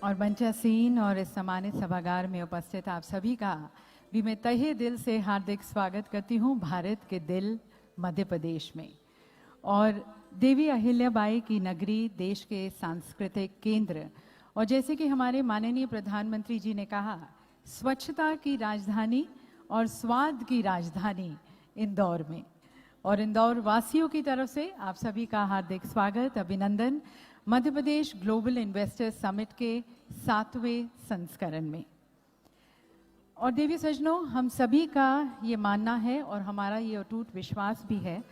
और मंचासीन और इस सम्मानित सभागार में उपस्थित आप सभी का भी मैं तहे दिल से हार्दिक स्वागत करती हूँ भारत के दिल मध्य प्रदेश में। और देवी अहिल्याबाई की नगरी, देश के सांस्कृतिक केंद्र, और जैसे कि हमारे माननीय प्रधानमंत्री जी ने कहा, स्वच्छता की राजधानी और स्वाद की राजधानी इंदौर में। और इंदौर वासियों की तरफ से आप सभी का हार्दिक स्वागत, अभिनंदन Madhya Pradesh global investors summit के 7वें संस्करण में। और देवी सज्जनों, हम सभी का ये मानना है और हमारा ये अटूट विश्वास भी है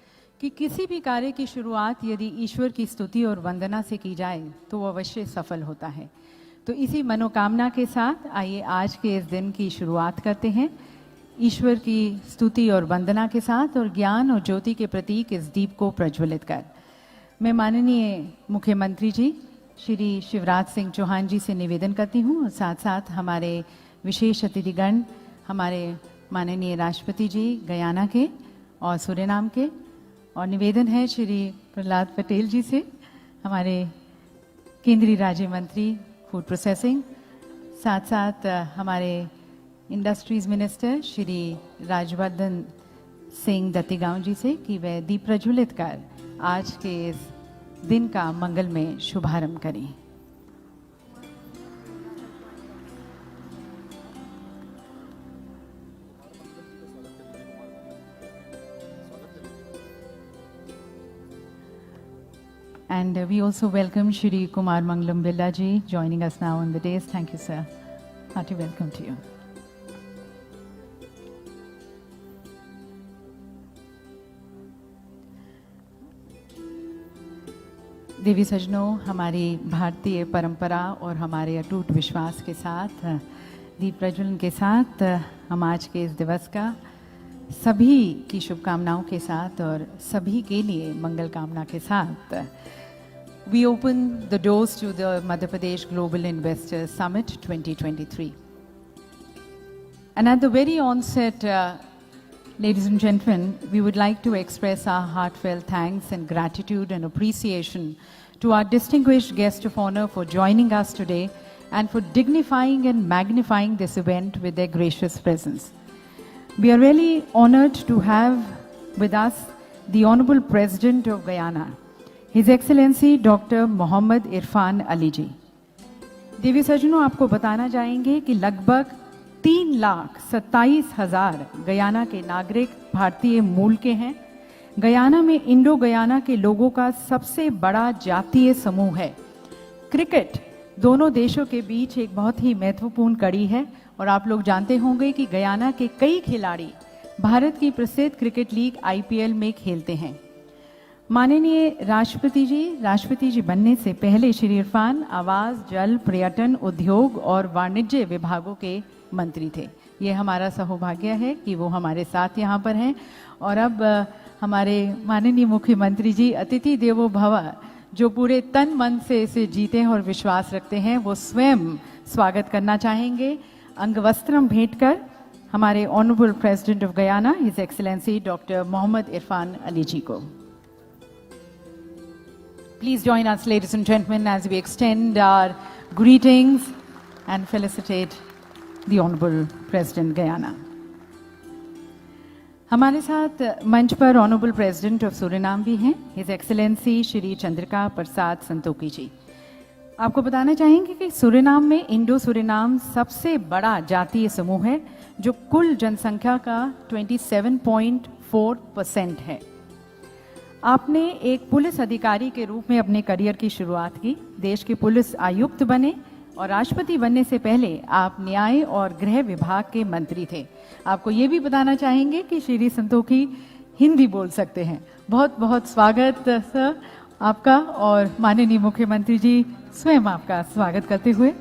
कि किसी भी कार्य की शुरुआत यदि ईश्वर की स्तुति और वंदना से की जाए तो वो अवश्य सफल होता है। तो इसी मनोकामना के साथ आइए आज के इस दिन की शुरुआत करते हैं ईश्वर की स्तुति और वंदना के साथ, और ज्ञान और ज्योति के प्रतीक इस दीप को प्रज्वलित कर मैं माननीय मुख्यमंत्री जी श्री शिवराज सिंह चौहान जी से निवेदन करती हूँ, और साथ साथ हमारे विशेष अतिथिगण, हमारे माननीय राष्ट्रपति जी गयाना के और सूरीनाम के, और निवेदन है श्री प्रहलाद पटेल जी से, हमारे केंद्रीय राज्य मंत्री फूड प्रोसेसिंग, साथ साथ हमारे इंडस्ट्रीज मिनिस्टर श्री राजवर्धन सिंह दत्तीगांव जी से कि वह दीप प्रज्वलित कर आज के इस दिन का मंगलमय शुभारंभ करें। And we also welcome Shri Kumar Mangalam Villa ji joining us now on the dais. Thank you, sir. Hearty welcome to you. देवी सज्जनों, हमारी भारतीय परंपरा और हमारे अटूट विश्वास के साथ, दीप प्रज्वलन के साथ, हम आज के इस दिवस का सभी की शुभकामनाओं के साथ और सभी के लिए मंगल कामना के साथ we open the doors to the Madhya Pradesh Global Investors Summit 2023. And at the very onset, ladies and gentlemen, we would like to express our heartfelt thanks and gratitude and appreciation to our distinguished guest of honor for joining us today and for dignifying and magnifying this event with their gracious presence. We are really honored to have with us the Honorable President of Guyana, His Excellency Dr. Mohammad Irfan Ali जी। देवी सज्जनों, आपको बताना चाहेंगे कि लगभग 3,27,000 Guyana के नागरिक भारतीय मूल के हैं। गयाना में इंडो गयाना के लोगों का सबसे बड़ा जातीय समूह है। क्रिकेट दोनों देशों के बीच एक बहुत ही महत्वपूर्ण कड़ी है, और आप लोग जानते होंगे कि गयाना के कई खिलाड़ी भारत की प्रसिद्ध क्रिकेट लीग IPL में खेलते हैं। माननीय राष्ट्रपति जी बनने से पहले श्री इरफान आवास, जल, पर्यटन, उद्योग और वाणिज्य विभागों के मंत्री थे। ये हमारा सौभाग्य है कि वो हमारे साथ यहाँ पर हैं। और अब हमारे माननीय मुख्यमंत्री जी अतिथि देवो भव, जो पूरे तन मन से इसे जीते हैं और विश्वास रखते हैं, वो स्वयं स्वागत करना चाहेंगे अंगवस्त्रम भेंट कर हमारे honourable president of Guyana, his excellency doctor Mohammad Irfan Ali ji को। Please join us, ladies and gentlemen, as we extend our greetings and felicitate the Honorable President Guyana. हमारे साथ मंच पर ऑनरेबल प्रेसिडेंट ऑफ सूरीनाम भी हैं, हिज एक्सीलेंसी श्री चंद्रिका प्रसाद संतोखी जी। आपको बताना चाहेंगे कि सूरीनाम में इंडो सूरीनाम सबसे बड़ा जातीय समूह है, जो कुल जनसंख्या का 27.4% है। आपने एक पुलिस अधिकारी के रूप में अपने करियर की शुरुआत की, देश के पुलिस आयुक्त बने, और राष्ट्रपति बनने से पहले आप न्याय और गृह विभाग के मंत्री थे। आपको ये भी बताना चाहेंगे कि श्री संतोखी हिंदी बोल सकते हैं। बहुत बहुत स्वागत सर आपका, और माननीय मुख्यमंत्री जी स्वयं आपका स्वागत करते हुए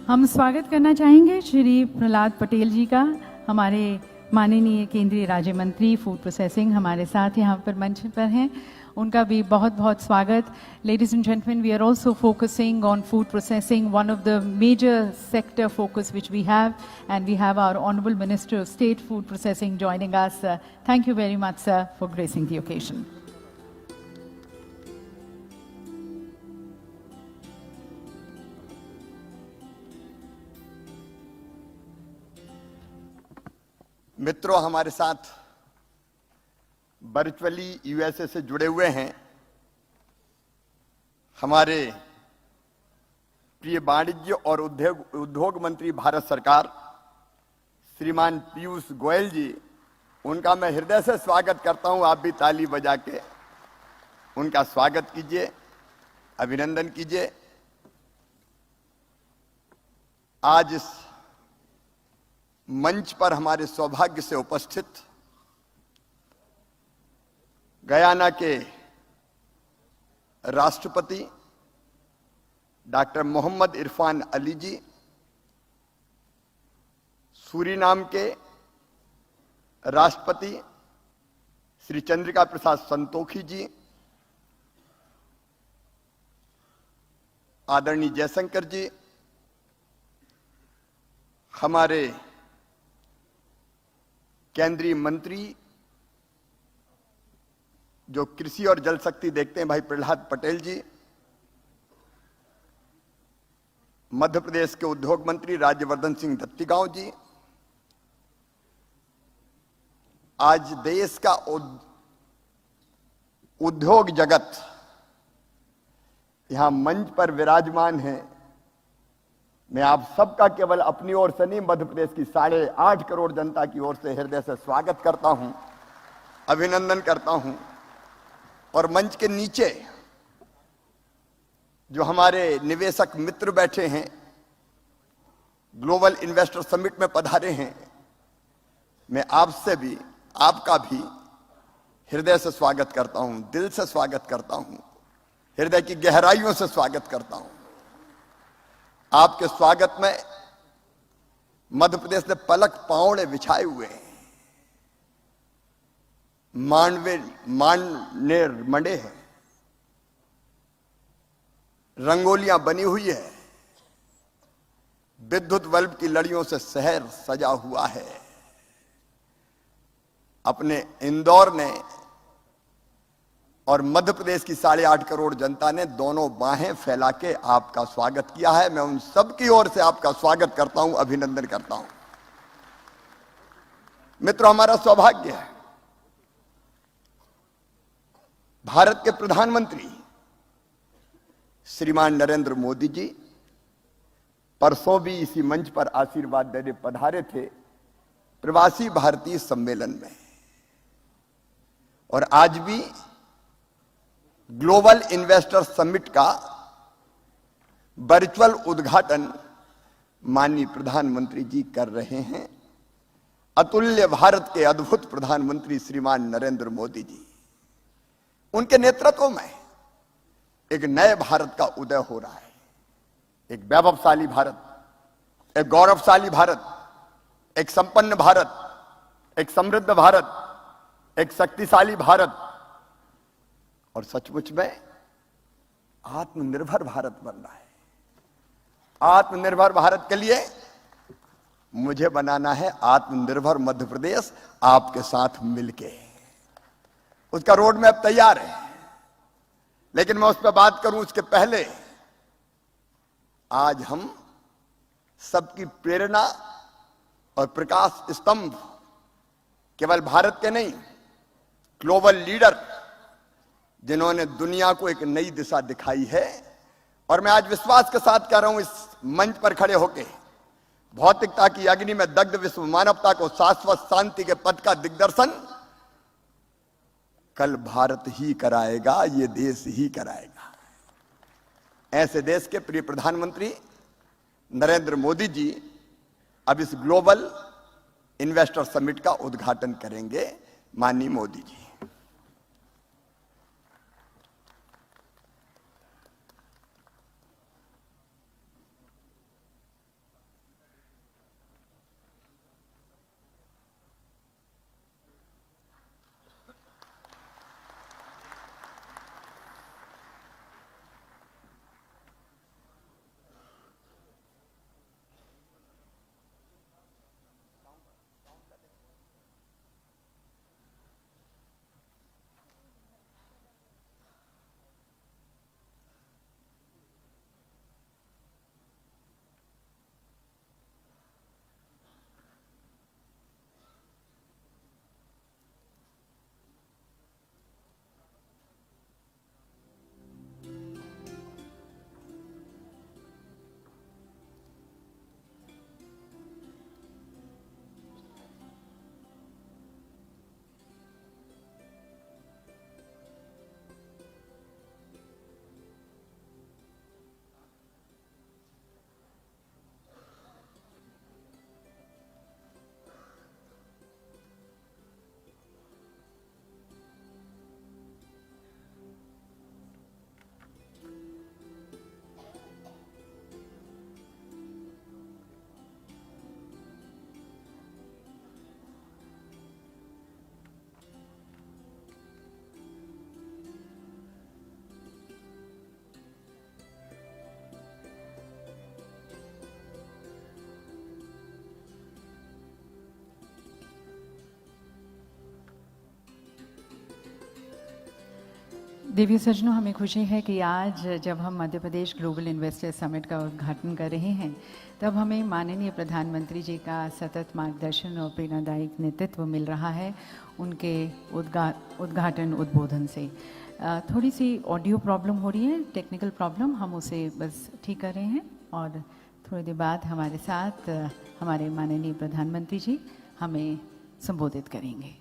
हम स्वागत करना चाहेंगे श्री प्रहलाद पटेल जी का, हमारे माननीय केंद्रीय राज्य मंत्री फूड प्रोसेसिंग हमारे साथ यहाँ पर मंच पर हैं, उनका भी बहुत बहुत स्वागत. Ladies and gentlemen, we are also focusing on food processing, one of the major sector focus which we have, and we have our Honorable Minister of State Food Processing joining us. Thank you very much, sir, for gracing the occasion. मित्रों, हमारे साथ virtually USA से जुड़े हुए हैं हमारे प्रिय वाणिज्य और उद्योग मंत्री भारत सरकार श्रीमान पीयूष गोयल जी. उनका मैं हृदय से स्वागत करता हूं. आप भी ताली बजा के उनका स्वागत कीजिए, अभिनंदन कीजिए. आज इस मंच पर हमारे सौभाग्य से उपस्थित गयाना के राष्ट्रपति डॉक्टर मोहम्मद इरफान अली जी, सूरीनाम के राष्ट्रपति श्री चंद्रिका प्रसाद संतोखी जी, आदरणीय जयशंकर जी, हमारे केंद्रीय मंत्री जो कृषि और जल शक्ति देखते हैं भाई प्रहलाद पटेल जी, मध्य प्रदेश के उद्योग मंत्री राज्यवर्धन सिंह दत्तीगांव जी. आज देश का उद्योग जगत यहां मंच पर विराजमान है. मैं आप सबका केवल अपनी ओर से नहीं, मध्य प्रदेश की 8.5 करोड़ जनता की ओर से हृदय से स्वागत करता हूं, अभिनंदन करता हूं. और मंच के नीचे जो हमारे निवेशक मित्र बैठे हैं, ग्लोबल इन्वेस्टर समिट में पधारे हैं, मैं आपसे भी, आपका भी हृदय से स्वागत करता हूं, दिल से स्वागत करता हूं, हृदय की गहराइयों से स्वागत करता हूं. आपके स्वागत में मध्य प्रदेश ने पलक पावड़े बिछाए हुए हैं, मांडने मंडे हैं, रंगोलियां बनी हुई है, विद्युत बल्ब की लड़ियों से शहर सजा हुआ है. अपने इंदौर ने और मध्य प्रदेश की 8.5 करोड़ जनता ने दोनों बाहें फैला के आपका स्वागत किया है. मैं उन सब की ओर से आपका स्वागत करता हूं, अभिनंदन करता हूं. मित्रों, हमारा सौभाग्य है भारत के प्रधानमंत्री श्रीमान नरेंद्र मोदी जी परसों भी इसी मंच पर आशीर्वाद देने पधारे थे प्रवासी भारतीय सम्मेलन में, और आज भी ग्लोबल इन्वेस्टर समिट का वर्चुअल उद्घाटन माननीय प्रधानमंत्री जी कर रहे हैं. अतुल्य भारत के अद्भुत प्रधानमंत्री श्रीमान नरेंद्र मोदी जी, उनके नेतृत्व में एक नए भारत का उदय हो रहा है. एक वैभवशाली भारत, एक गौरवशाली भारत, एक संपन्न भारत, एक समृद्ध भारत, एक शक्तिशाली भारत, और सचमुच में आत्मनिर्भर भारत बन रहा है. आत्मनिर्भर भारत के लिए मुझे बनाना है आत्मनिर्भर मध्य प्रदेश, आपके साथ मिलके. उसका रोड मैप तैयार है, लेकिन मैं उस पर बात करूं उसके पहले आज हम सबकी प्रेरणा और प्रकाश स्तंभ केवल भारत के नहीं, ग्लोबल लीडर जिन्होंने दुनिया को एक नई दिशा दिखाई है. और मैं आज विश्वास के साथ कह रहा हूं इस मंच पर खड़े होकर, भौतिकता की अग्नि में दग्ध विश्व मानवता को शाश्वत शांति के पथ का दिग्दर्शन कल भारत ही कराएगा, ये देश ही कराएगा. ऐसे देश के प्रिय प्रधानमंत्री नरेंद्र मोदी जी अब इस ग्लोबल इन्वेस्टर समिट का उद्घाटन करेंगे. माननीय मोदी जी. देवी सज्जनों, हमें खुशी है कि आज जब हम Madhya Pradesh global investor summit का उद्घाटन कर रहे हैं, तब हमें माननीय प्रधानमंत्री जी का सतत मार्गदर्शन और प्रेरणादायक नेतृत्व मिल रहा है उनके उद्घाटन उद्बोधन से। थोड़ी सी ऑडियो प्रॉब्लम हो रही है, टेक्निकल प्रॉब्लम, हम उसे बस ठीक कर रहे हैं और थोड़ी देर बाद हमारे साथ हमारे माननीय प्रधानमंत्री जी हमें संबोधित करेंगे।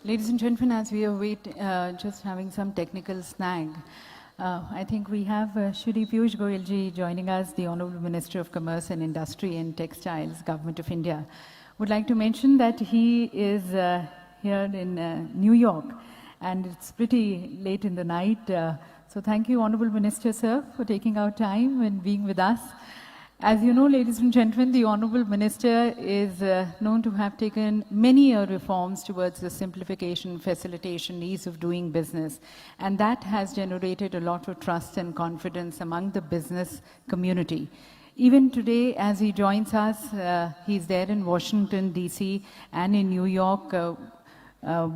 Ladies and gentlemen, as we are just having some technical snag, I think we have Shri Piyush Goyal ji joining us, the Honorable Minister of Commerce and Industry and Textiles, Government of India. Would like to mention that he is here in New York, and it's pretty late in the night. So thank you, Honorable Minister, sir, for taking out time and being with us. As you know, ladies and gentlemen, the Honorable Minister is known to have taken many reforms towards the simplification, facilitation, ease of doing business. And that has generated a lot of trust and confidence among the business community. Even today, as he joins us, he's there in Washington, D.C. and in New York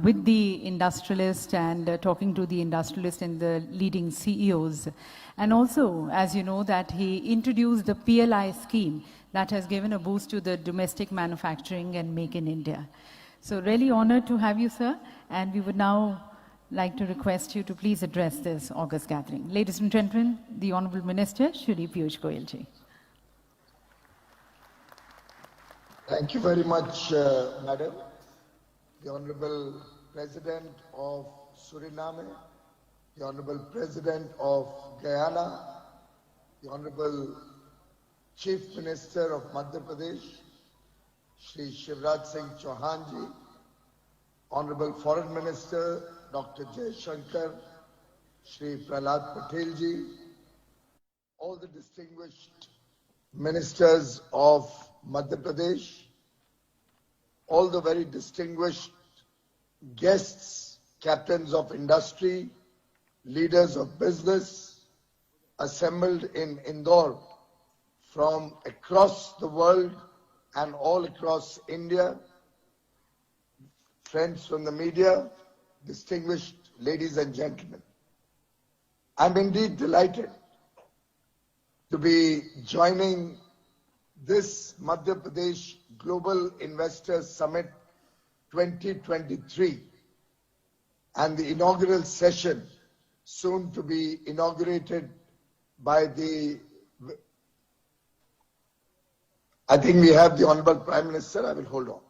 with the industrialists and talking to the industrialists and the leading CEOs. And also, as you know, that he introduced the PLI scheme that has given a boost to the domestic manufacturing and Make in India. So really honored to have you, sir. And we would now like to request you to please address this August gathering. Ladies and gentlemen, the Honorable Minister, Shri Piyush Goyal ji. Thank you very much, Madam. The Honorable President of Suriname, the Honorable President of Guyana, the Honorable Chief Minister of Madhya Pradesh, Shri Shivraj Singh Chauhan ji, Honorable Foreign Minister Dr. Jay Shankar, Shri Prahlad Patel ji, all the distinguished ministers of Madhya Pradesh, all the very distinguished guests, captains of industry, leaders of business assembled in Indore from across the world and all across India, friends from the media, distinguished ladies and gentlemen. I'm indeed delighted to be joining this Madhya Pradesh Global Investors Summit 2023 and the inaugural session soon to be inaugurated by I think we have the Honorable Prime Minister. I will hold on.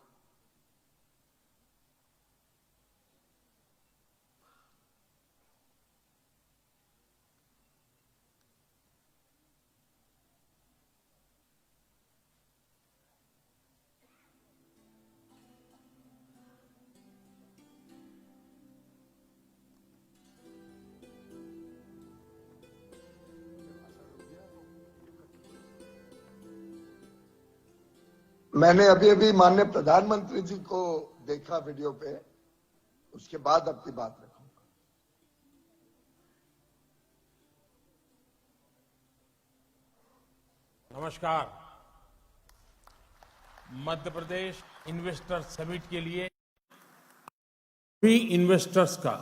मैंने अभी माननीय प्रधानमंत्री जी को देखा video पे, उसके बाद अपनी बात रखूंगा। नमस्कार। मध्य प्रदेश इन्वेस्टर समिट के लिए सभी इन्वेस्टर्स का,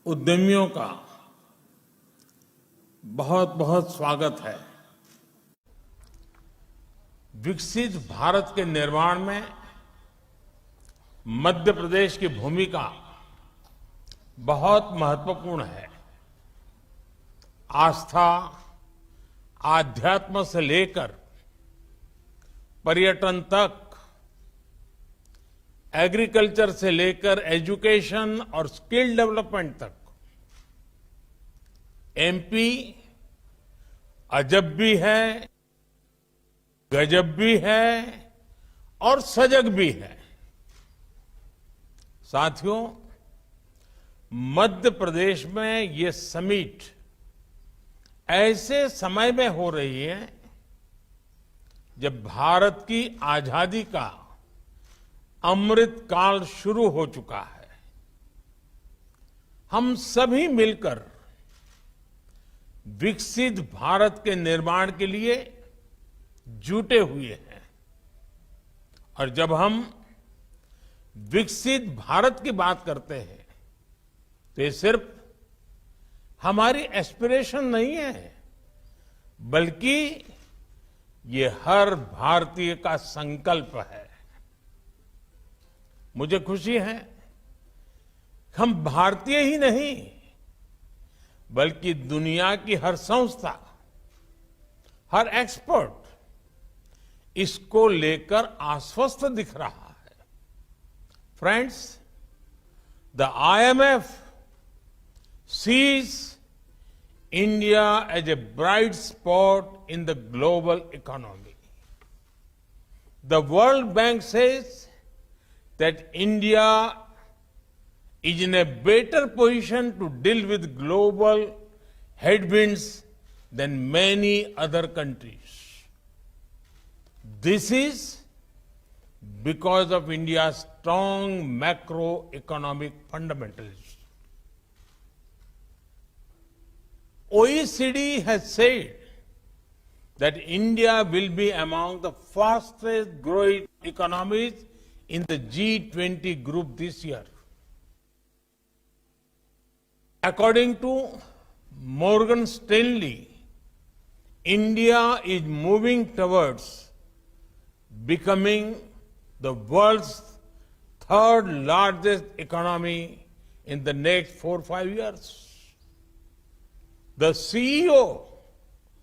उद्यमियों का बहुत बहुत स्वागत है। विकसित भारत के निर्माण में मध्य प्रदेश की भूमिका बहुत महत्वपूर्ण है। आस्था, आध्यात्म से लेकर पर्यटन तक, एग्रीकल्चर से लेकर एजुकेशन और स्किल डेवलपमेंट तक एमपी अजब भी है, गजब भी है और सजग भी है। साथियों, मध्य प्रदेश में ये समिट ऐसे समय में हो रही है जब भारत की आजादी का अमृत काल शुरू हो चुका है। हम सभी मिलकर विकसित भारत के निर्माण के लिए जुटे हुए हैं और जब हम विकसित भारत की बात करते हैं तो ये सिर्फ हमारी एस्पिरेशन नहीं है, बल्कि ये हर भारतीय का संकल्प है। मुझे खुशी है हम भारतीय ही नहीं बल्कि दुनिया की हर संस्था, हर एक्सपर्ट इसको लेकर आश्वस्त दिख रहा है। Friends, the IMF sees India as a bright spot in the global economy. The World Bank says that India is in a better position to deal with global headwinds than many other countries. This is because of India's strong macroeconomic fundamentals. OECD has said that India will be among the fastest growing economies in the G20 group this year. According to Morgan Stanley, India is moving towards becoming the world's third largest economy in the next 4 or 5 years. The CEO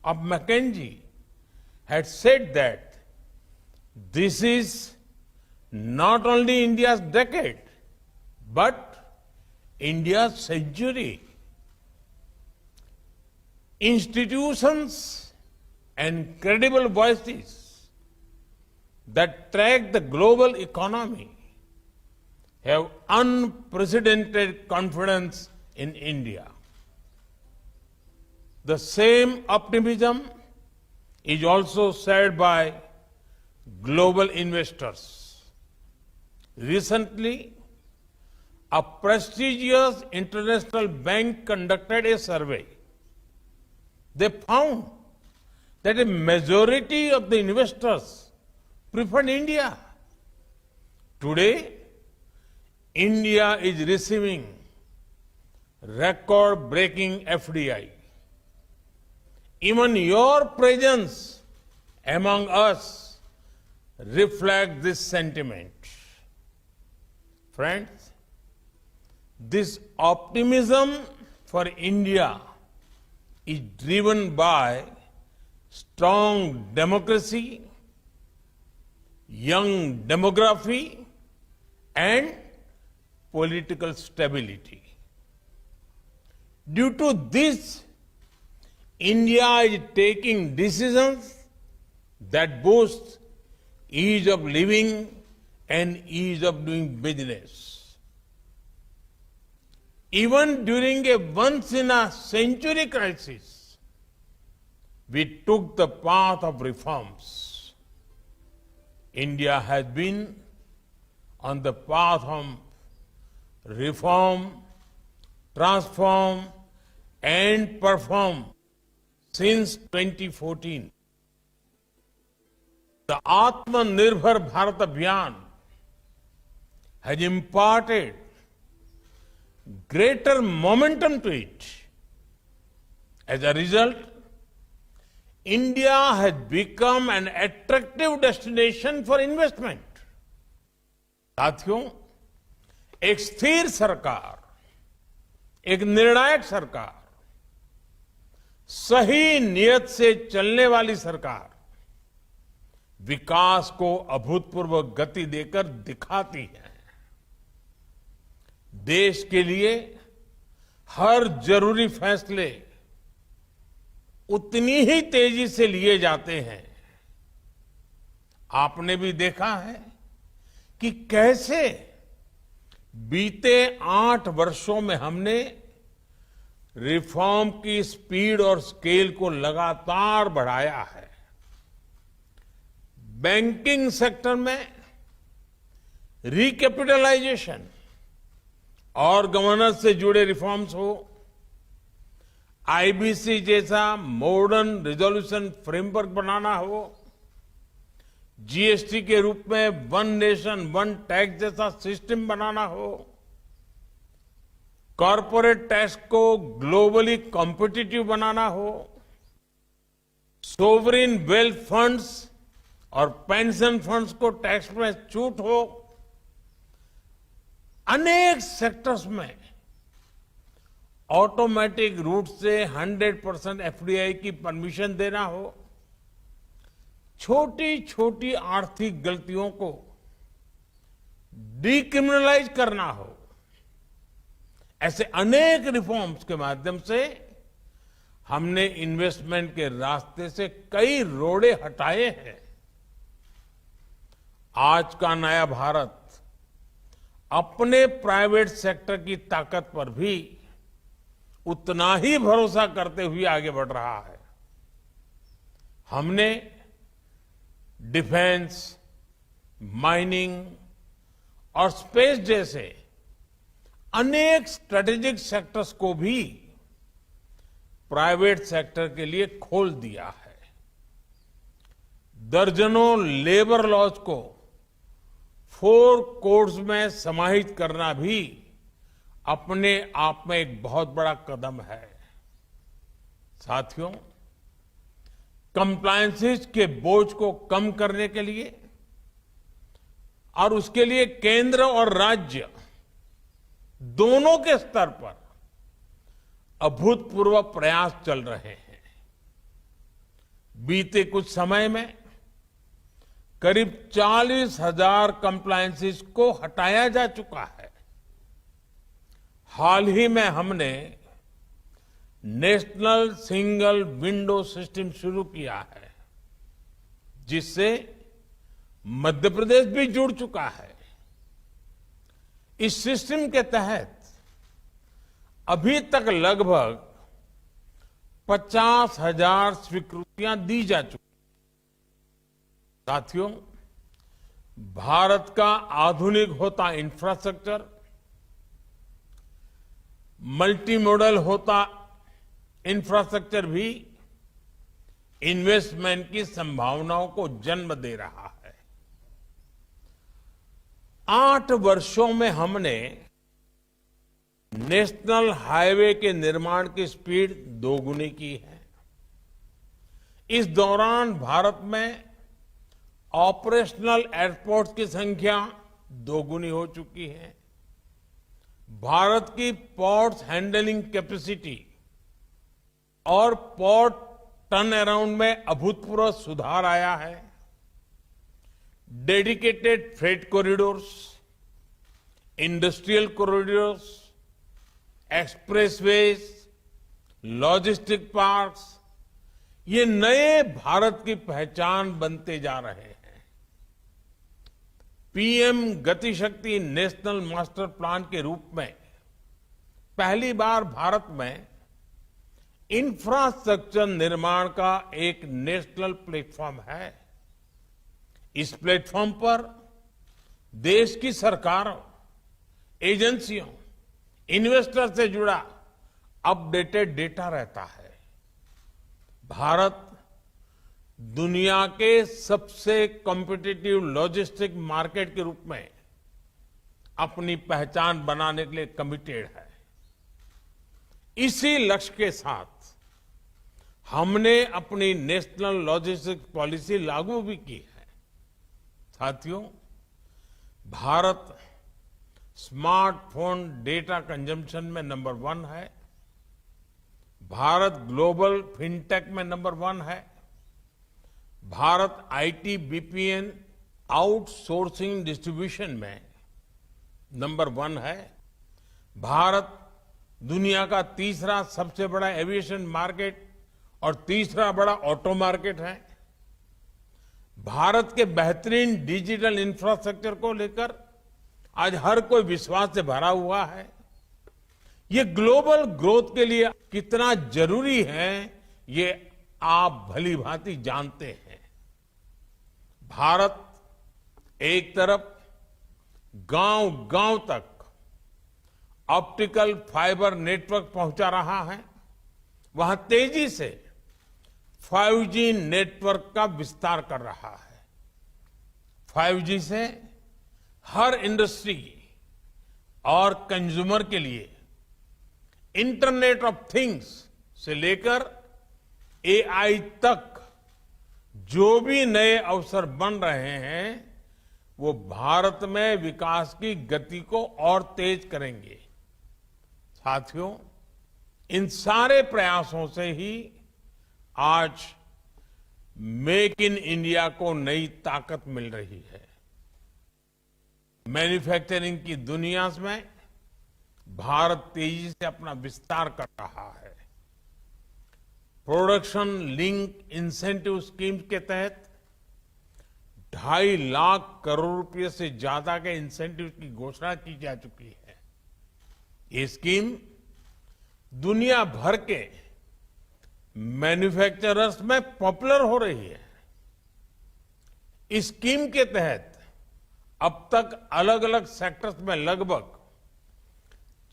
of McKinsey had said that this is not only India's decade, but India's century. Institutions and credible voices that track the global economy have unprecedented confidence in India. The same optimism is also shared by global investors. Recently, a prestigious international bank conducted a survey. They found that a majority of the investors preferred India. Today, India is receiving record-breaking FDI. Even your presence among us reflects this sentiment. Friends, this optimism for India is driven by strong democracy, young demography, and political stability. Due to this, India is taking decisions that boost ease of living and ease of doing business. Even during a once-in-a-century crisis, we took the path of reforms. India has been on the path of reform, transform, and perform since 2014. The Atmanirbhar Bharat Abhiyan has imparted greater momentum to it. As a result, India has become an attractive destination for investment. साथियों, एक स्थिर सरकार, एक निर्णायक सरकार, सही नियत से चलने वाली सरकार विकास को अभूतपूर्व गति देकर दिखाती है। देश के लिए हर जरूरी फैसले उतनी ही तेजी से लिए जाते हैं। आपने भी देखा है कि कैसे बीते 8 वर्षों में हमने रिफॉर्म की स्पीड और स्केल को लगातार बढ़ाया है। बैंकिंग सेक्टर में रिकैपिटलाइजेशन और गवर्नेंस से जुड़े रिफॉर्म्स हो, आईबीसी जैसा मॉडर्न रिजोल्यूशन फ्रेमवर्क बनाना हो, जीएसटी के रूप में वन नेशन वन टैक्स जैसा सिस्टम बनाना हो, कॉरपोरेट टैक्स को ग्लोबली कॉम्पिटिटिव बनाना हो, सोवरिन वेल्थ फंड्स और पेंशन फंड्स को टैक्स में छूट हो, अनेक सेक्टर्स में ऑटोमेटिक रूट से 100% एफडीआई की परमिशन देना हो, छोटी छोटी आर्थिक गलतियों को डिक्रिमिनलाइज करना हो, ऐसे अनेक रिफॉर्म्स के माध्यम से हमने इन्वेस्टमेंट के रास्ते से कई रोड़े हटाए हैं। आज का नया भारत अपने प्राइवेट सेक्टर की ताकत पर भी उतना ही भरोसा करते हुए आगे बढ़ रहा है। हमने डिफेंस, माइनिंग और स्पेस जैसे अनेक स्ट्रेटेजिक सेक्टर्स को भी प्राइवेट सेक्टर के लिए खोल दिया है। दर्जनों लेबर लॉज को 4 कोड्स में समाहित करना भी अपने आप में एक बहुत बड़ा कदम है। साथियों, कंप्लायंसेस के बोझ को कम करने के लिए और उसके लिए केंद्र और राज्य दोनों के स्तर पर अभूतपूर्व प्रयास चल रहे हैं। बीते कुछ समय में करीब 40,000 कंप्लायंसेस को हटाया जा चुका है। हाल ही में हमने नेशनल सिंगल विंडो सिस्टम शुरू किया है, जिससे मध्य प्रदेश भी जुड़ चुका है। इस सिस्टम के तहत अभी तक लगभग 50,000 स्वीकृतियां दी जा चुकी। साथियों, भारत का आधुनिक होता इंफ्रास्ट्रक्चर, मल्टी मॉडल होता इंफ्रास्ट्रक्चर भी इन्वेस्टमेंट की संभावनाओं को जन्म दे रहा है। 8 वर्षों में हमने नेशनल हाईवे के निर्माण की स्पीड दोगुनी की है। इस दौरान भारत में ऑपरेशनल एयरपोर्ट्स की संख्या दोगुनी हो चुकी है। भारत की पोर्ट्स हैंडलिंग कैपेसिटी और पोर्ट टर्न अराउंड में अभूतपूर्व सुधार आया है। Dedicated freight corridors, industrial corridors, expressways, logistic parks, ये नए भारत की पहचान बनते जा रहे हैं। पीएम गति शक्ति नेशनल मास्टर प्लान के रूप में पहली बार भारत में इंफ्रास्ट्रक्चर निर्माण का एक नेशनल प्लेटफॉर्म है। इस प्लेटफॉर्म पर देश की सरकारों, एजेंसियों, इन्वेस्टर से जुड़ा अपडेटेड डेटा रहता है। भारत दुनिया के सबसे कॉम्पिटिटिव लॉजिस्टिक मार्केट के रूप में अपनी पहचान बनाने के लिए कमिटेड है। इसी लक्ष्य के साथ हमने अपनी नेशनल लॉजिस्टिक पॉलिसी लागू भी की है। साथियों, भारत स्मार्टफोन डेटा कंजम्पशन में नंबर 1 है। भारत ग्लोबल फिनटेक में नंबर 1 है। Bharat IT BPN outsourcing distribution में नंबर 1 है। भारत दुनिया का तीसरा सबसे बड़ा एविएशन मार्केट और तीसरा बड़ा ऑटो मार्केट है। भारत के बेहतरीन डिजिटल इंफ्रास्ट्रक्चर को लेकर आज हर कोई विश्वास से भरा हुआ है। ये ग्लोबल ग्रोथ के लिए कितना जरूरी है, ये आप भली भांति जानते हैं। भारत एक तरफ गांव-गांव तक ऑप्टिकल फाइबर नेटवर्क पहुंचा रहा है, वहां तेजी से 5G नेटवर्क का विस्तार कर रहा है। 5G से हर इंडस्ट्री और कंज्यूमर के लिए इंटरनेट ऑफ थिंग्स से लेकर AI तक जो भी नए अवसर बन रहे हैं, वो भारत में विकास की गति को और तेज करेंगे। साथियों, इन सारे प्रयासों से ही आज मेक इन इंडिया को नई ताकत मिल रही है। मैन्युफैक्चरिंग की दुनिया में भारत तेजी से अपना विस्तार कर रहा है। प्रोडक्शन लिंक इंसेंटिव स्कीम के तहत 2.5 लाख करोड़ रुपए से ज्यादा के इंसेंटिव की घोषणा की जा चुकी है। ये स्कीम दुनिया भर के मैन्युफैक्चरर्स में पॉपुलर हो रही है। इस स्कीम के तहत अब तक अलग अलग सेक्टर्स में लगभग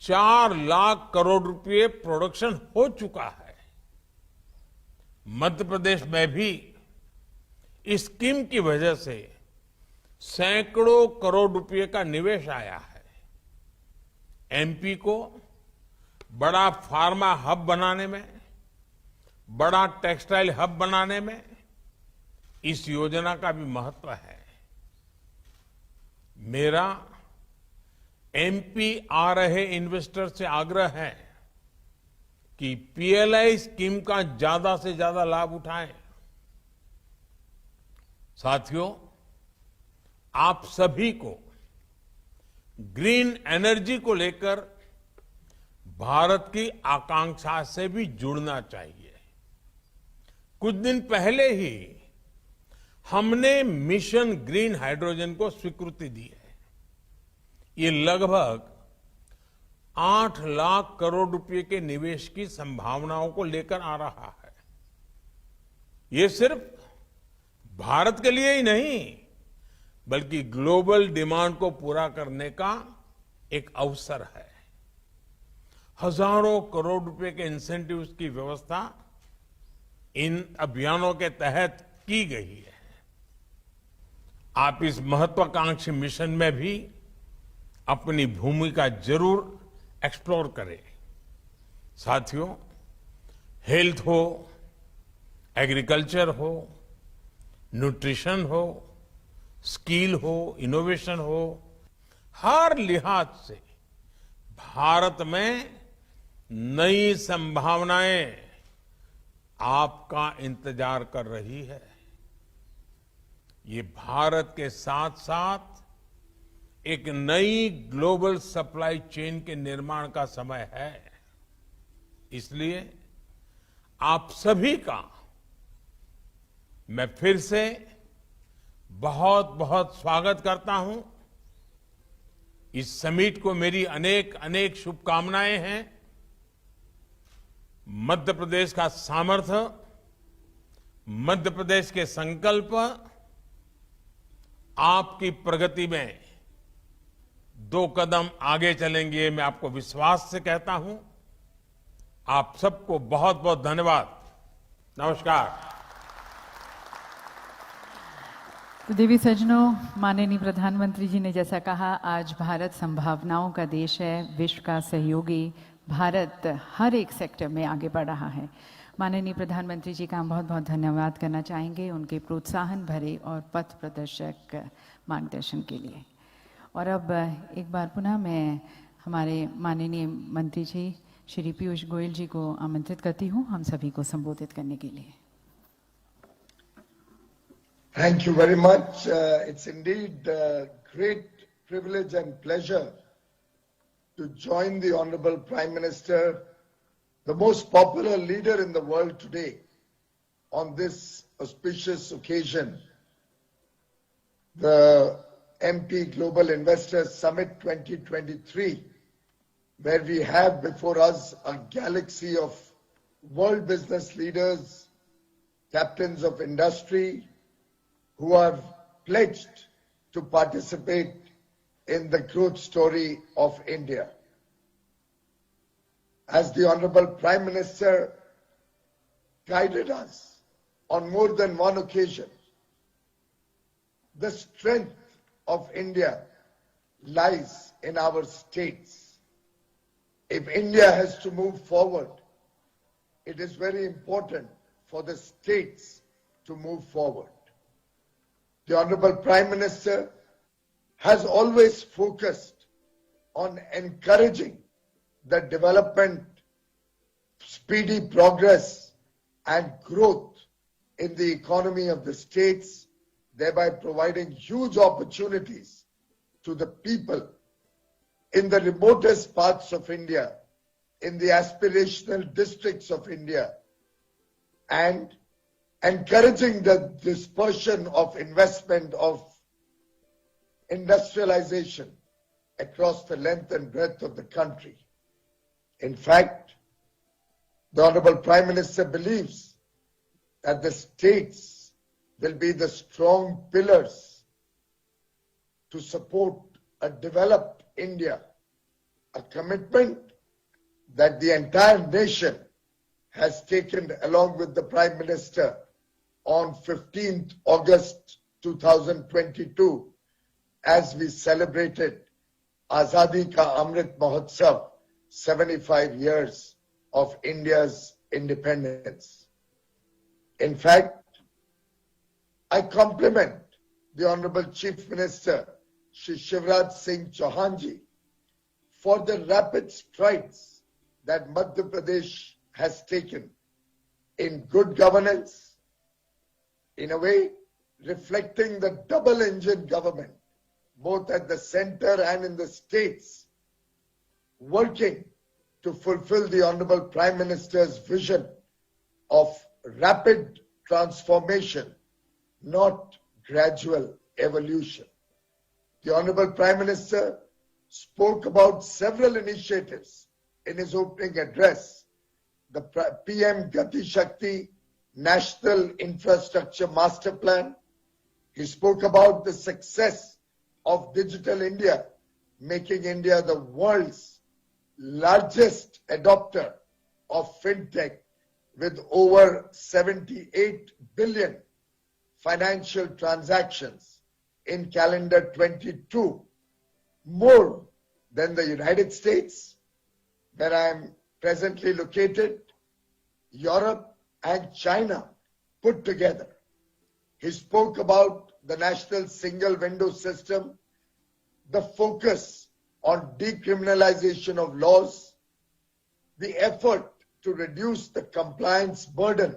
4 लाख करोड़ रुपए प्रोडक्शन हो चुका है। मध्य प्रदेश में भी इस स्कीम की वजह से सैकड़ों करोड़ रुपए का निवेश आया है। एमपी को बड़ा फार्मा हब बनाने में, बड़ा टेक्सटाइल हब बनाने में इस योजना का भी महत्व है। मेरा एमपी आ रहे इन्वेस्टर से आग्रह है कि पीएलआई स्कीम का ज्यादा से ज्यादा लाभ उठाएं। साथियों, आप सभी को ग्रीन एनर्जी को लेकर भारत की आकांक्षा से भी जुड़ना चाहिए। कुछ दिन पहले ही हमने मिशन ग्रीन हाइड्रोजन को स्वीकृति दी है। ये लगभग 8 लाख करोड़ रुपए के निवेश की संभावनाओं को लेकर आ रहा है। ये सिर्फ भारत के लिए ही नहीं, बल्कि ग्लोबल डिमांड को पूरा करने का एक अवसर है। हजारों करोड़ रुपए के इंसेंटिव्स की व्यवस्था इन अभियानों के तहत की गई है। आप इस महत्वाकांक्षी मिशन में भी अपनी भूमिका जरूर एक्सप्लोर करें। साथियों, हेल्थ हो, एग्रीकल्चर हो, न्यूट्रिशन हो, स्किल हो, इनोवेशन हो, हर लिहाज से भारत में नई संभावनाएं आपका इंतजार कर रही है। ये भारत के साथ साथ एक नई ग्लोबल सप्लाई चेन के निर्माण का समय है। इसलिए आप सभी का मैं फिर से बहुत बहुत स्वागत करता हूं। इस समिट को मेरी अनेक अनेक शुभकामनाएं हैं। मध्य प्रदेश का सामर्थ्य, मध्य प्रदेश के संकल्प आपकी प्रगति में 2 कदम आगे चलेंगे, मैं आपको विश्वास से कहता हूं। आप सबको बहुत बहुत धन्यवाद। नमस्कार। तो देवी सज्जनों, माननीय प्रधानमंत्री जी ने जैसा कहा, आज भारत संभावनाओं का देश है, विश्व का सहयोगी। भारत हर एक सेक्टर में आगे बढ़ रहा है। माननीय प्रधानमंत्री जी का हम बहुत बहुत धन्यवाद करना चाहेंगे उनके प्रोत्साहन भरे और पथ प्रदर्शक मार्गदर्शन के लिए। और अब एक बार पुनः मैं हमारे माननीय मंत्री जी श्री पीयूष गोयल जी को आमंत्रित करती हूँ हम सभी को संबोधित करने के लिए। Thank you very much. It's indeed a great privilege and pleasure to join the Honorable Prime Minister, the most popular leader in the world today, on this auspicious occasion, the MP Global Investors Summit 2023, where we have before us a galaxy of world business leaders, captains of industry, who are pledged to participate in the growth story of India. As the Honorable Prime Minister guided us on more than one occasion, the strength of India lies in our states. If India has to move forward, it is very important for the states to move forward. The Honorable Prime Minister has always focused on encouraging the development, speedy progress and growth in the economy of the states, thereby providing huge opportunities to the people in the remotest parts of India, in the aspirational districts of India, and encouraging the dispersion of investment, of industrialization across the length and breadth of the country. In fact, the Honorable Prime Minister believes that the states will be the strong pillars to support a developed India, a commitment that the entire nation has taken along with the Prime Minister on 15th August 2022 as we celebrated Azadi Ka Amrit Mahotsav, 75 years of India's independence. In fact, I compliment the Honorable Chief Minister Shri Shivraj Singh Chauhan ji for the rapid strides that Madhya Pradesh has taken in good governance, in a way reflecting the double engine government, both at the center and in the states, working to fulfill the Honorable Prime Minister's vision of rapid transformation, not gradual evolution. The Honorable Prime Minister spoke about several initiatives in his opening address. The PM Gati Shakti National Infrastructure Master Plan. He spoke about the success of Digital India, making India the world's largest adopter of fintech with over 78 billion financial transactions in calendar 22, more than the United States, where I am presently located, Europe and China put together. He spoke about the national single window system, the focus on decriminalization of laws, the effort to reduce the compliance burden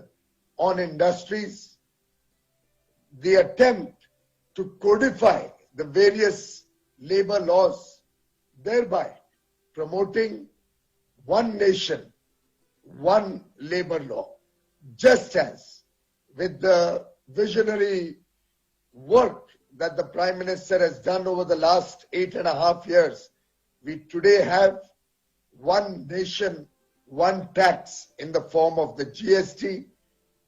on industries, the attempt to codify the various labor laws, thereby promoting one nation, one labor law. Just as with the visionary work that the Prime Minister has done over the last 8.5 years, we today have one nation, one tax in the form of the GST.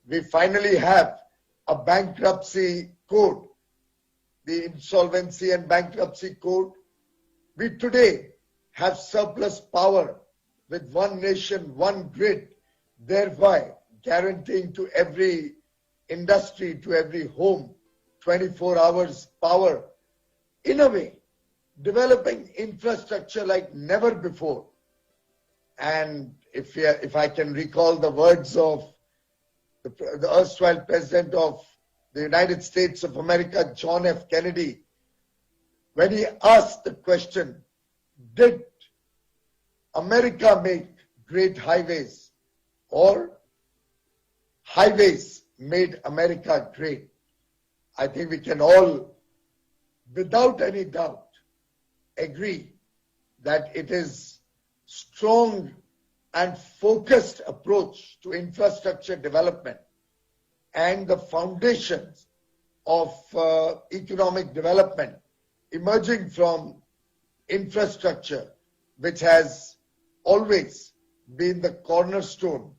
We finally have a bankruptcy code, the Insolvency and Bankruptcy Code. We today have surplus power with one nation, one grid, thereby guaranteeing to every industry, to every home, 24 hours power. In a way, developing infrastructure like never before. And if I can recall the words of the erstwhile President of the United States of America, John F. Kennedy, when he asked the question, did America make great highways or highways made America great? I think we can all, without any doubt, agree that it is strong and focused approach to infrastructure development and the foundations of economic development emerging from infrastructure, which has always been the cornerstone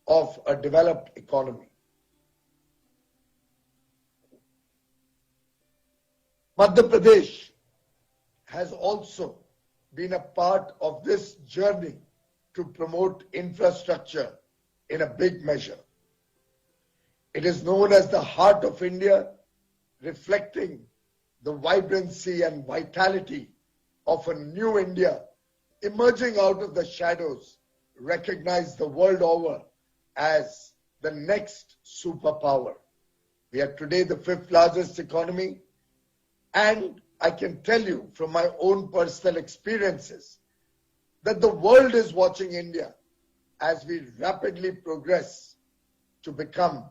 of a developed economy. Madhya Pradesh has also been a part of this journey to promote infrastructure in a big measure. It is known as the heart of India, reflecting the vibrancy and vitality of a new India emerging out of the shadows, recognized the world over as the next superpower. We are today the 5th largest economy, and I can tell you from my own personal experiences that the world is watching India as we rapidly progress to become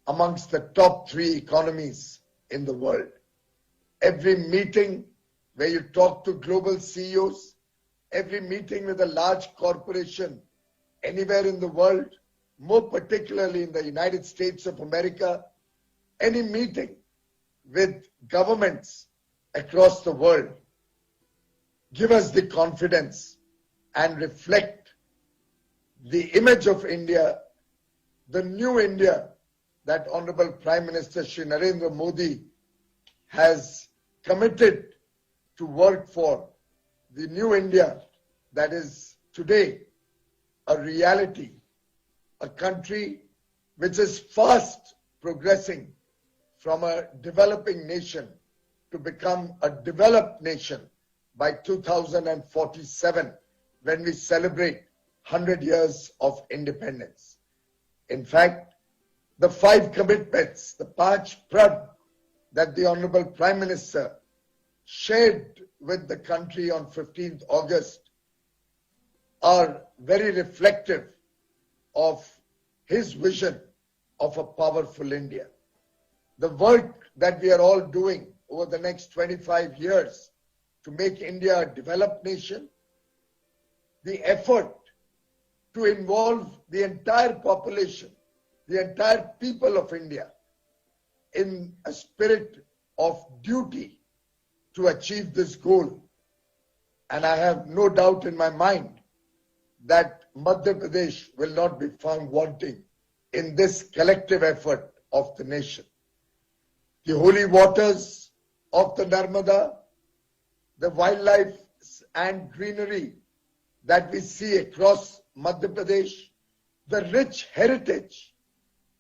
amongst the top 3 economies in the world. Every meeting where you talk to global CEOs, every meeting with a large corporation anywhere in the world, more particularly in the United States of America, any meeting with governments across the world, give us the confidence and reflect the image of India, the new India that Honorable Prime Minister Shri Narendra Modi has committed to work for, the new India that is today a reality, a country which is fast progressing from a developing nation to become a developed nation by 2047, when we celebrate 100 years of independence. In fact, the 5 commitments, the Panch Prad that the Honorable Prime Minister shared with the country on 15th August are very reflective of his vision of a powerful India. The work that we are all doing over the next 25 years to make India a developed nation, the effort to involve the entire population, the entire people of India in a spirit of duty to achieve this goal. And I have no doubt in my mind that Madhya Pradesh will not be found wanting in this collective effort of the nation. The holy waters of the Narmada, the wildlife and greenery that we see across Madhya Pradesh, the rich heritage.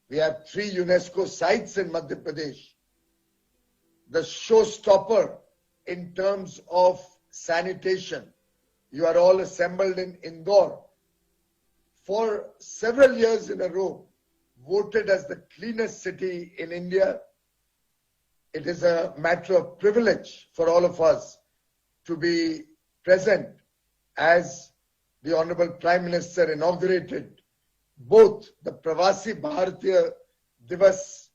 We have 3 UNESCO sites in Madhya Pradesh. The showstopper in terms of sanitation. You are all assembled in Indore. For several years in a row, voted as the cleanest city in India. It is a matter of privilege for all of us to be present as the Honorable Prime Minister inaugurated both the Pravasi Bharatiya Divas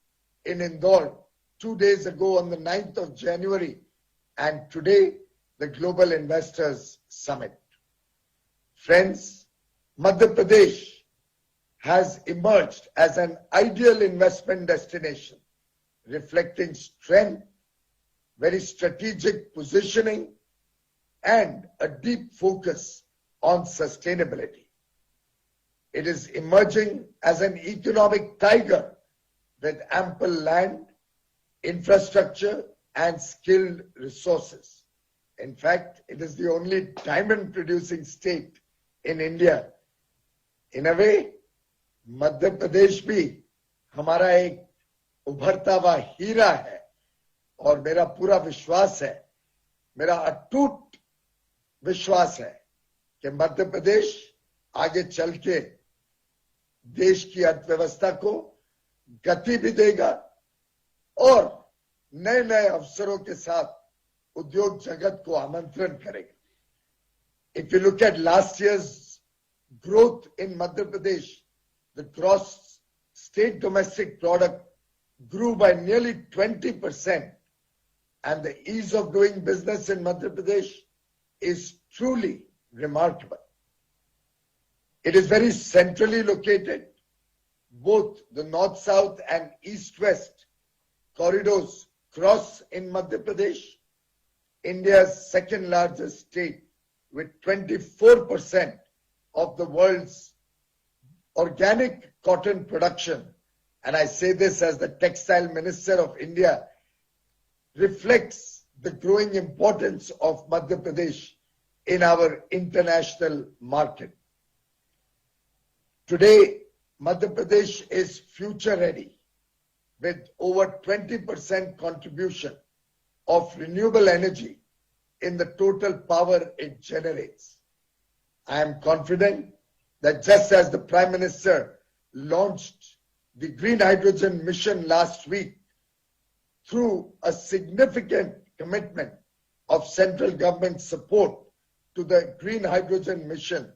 in Indore 2 days ago on the 9th of January, and today the Global Investors Summit. Friends, Madhya Pradesh has emerged as an ideal investment destination, reflecting strength, very strategic positioning, and a deep focus on sustainability. It is emerging as an economic tiger with ample land, infrastructure, and skilled resources. In fact, it is the only diamond producing state in India. In a way, Madhya Pradesh भी हमारा एक उभरता हुआ हीरा है, और मेरा पूरा विश्वास है, मेरा अटूट विश्वास है कि मध्य प्रदेश आगे चल के देश की अर्थव्यवस्था को गति भी देगा और नए नए अवसरों के साथ उद्योग जगत को आमंत्रण करेंगे. If you look at last year's growth in Madhya Pradesh, the gross state domestic product grew by nearly 20%, and the ease of doing business in Madhya Pradesh is truly remarkable. It is very centrally located. Both the north-south and east-west corridors cross in Madhya Pradesh, India's second largest state, with 24% of the world's organic cotton production. And I say this as the Textile Minister of India, reflects the growing importance of Madhya Pradesh in our international market. Today, Madhya Pradesh is future ready with over 20% contribution of renewable energy in the total power it generates. I am confident that just as the Prime Minister launched the Green Hydrogen Mission last week through a significant commitment of central government support to the Green Hydrogen Mission,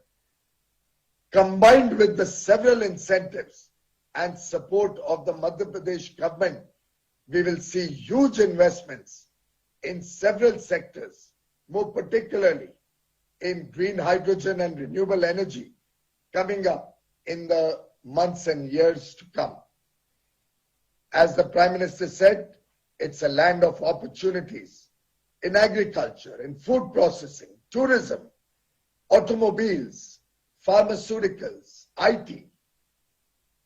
combined with the several incentives and support of the Madhya Pradesh government, we will see huge investments in several sectors, more particularly in green hydrogen and renewable energy, coming up in the months and years to come. As the Prime Minister said, it's a land of opportunities in agriculture, in food processing, tourism, automobiles, pharmaceuticals, IT,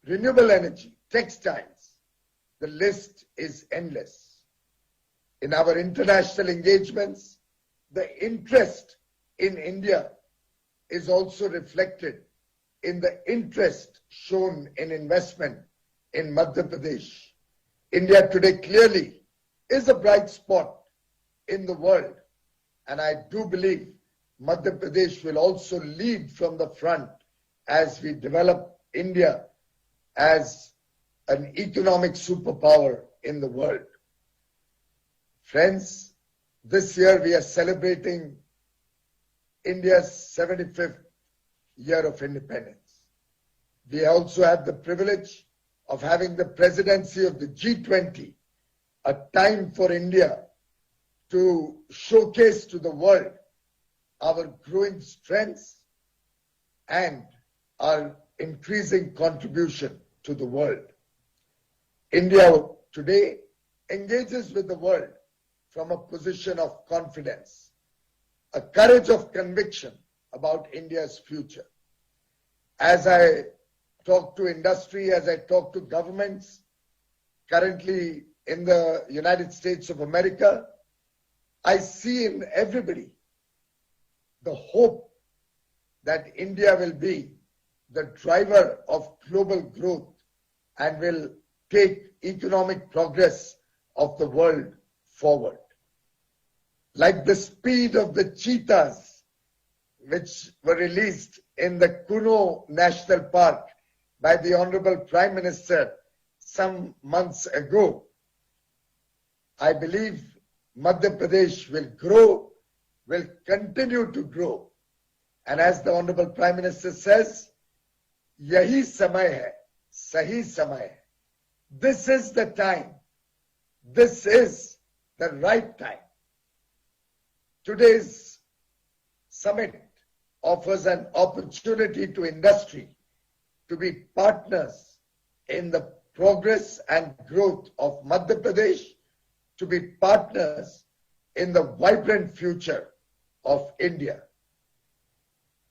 renewable energy, textiles. The list is endless. In our international engagements, the interest in India is also reflected in the interest shown in investment in Madhya Pradesh. India today clearly is a bright spot in the world, and I do believe Madhya Pradesh will also lead from the front as we develop India as an economic superpower in the world. Friends, this year we are celebrating India's 75th year of independence. We also have the privilege of having the presidency of the G20, a time for India to showcase to the world our growing strengths and our increasing contribution to the world. India today engages with the world from a position of confidence, a courage of conviction about India's future. As I talk to industry, as I talk to governments, currently in the United States of America, I see in everybody the hope that India will be the driver of global growth and will take economic progress of the world forward. Like the speed of the cheetahs, which were released in the Kuno National Park by the Honorable Prime Minister some months ago, I believe Madhya Pradesh will grow, will continue to grow. And as the Honorable Prime Minister says, yahi samay hai, sahi samay hai. This is the time. This is the right time. Today's summit offers an opportunity to industry to be partners in the progress and growth of Madhya Pradesh, to be partners in the vibrant future of India.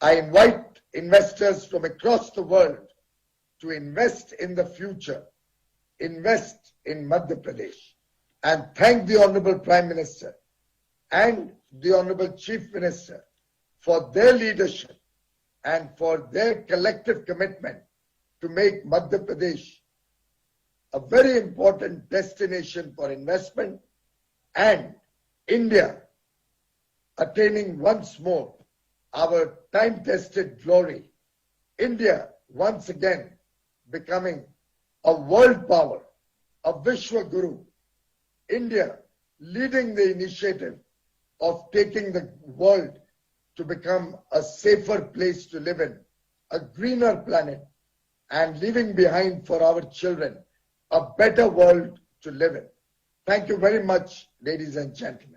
I invite investors from across the world to invest in the future, invest in Madhya Pradesh, and thank the Honorable Prime Minister and the Honorable Chief Minister for their leadership and for their collective commitment to make Madhya Pradesh a very important destination for investment, and India attaining once more our time-tested glory. India once again becoming a world power, a Vishwa Guru. India leading the initiative of taking the world to become a safer place to live in, a greener planet, and leaving behind for our children a better world to live in. Thank you very much, ladies and gentlemen.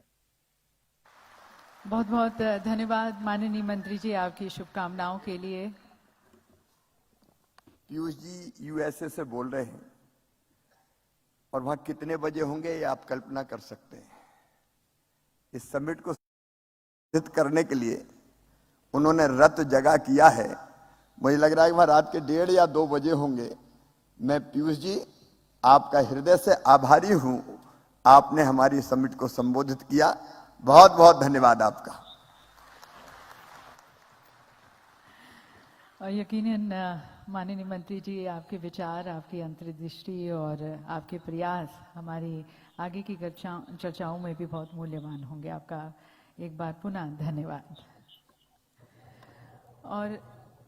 बहुत बहुत धन्यवाद माननीय मंत्री जी आपकी शुभकामनाओं के लिए। Piyush ji USA से बोल रहे हैं और वहां कितने बजे होंगे ये आप कल्पना कर सकते हैं। इस समिट को सिद्ध करने के लिए उन्होंने रत जगह किया है। मुझे लग रहा है कि वहां रात के 1:30 या 2 बजे होंगे। मैं पीयूष जी आपका हृदय से आभारी हूं, आपने हमारी समिट को संबोधित किया। बहुत बहुत धन्यवाद आपका। और यकीनन माननीय मंत्री जी आपके विचार, आपकी अंतर्दृष्टि और आपके प्रयास हमारी आगे की चर्चाओं में भी बहुत मूल्यवान होंगे। आपका एक बार पुनः धन्यवाद। और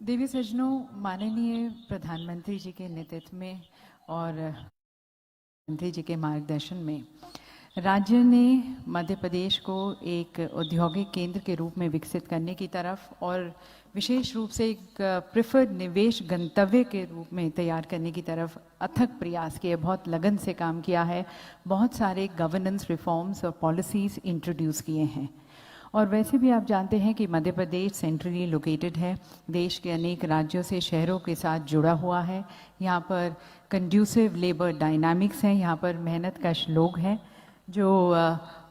देवी सज्जनों, माननीय प्रधानमंत्री जी के नेतृत्व में और मंत्री जी के मार्गदर्शन में राज्य ने मध्य प्रदेश को एक औद्योगिक केंद्र के रूप में विकसित करने की तरफ और विशेष रूप से एक प्रेफर्ड निवेश गंतव्य के रूप में तैयार करने की तरफ अथक प्रयास किए, बहुत लगन से काम किया है। बहुत सारे गवर्नेंस रिफॉर्म्स और पॉलिसीज़ इंट्रोड्यूस किए हैं। और वैसे भी आप जानते हैं कि मध्य प्रदेश सेंट्रली लोकेटेड है, देश के अनेक राज्यों से शहरों के साथ जुड़ा हुआ है। यहाँ पर कंड्यूसिव लेबर डायनामिक्स हैं, यहाँ पर मेहनतकश लोग हैं जो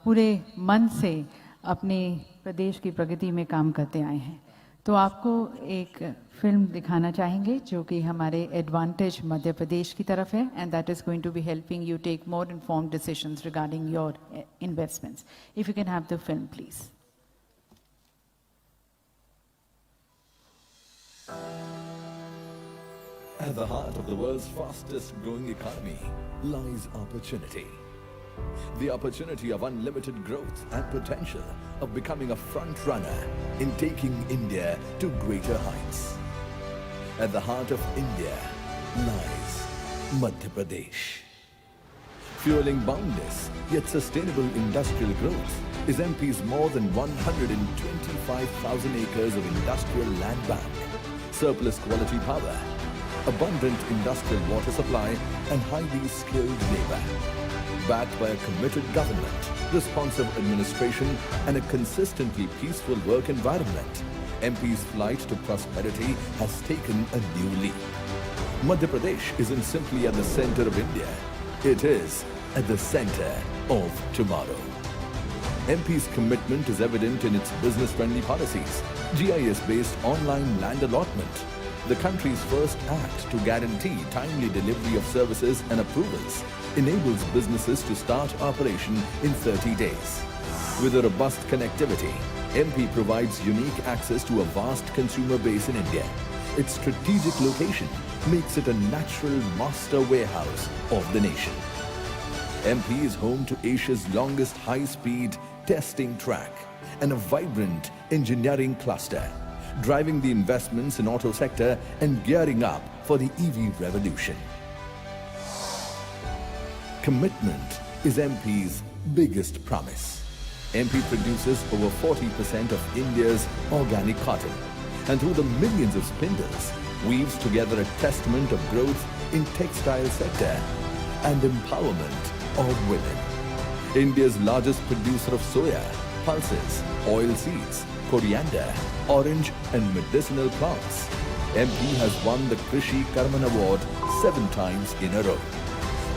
पूरे मन से अपने प्रदेश की प्रगति में काम करते आए हैं। तो आपको एक फिल्म दिखाना चाहेंगे जो कि हमारे एडवांटेज मध्य प्रदेश की तरफ है, and that is going to be helping you take more informed decisions regarding your investments. If you can have the film please. At the heart of the world's fastest growing economy lies opportunity. The opportunity of unlimited growth and potential of becoming a front runner in taking India to greater heights. At the heart of India lies Madhya Pradesh. Fueling boundless yet sustainable industrial growth is MP's more than 125,000 acres of industrial land bank, surplus quality power, abundant industrial water supply and highly skilled labor. Backed by a committed government, responsive administration and a consistently peaceful work environment, MP's flight to prosperity has taken a new leap. Madhya Pradesh isn't simply at the center of India, it is at the center of tomorrow. MP's commitment is evident in its business-friendly policies, GIS-based online land allotment, the country's first act to guarantee timely delivery of services and approvals, enables businesses to start operation in 30 days. With a robust connectivity, MP provides unique access to a vast consumer base in India. Its strategic location makes it a natural master warehouse of the nation. MP is home to Asia's longest high-speed testing track and a vibrant engineering cluster, driving the investments in auto sector and gearing up for the EV revolution. Commitment is MP's biggest promise. MP produces over 40% of India's organic cotton, and through the millions of spindles, weaves together a testament of growth in textile sector and empowerment of women. India's largest producer of soya, pulses, oil seeds, coriander, orange and medicinal plants, MP has won the Krishi Karman Award 7 times in a row.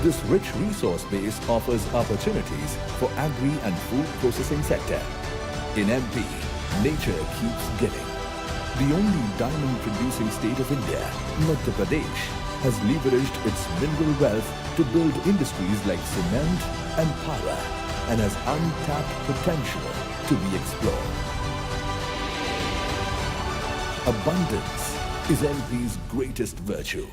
This rich resource base offers opportunities for agri and food processing sector. In MP, nature keeps giving. The only diamond producing state of India, Madhya Pradesh, has leveraged its mineral wealth to build industries like cement and power and has untapped potential to be explored. Abundance is MP's greatest virtue.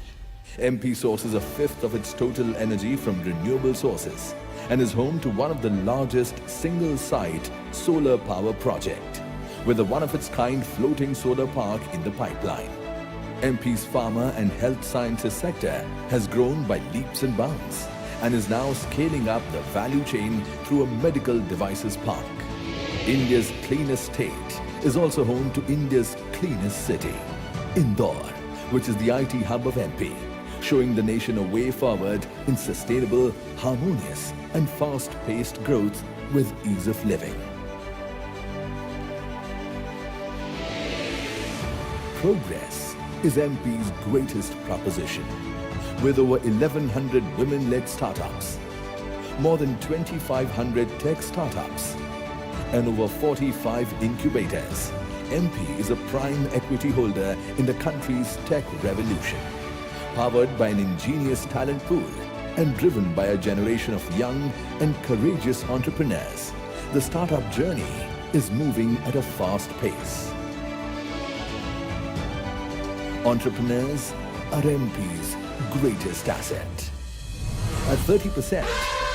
MP sources a fifth of its total energy from renewable sources and is home to one of the largest single-site solar power project with a one-of-its-kind floating solar park in the pipeline. MP's pharma and health sciences sector has grown by leaps and bounds and is now scaling up the value chain through a medical devices park. India's cleanest state is also home to India's cleanest city, Indore, which is the IT hub of MP, showing the nation a way forward in sustainable, harmonious and fast-paced growth with ease of living. Progress is MP's greatest proposition, with over 1,100 women-led startups, more than 2,500 tech startups, and over 45 incubators. MP is a prime equity holder in the country's tech revolution, powered by an ingenious talent pool and driven by a generation of young and courageous entrepreneurs. The startup journey is moving at a fast pace. Entrepreneurs are MP's greatest asset. At 30%,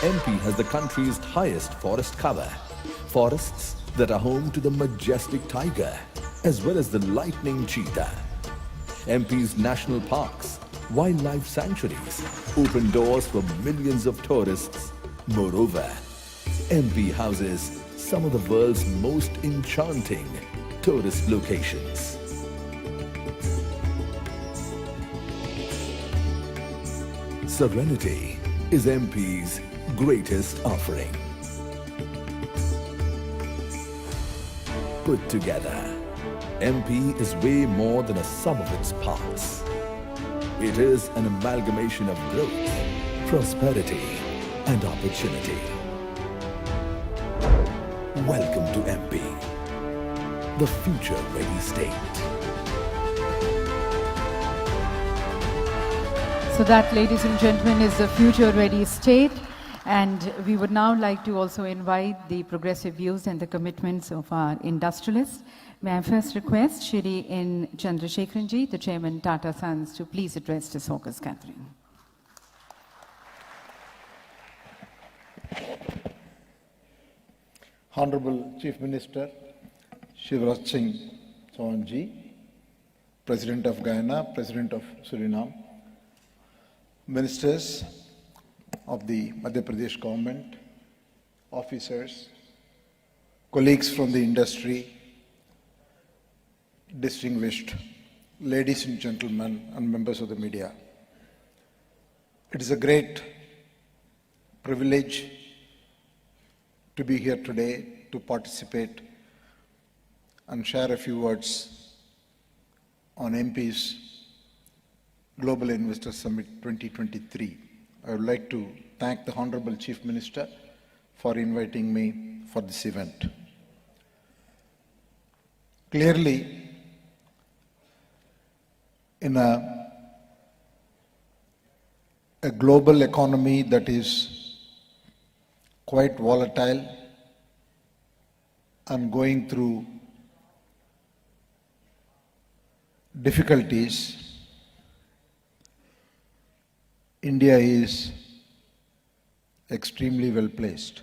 MP has the country's highest forest cover. Forests that are home to the majestic tiger as well as the lightning cheetah. MP's national parks, wildlife sanctuaries open doors for millions of tourists. Moreover, MP houses some of the world's most enchanting tourist locations. Serenity is MP's greatest offering. Put together, MP is way more than a sum of its parts. It is an amalgamation of growth, prosperity, and opportunity. Welcome to MP, the future-ready state. So that, ladies and gentlemen, is the future-ready state. And we would now like to also invite the progressive views and the commitments of our industrialists. May I first request Shri N. Chandrasekharan, the Chairman Tata Sons, to please address this August gathering. Honorable Chief Minister Shivraj Singh Chauhan, President of Guyana, President of Suriname, Ministers of the Madhya Pradesh government, officers, colleagues from the industry, distinguished ladies and gentlemen and members of the media. It is a great privilege to be here today to participate and share a few words on MP's Global Investor Summit 2023. I would like to thank the Honorable Chief Minister for inviting me for this event. Clearly, in a global economy that is quite volatile and going through difficulties, India is extremely well placed.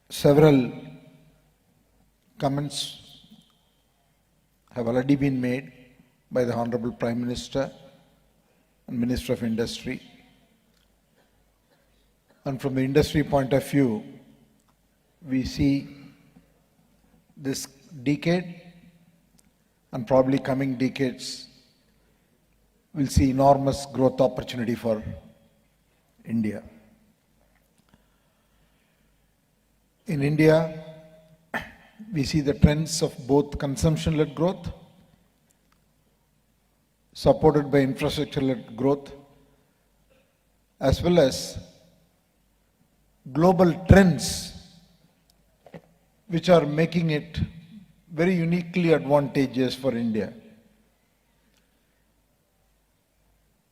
Several comments have already been made by the Honorable Prime Minister and Minister of Industry. And from the industry point of view, we see this decade and probably coming decades will see enormous growth opportunity for India. In India, we see the trends of both consumption-led growth, supported by infrastructure-led growth, as well as global trends which are making it very uniquely advantageous for India.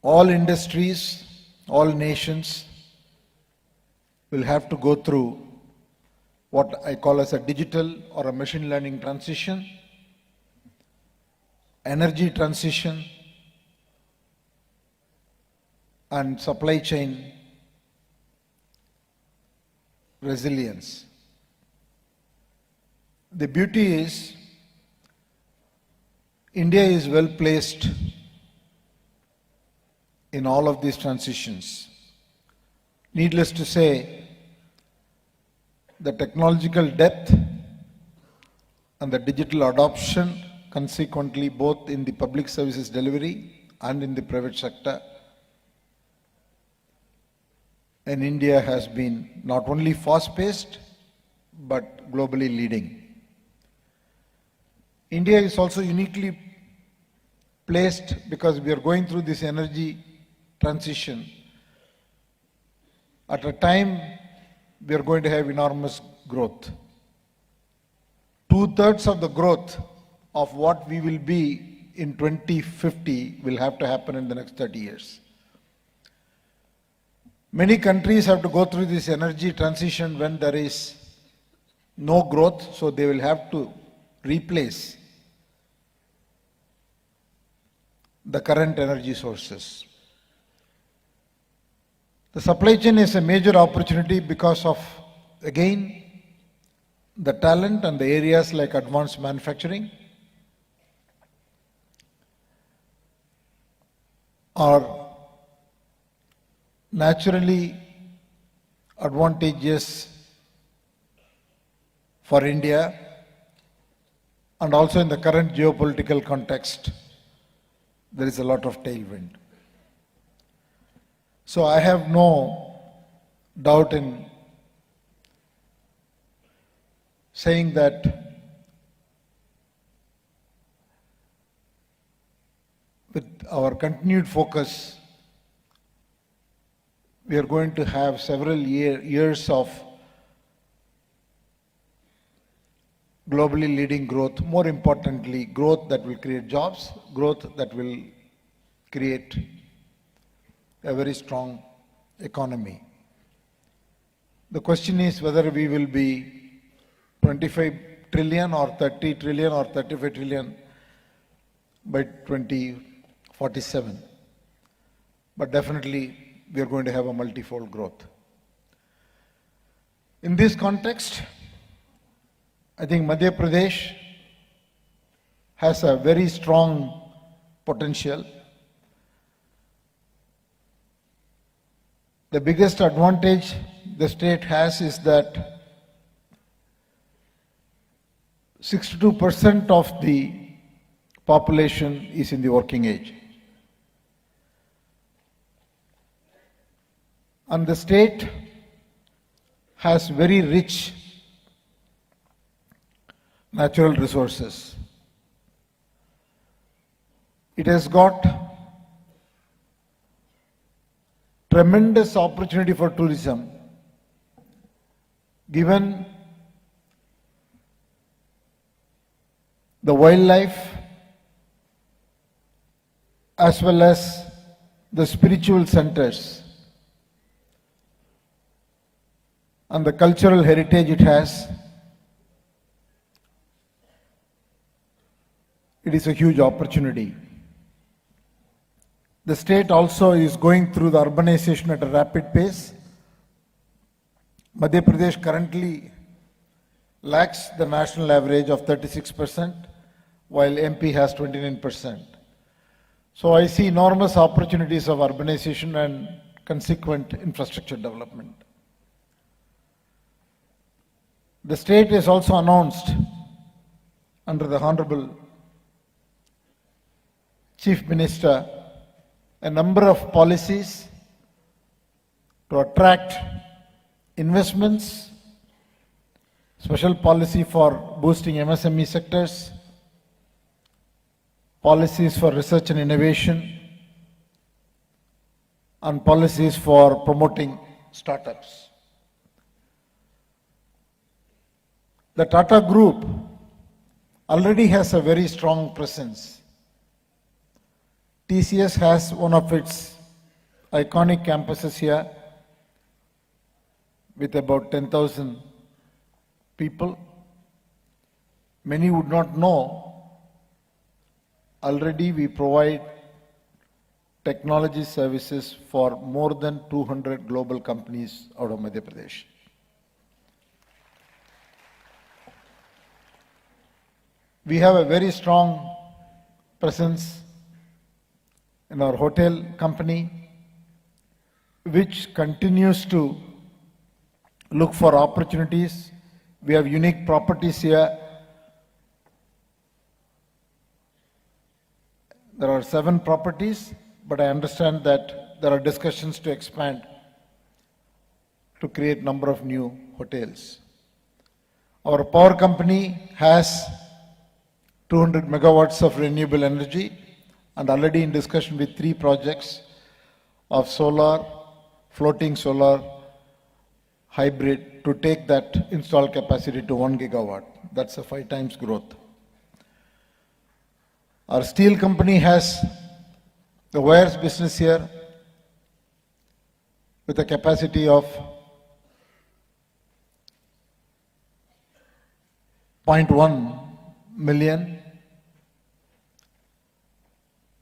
All industries, all nations will have to go through what I call as a digital or a machine learning transition, energy transition, and supply chain resilience. The beauty is, India is well placed in all of these transitions Needless to say, the technological depth and the digital adoption, consequently both in the public services delivery and in the private sector, in India has been not only fast-paced, but globally leading. India is also uniquely placed because we are going through this energy transition at a time we are going to have enormous growth. 2/3 of the growth of what we will be in 2050 will have to happen in the next 30 years. Many countries have to go through this energy transition when there is no growth, so they will have to replace the current energy sources. The supply chain is a major opportunity because of, again, the talent and the areas like advanced manufacturing are naturally advantageous for India, and also in the current geopolitical context, there is a lot of tailwind. So I have no doubt in saying that with our continued focus, we are going to have several years of globally leading growth, more importantly, growth that will create jobs, growth that will create a very strong economy. The question is whether we will be 25 trillion or 30 trillion or 35 trillion by 2047. But definitely we are going to have a multifold growth. In this context, I think Madhya Pradesh has a very strong potential. The biggest advantage the state has is that 62% of the population is in the working age. And the state has very rich natural resources. It has got tremendous opportunity for tourism, given the wildlife as well as the spiritual centers and the cultural heritage it has. It is a huge opportunity. The state also is going through the urbanization at a rapid pace. Madhya Pradesh currently lacks the national average of 36%, while MP has 29%. So I see enormous opportunities of urbanization and consequent infrastructure development. The state has also announced under the Honorable Chief Minister a number of policies to attract investments, special policy for boosting MSME sectors, policies for research and innovation, and policies for promoting startups. The Tata Group already has a very strong presence. TCS has one of its iconic campuses here with about 10,000 people. Many would not know, already we provide technology services for more than 200 global companies out of Madhya Pradesh. We have a very strong presence in our hotel company, which continues to look for opportunities. We have unique properties here. There are 7 properties, but I understand that there are discussions to expand to create number of new hotels. Our power company has 200 megawatts of renewable energy and already in discussion with 3 projects of solar, floating solar, hybrid to take that installed capacity to 1 gigawatt. That's a 5 times growth. Our steel company has the wires business here with a capacity of 0.1 million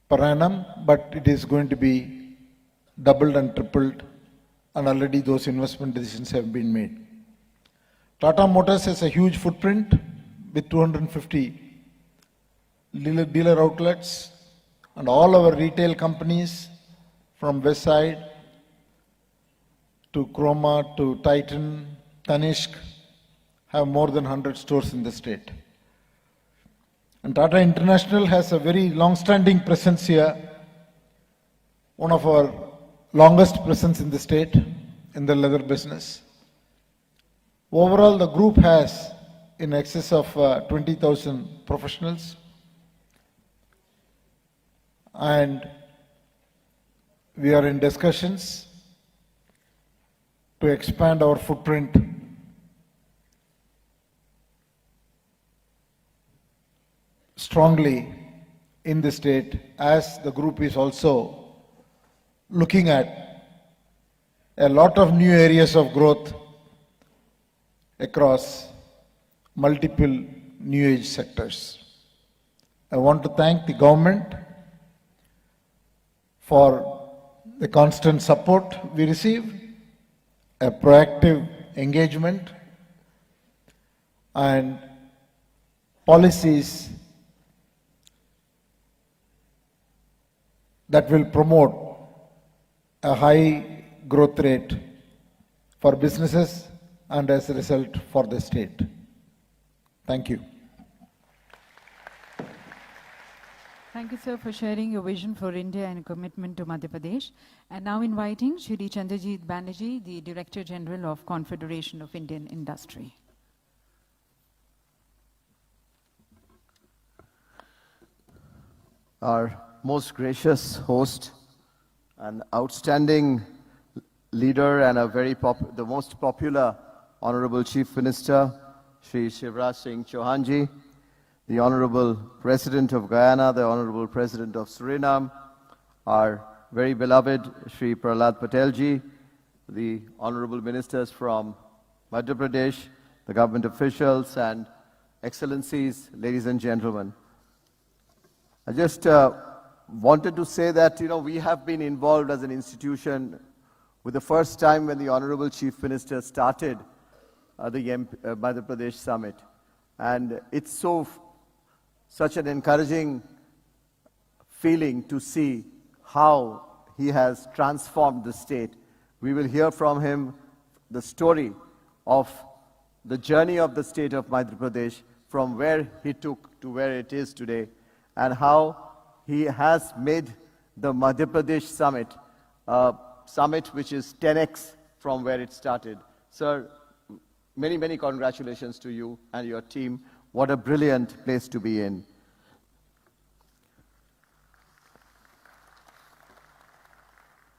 per annum, but it is going to be doubled and tripled, and already those investment decisions have been made. Tata Motors has a huge footprint with 250 dealer outlets, and all our retail companies from Westside to Chroma to Titan, Tanishq have more than 100 stores in the state. And Tata International has a very long-standing presence here, one of our longest presence in the state in the leather business. Overall, the group has in excess of 20,000 professionals, and we are in discussions to expand our footprint strongly in the state, as the group is also looking at a lot of new areas of growth across multiple new age sectors. I want to thank the government for the constant support we receive, a proactive engagement, and policies that will promote a high growth rate for businesses and as a result for the state. Thank you. Thank you, sir, for sharing your vision for India and commitment to Madhya Pradesh. And now inviting Shri Chandrajit Banerjee, the Director General of Confederation of Indian Industry. Our most gracious host, an outstanding leader and the most popular Honorable Chief Minister, Shri Shivraj Singh Chauhan ji, the Honorable President of Guyana, the Honorable President of Suriname, our very beloved Shri Prahlad Patel ji, the Honorable Ministers from Madhya Pradesh, the government officials and Excellencies, ladies and gentlemen. I just wanted to say that, we have been involved as an institution with the first time when the Honorable Chief Minister started the Madhya Pradesh Summit. And it's such an encouraging feeling to see how he has transformed the state. We will hear from him the story of the journey of the state of Madhya Pradesh from where he took to where it is today, and how he has made the Madhya Pradesh Summit a summit which is 10x from where it started. Sir, many, many congratulations to you and your team. What a brilliant place to be in.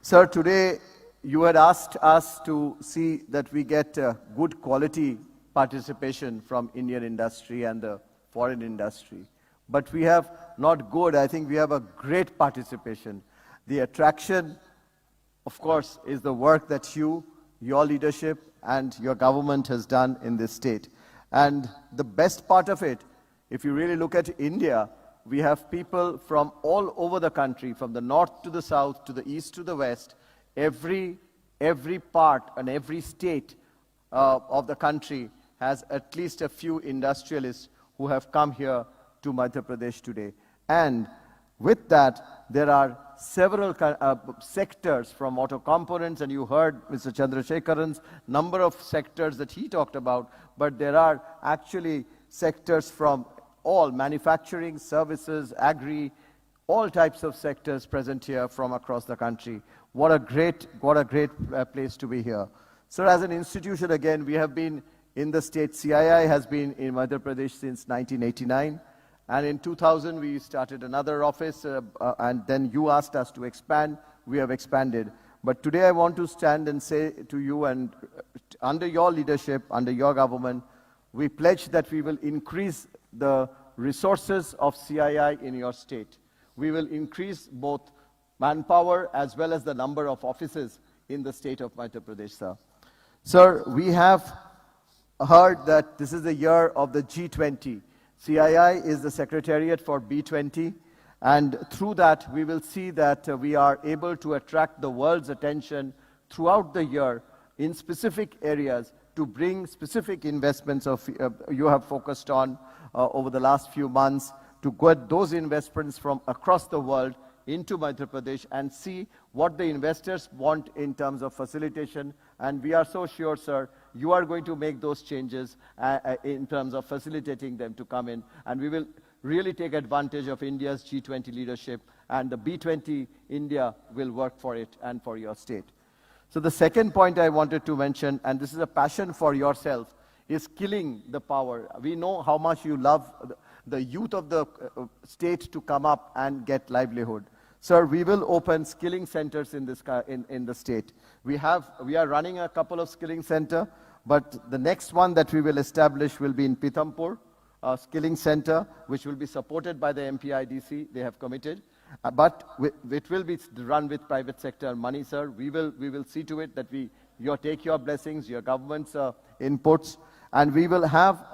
Sir, today you had asked us to see that we get good quality participation from Indian industry and the foreign industry. But we have not good, I think we have a great participation. The attraction, of course, is the work that your leadership and your government has done in this state. And the best part of it, if you really look at India, we have people from all over the country, from the north to the south, to the east to the west. Every part and every state of the country has at least a few industrialists who have come here to Madhya Pradesh today. And With that, there are several sectors from auto components, and you heard Mr. Chandrasekharan's number of sectors that he talked about, but there are actually sectors from all manufacturing, services, agri, all types of sectors present here from across the country. What a great place to be here. So as an institution, again, we have been in the state. CII has been in Madhya Pradesh since 1989. And in 2000, we started another office, and then you asked us to expand. We have expanded. But today I want to stand and say to you, and under your leadership, under your government, we pledge that we will increase the resources of CII in your state. We will increase both manpower as well as the number of offices in the state of Madhya Pradesh, sir. Sir, we have heard that this is the year of the G20. CII is the secretariat for B20, and through that we will see that we are able to attract the world's attention throughout the year in specific areas to bring specific investments you have focused on over the last few months, to get those investments from across the world into Madhya Pradesh and see what the investors want in terms of facilitation. And we are so sure, sir, you are going to make those changes in terms of facilitating them to come in. And we will really take advantage of India's G20 leadership, and the B20 India will work for it and for your state. So the second point I wanted to mention, and this is a passion for yourself, is killing the power. We know how much you love the youth of the state to come up and get livelihood. Sir, we will open skilling centers in the state. We are running a couple of skilling centers, but the next one that we will establish will be in Pithampur, a skilling center, which will be supported by the MPIDC. They have committed. But it will be run with private sector money, sir. We will see to it that you take your blessings, your government's inputs, and we will have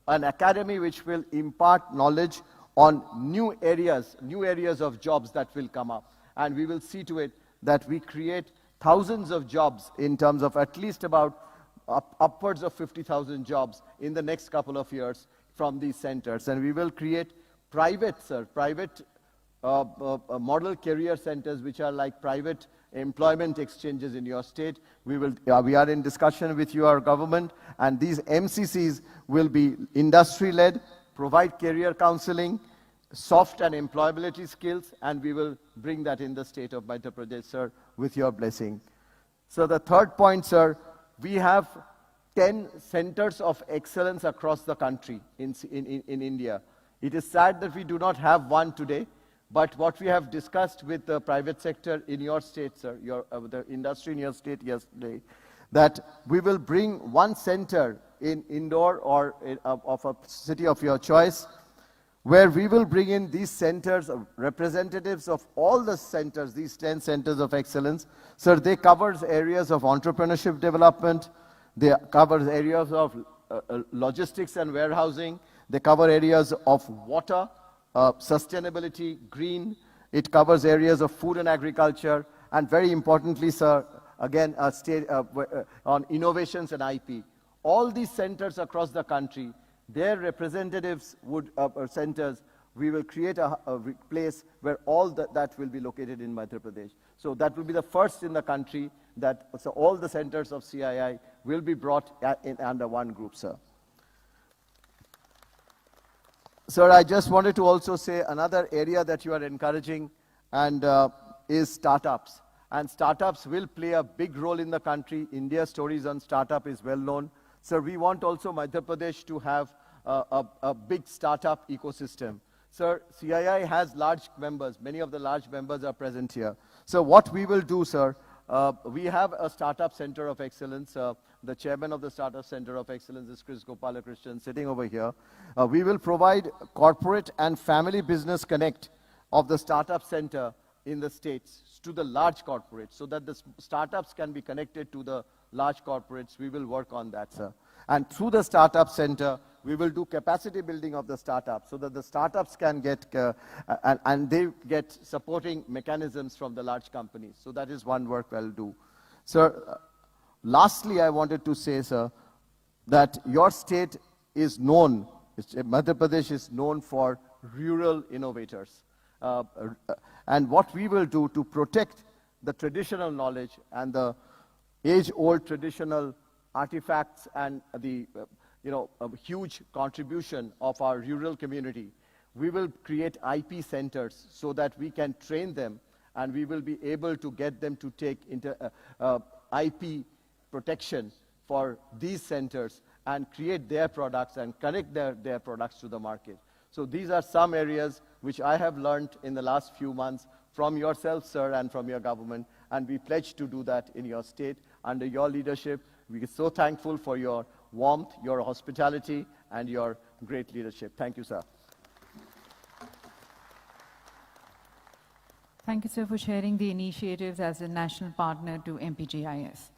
an academy which will impart knowledge on new areas of jobs that will come up. And we will see to it that we create thousands of jobs in terms of at least about upwards of 50,000 jobs in the next couple of years from these centers. And we will create private model career centers, which are like private employment exchanges in your state. We are in discussion with your government, and these MCCs will be industry-led, provide career counseling, soft and employability skills, and we will bring that in the state of Madhya Pradesh, sir, with your blessing. So the third point, sir, we have 10 centers of excellence across the country in India. It is sad that we do not have one today, but what we have discussed with the private sector in your state, sir, the industry in your state yesterday, that we will bring one center in Indore or of a city of your choice, where we will bring in these centers of representatives of all the centers, these 10 centers of excellence. Sir, they cover areas of entrepreneurship development, they cover areas of logistics and warehousing, they cover areas of water, sustainability, green, it covers areas of food and agriculture, and very importantly, sir, again, on innovations and IP. All these centers across the country, their representatives centers, we will create a place where all that will be located in Madhya Pradesh. So that will be the first in the country that all the centers of CII will be brought under one group, sir. Sir, I just wanted to also say another area that you are encouraging and is startups. And startups will play a big role in the country. India's stories on startup is well known. Sir, we want also Madhya Pradesh to have a big startup ecosystem. Sir, CII has large members. Many of the large members are present here. So what we will do, sir, we have a startup center of excellence. The chairman of the Startup Center of Excellence is Chris Gopalakrishnan, sitting over here. We will provide corporate and family business connect of the Startup Center in the states to the large corporates, so that the startups can be connected to the large corporates. We will work on that, sir. And through the Startup Center, we will do capacity building of the startups, so that the startups can get, and they get supporting mechanisms from the large companies. So that is one work we'll do. Sir, lastly, I wanted to say, sir, that your state is known, Madhya Pradesh is known for rural innovators. and what we will do to protect the traditional knowledge and the age-old traditional artifacts and the a huge contribution of our rural community. We will create IP centers so that we can train them, and we will be able to get them to take IP protection for these centers and create their products and connect their products to the market. So these are some areas which I have learned in the last few months from yourself, sir, and from your government, and we pledge to do that in your state under your leadership. We are so thankful for your warmth, your hospitality, and your great leadership. Thank you, sir. Thank you, sir, for sharing the initiatives as a national partner to MPGIS.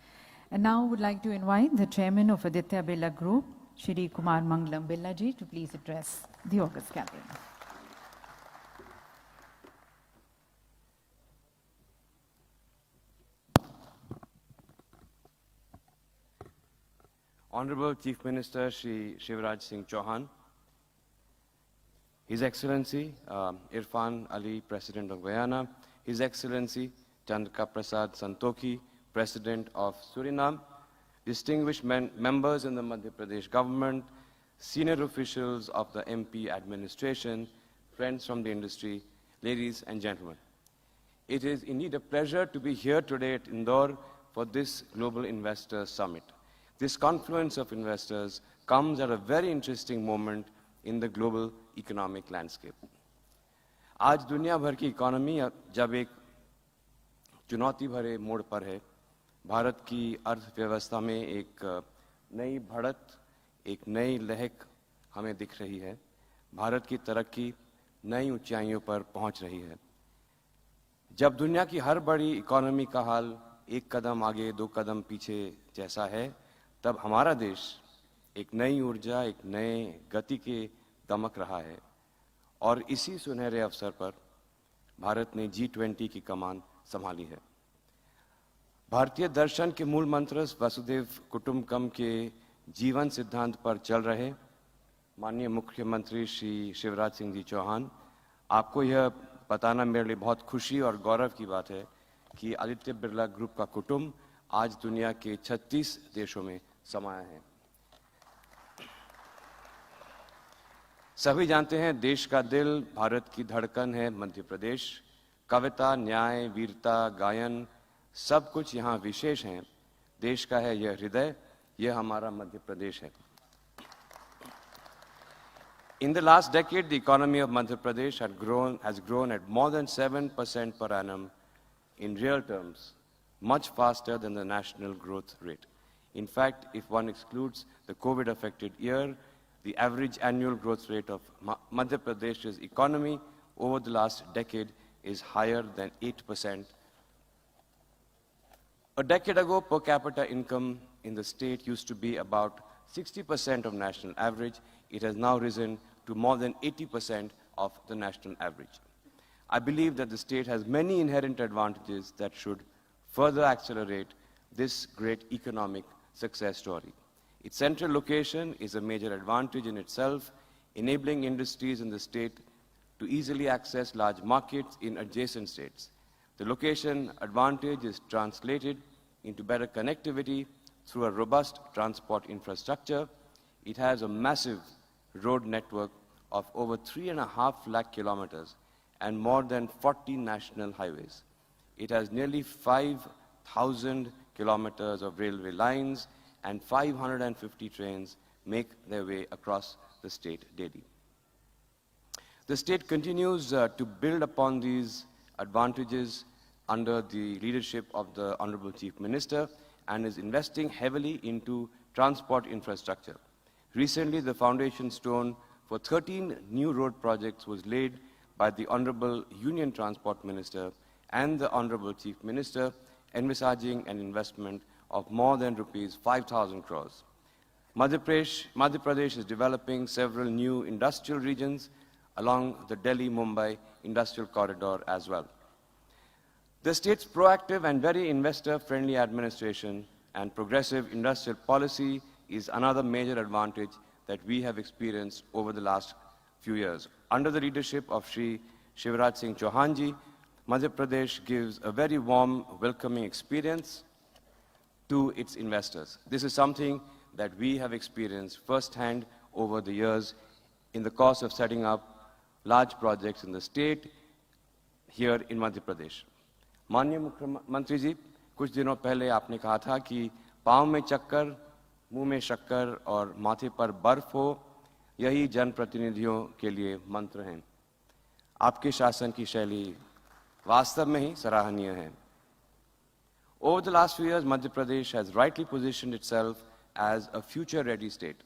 And now I would like to invite the chairman of Aditya Birla Group, Shri Kumar Mangalam Birla ji, to please address the August gathering. Honorable Chief Minister Shri Shivraj Singh Chauhan, His Excellency Irfan Ali, President of Guyana, His Excellency Chandrika Prasad Santokhi, President of Suriname, distinguished members in the Madhya Pradesh government, senior officials of the MP administration, friends from the industry, ladies and gentlemen. It is indeed a pleasure to be here today at Indore for this Global Investor Summit. This confluence of investors comes at a very interesting moment in the global economic landscape. आज दुनिया भर की economy जब एक चुनौती भरे मोड़ पर है, भारत की अर्थव्यवस्था में एक नई बढ़त, एक नई लहक हमें दिख रही है। भारत की तरक्की नई ऊंचाइयों पर पहुंच रही है। जब दुनिया की हर बड़ी इकोनॉमी का हाल एक कदम आगे दो कदम पीछे जैसा है, तब हमारा देश एक नई ऊर्जा, एक नए गति के दमक रहा है, और इसी सुनहरे अवसर पर भारत ने G20 की कमान संभाली है। भारतीय दर्शन के मूल मंत्र वसुधैव कुटुंबकम के जीवन सिद्धांत पर चल रहे माननीय मुख्यमंत्री श्री शिवराज सिंह जी चौहान, आपको यह बताना मेरे लिए बहुत खुशी और गौरव की बात है कि आदित्य बिरला ग्रुप का कुटुंब आज दुनिया के 36 देशों में समाया है। सभी जानते हैं, देश का दिल, भारत की धड़कन है मध्य प्रदेश। कविता, न्याय, वीरता, गायन, सब कुछ यहाँ विशेष हैं। देश का है यह हृदय, यह हमारा मध्य प्रदेश है। In the last decade, the economy of Madhya Pradesh has grown at more than 7% per annum in real terms, much faster than the national growth rate. In fact, if one excludes the COVID-affected year, the average annual growth rate of Madhya Pradesh's economy over the last decade is higher than 8%. A decade ago, per capita income in the state used to be about 60% of national average. It has now risen to more than 80% of the national average. I believe that the state has many inherent advantages that should further accelerate this great economic success story. Its central location is a major advantage in itself, enabling industries in the state to easily access large markets in adjacent states. The location advantage is translated into better connectivity through a robust transport infrastructure. It has a massive road network of over 3.5 lakh kilometers and more than 40 national highways. It has nearly 5,000 kilometers of railway lines, and 550 trains make their way across the state daily. The state continues to build upon these advantages under the leadership of the Honorable Chief Minister and is investing heavily into transport infrastructure. Recently, the foundation stone for 13 new road projects was laid by the Honorable Union Transport Minister and the Honorable Chief Minister, envisaging an investment of more than rupees 5,000 crores. Madhya Pradesh is developing several new industrial regions along the Delhi-Mumbai industrial corridor as well. The state's proactive and very investor-friendly administration and progressive industrial policy is another major advantage that we have experienced over the last few years. Under the leadership of Shri Shivraj Singh Chauhan ji, Madhya Pradesh gives a very warm, welcoming experience to its investors. This is something that we have experienced firsthand over the years in the course of setting up large projects in the state here in Madhya Pradesh. माननीय मुख्यमंत्री जी, कुछ दिनों पहले आपने कहा था कि पाँव में चक्कर, मुंह में शक्कर और माथे पर बर्फ हो, यही जनप्रतिनिधियों के लिए मंत्र हैं। आपके शासन की शैली वास्तव में ही सराहनीय है। Over the last few years, Madhya Pradesh has rightly positioned itself as a future-ready state.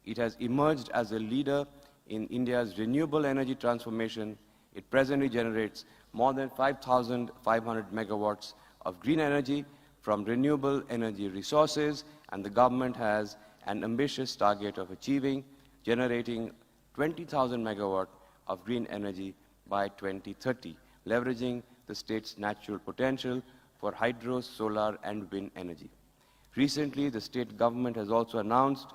It has emerged as a leader in India's renewable energy transformation. It presently generates more than 5,500 megawatts of green energy from renewable energy resources, and the government has an ambitious target of generating 20,000 megawatts of green energy by 2030, leveraging the state's natural potential for hydro, solar, and wind energy. Recently, the state government has also announced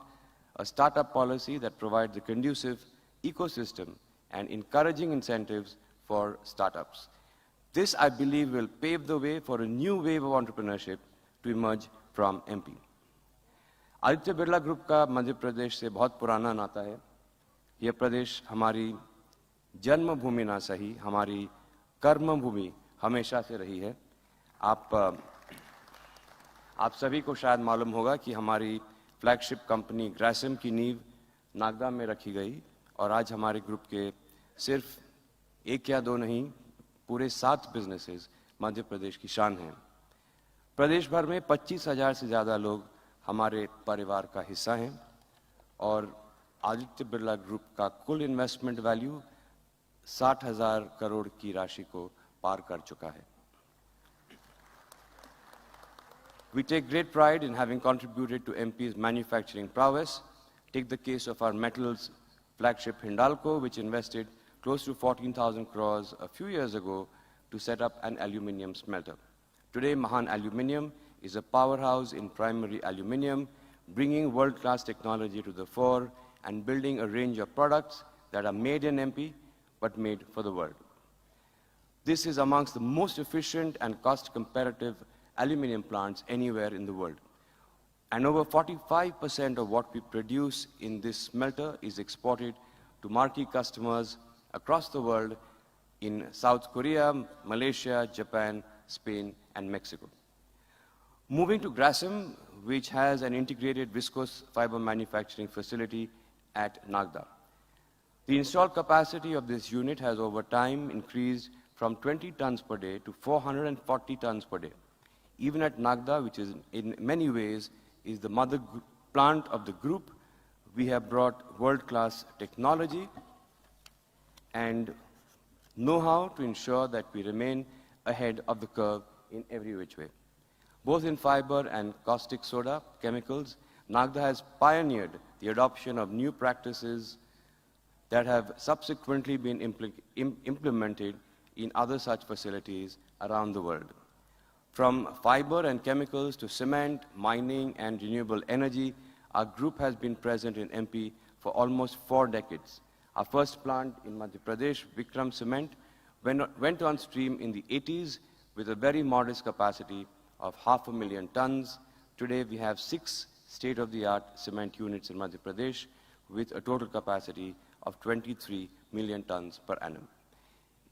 a startup policy that provides a conducive ecosystem and encouraging incentives for startups. This, I believe, will pave the way for a new wave of entrepreneurship to emerge from MP. Aditya Birla group का मध्य प्रदेश से बहुत पुराना नाता है। यह प्रदेश हमारी जन्मभूमि ना सही, हमारी कर्मभूमि हमेशा से रही है। आप सभी को शायद मालूम होगा कि हमारी फ्लैगशिप कंपनी ग्रासिम की नींव नागदा में रखी गई और आज हमारे ग्रुप के सिर्फ एक या दो नहीं, पूरे 7 बिजनेसेस मध्य प्रदेश की शान हैं। प्रदेश भर में 25,000 से ज़्यादा लोग हमारे परिवार का हिस्सा हैं और आदित्य बिरला ग्रुप का कुल इन्वेस्टमेंट वैल्यू 60,000 करोड़ की राशि को पार कर चुका है। We take great pride in having contributed to MP's manufacturing prowess. Take the case of our metals flagship Hindalco, which invested close to 14,000 crores a few years ago to set up an aluminium smelter. Today, Mahan Aluminium is a powerhouse in primary aluminium, bringing world-class technology to the fore and building a range of products that are made in MP, but made for the world. This is amongst the most efficient and cost-competitive aluminium plants anywhere in the world. And over 45% of what we produce in this smelter is exported to marquee customers across the world in South Korea, Malaysia, Japan, Spain, and Mexico. Moving to Grasim, which has an integrated viscose fiber manufacturing facility at Nagda. The installed capacity of this unit has over time increased from 20 tons per day to 440 tons per day. Even at Nagda, which is in many ways is the mother plant of the group, we have brought world-class technology and know-how to ensure that we remain ahead of the curve in every which way. Both in fiber and caustic soda chemicals, Nagda has pioneered the adoption of new practices that have subsequently been implemented in other such facilities around the world. From fiber and chemicals to cement, mining, and renewable energy, our group has been present in MP for almost 4 decades. Our first plant in Madhya Pradesh, Vikram Cement, went on stream in the 80s with a very modest capacity of 500,000 tons. Today, we have 6 state-of-the-art cement units in Madhya Pradesh with a total capacity of 23 million tons per annum.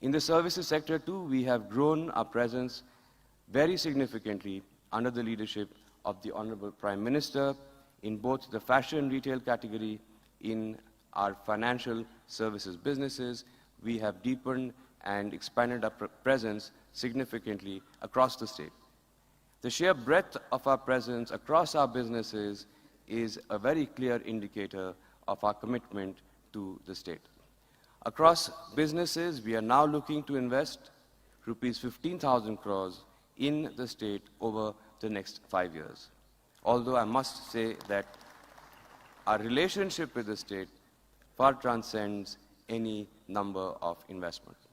In the services sector, too, we have grown our presence very significantly under the leadership of the Honorable Prime Minister in both the fashion retail category, in our financial services businesses. We have deepened and expanded our presence significantly across the state. The sheer breadth of our presence across our businesses is a very clear indicator of our commitment to the state. Across businesses, we are now looking to invest rupees 15,000 crores in the state over the next 5 years. Although I must say that our relationship with the state far transcends any number of investments.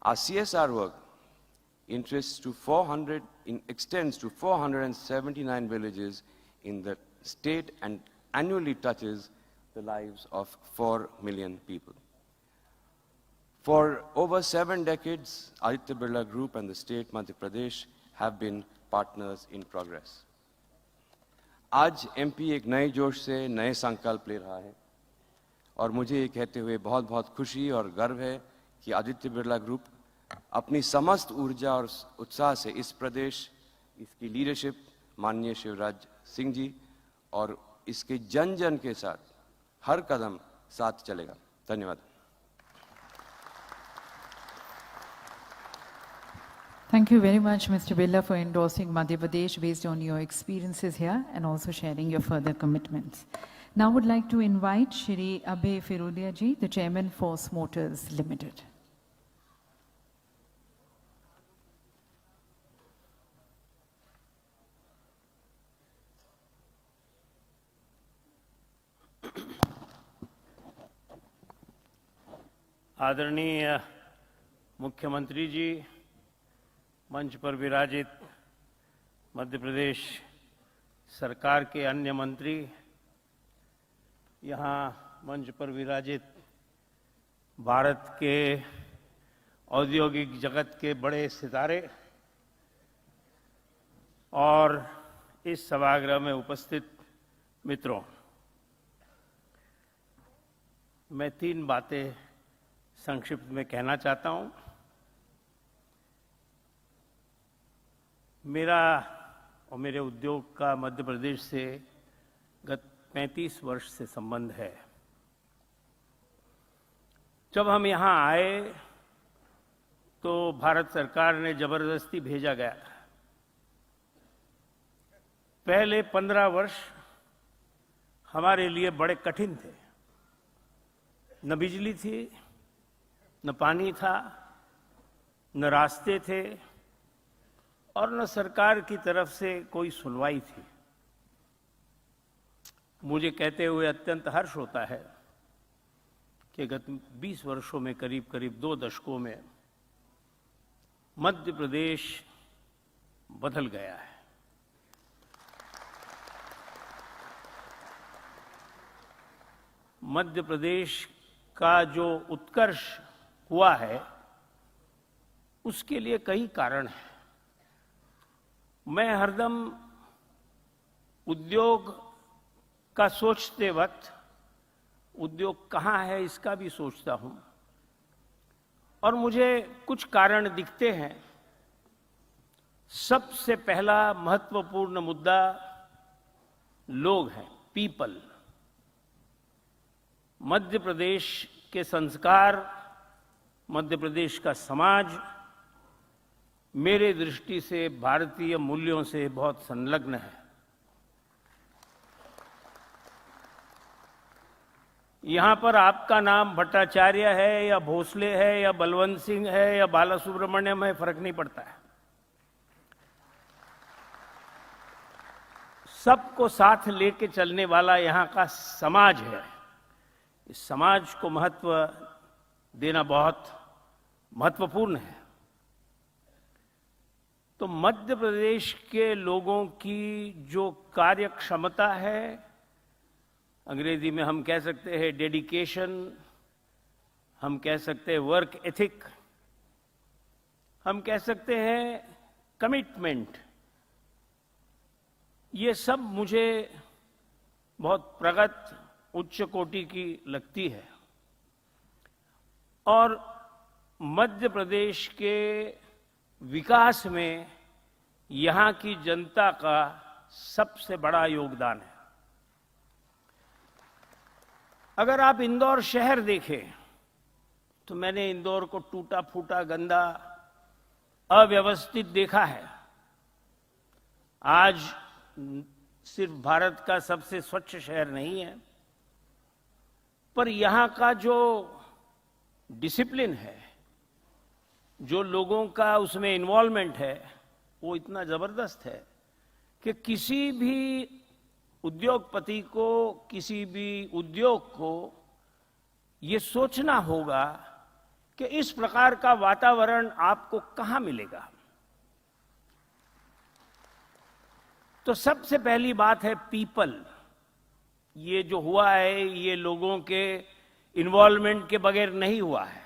Our CSR work extends to 479 villages in the state and annually touches the lives of 4 million people. For over 7 decades, Aditya Birla Group and the state Madhya Pradesh have been partners in progress. आज MP एक नए जोश से नए संकल्प ले रहा है और मुझे ये कहते हुए बहुत बहुत खुशी और गर्व है कि आदित्य बिरला ग्रुप अपनी समस्त ऊर्जा और उत्साह से इस प्रदेश, इसकी लीडरशिप माननीय शिवराज सिंह जी और इसके जन जन के साथ हर कदम साथ चलेगा। धन्यवाद। Thank you very much, Mr. Birla, for endorsing Madhya Pradesh based on your experiences here and also sharing your further commitments. Now I would like to invite Shri Abhay Firodia ji, the Chairman, Force Motors Limited. आदरणीय मुख्यमंत्री जी, मंच पर विराजित मध्य प्रदेश सरकार के अन्य मंत्री, यहाँ मंच पर विराजित भारत के औद्योगिक जगत के बड़े सितारे और इस सभागृह में उपस्थित मित्रों, मैं 3 बातें संक्षिप्त में कहना चाहता हूं। मेरा और मेरे उद्योग का मध्य प्रदेश से गत 35 वर्ष से संबंध है। जब हम यहाँ आए तो भारत सरकार ने जबरदस्ती भेजा गया। पहले 15 वर्ष हमारे लिए बड़े कठिन थे। न बिजली थी, न पानी था, न रास्ते थे और न सरकार की तरफ से कोई सुनवाई थी। मुझे कहते हुए अत्यंत हर्ष होता है कि गत 20 वर्षों में करीब करीब 2 दशकों में मध्य प्रदेश बदल गया है। मध्य प्रदेश का जो उत्कर्ष हुआ है उसके लिए कई कारण हैं। मैं हरदम उद्योग का सोचते वक्त उद्योग कहाँ है इसका भी सोचता हूं और मुझे कुछ कारण दिखते हैं। सबसे पहला महत्वपूर्ण मुद्दा लोग हैं, पीपल। मध्य प्रदेश के संस्कार, मध्य प्रदेश का समाज मेरे दृष्टि से भारतीय मूल्यों से बहुत संलग्न है। यहां पर आपका नाम भट्टाचार्य है या भोसले है या बलवंत सिंह है या बाला सुब्रमण्यम है, फर्क नहीं पड़ता है। सबको साथ लेके चलने वाला यहां का समाज है। इस समाज को महत्व देना बहुत महत्वपूर्ण है। तो मध्य प्रदेश के लोगों की जो कार्य क्षमता है, अंग्रेजी में हम कह सकते हैं डेडिकेशन, हम कह सकते हैं वर्क एथिक, हम कह सकते हैं कमिटमेंट, ये सब मुझे बहुत प्रगत उच्च कोटि की लगती है। और मध्य प्रदेश के विकास में यहां की जनता का सबसे बड़ा योगदान है। अगर आप इंदौर शहर देखें तो मैंने इंदौर को टूटा फूटा, गंदा, अव्यवस्थित देखा है। आज सिर्फ भारत का सबसे स्वच्छ शहर नहीं है, पर यहां का जो डिसिप्लिन है, जो लोगों का उसमें इन्वॉल्वमेंट है, वो इतना जबरदस्त है कि किसी भी उद्योगपति को, किसी भी उद्योग को ये सोचना होगा कि इस प्रकार का वातावरण आपको कहां मिलेगा। तो सबसे पहली बात है पीपल। ये जो हुआ है ये लोगों के इन्वॉल्वमेंट के बगैर नहीं हुआ है।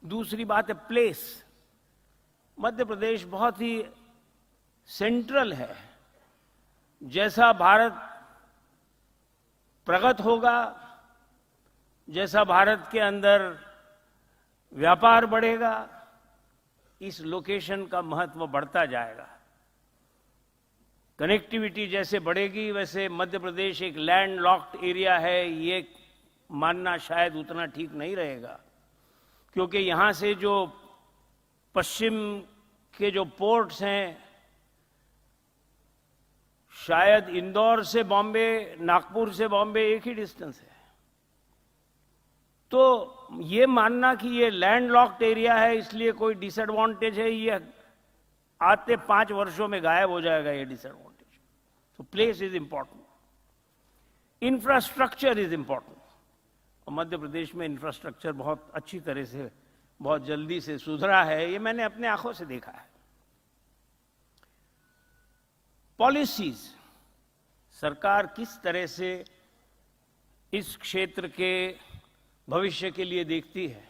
दूसरी बात है प्लेस। मध्य प्रदेश बहुत ही सेंट्रल है। जैसा भारत प्रगत होगा, जैसा भारत के अंदर व्यापार बढ़ेगा, इस लोकेशन का महत्व बढ़ता जाएगा। कनेक्टिविटी जैसे बढ़ेगी वैसे मध्य प्रदेश एक लैंड लॉक्ड एरिया है, ये मानना शायद उतना ठीक नहीं रहेगा, क्योंकि यहां से जो पश्चिम के जो पोर्ट्स हैं, शायद इंदौर से बॉम्बे, नागपुर से बॉम्बे एक ही डिस्टेंस है। तो ये मानना कि ये लैंड लॉक्ड एरिया है इसलिए कोई डिसएडवांटेज है, ये आते 5 वर्षों में गायब हो जाएगा ये डिसएडवांटेज। तो place is important, infrastructure is important. और मध्य प्रदेश में इंफ्रास्ट्रक्चर बहुत अच्छी तरह से, बहुत जल्दी से सुधरा है, ये मैंने अपने आंखों से देखा है। पॉलिसीज सरकार किस तरह से इस क्षेत्र के भविष्य के लिए देखती है,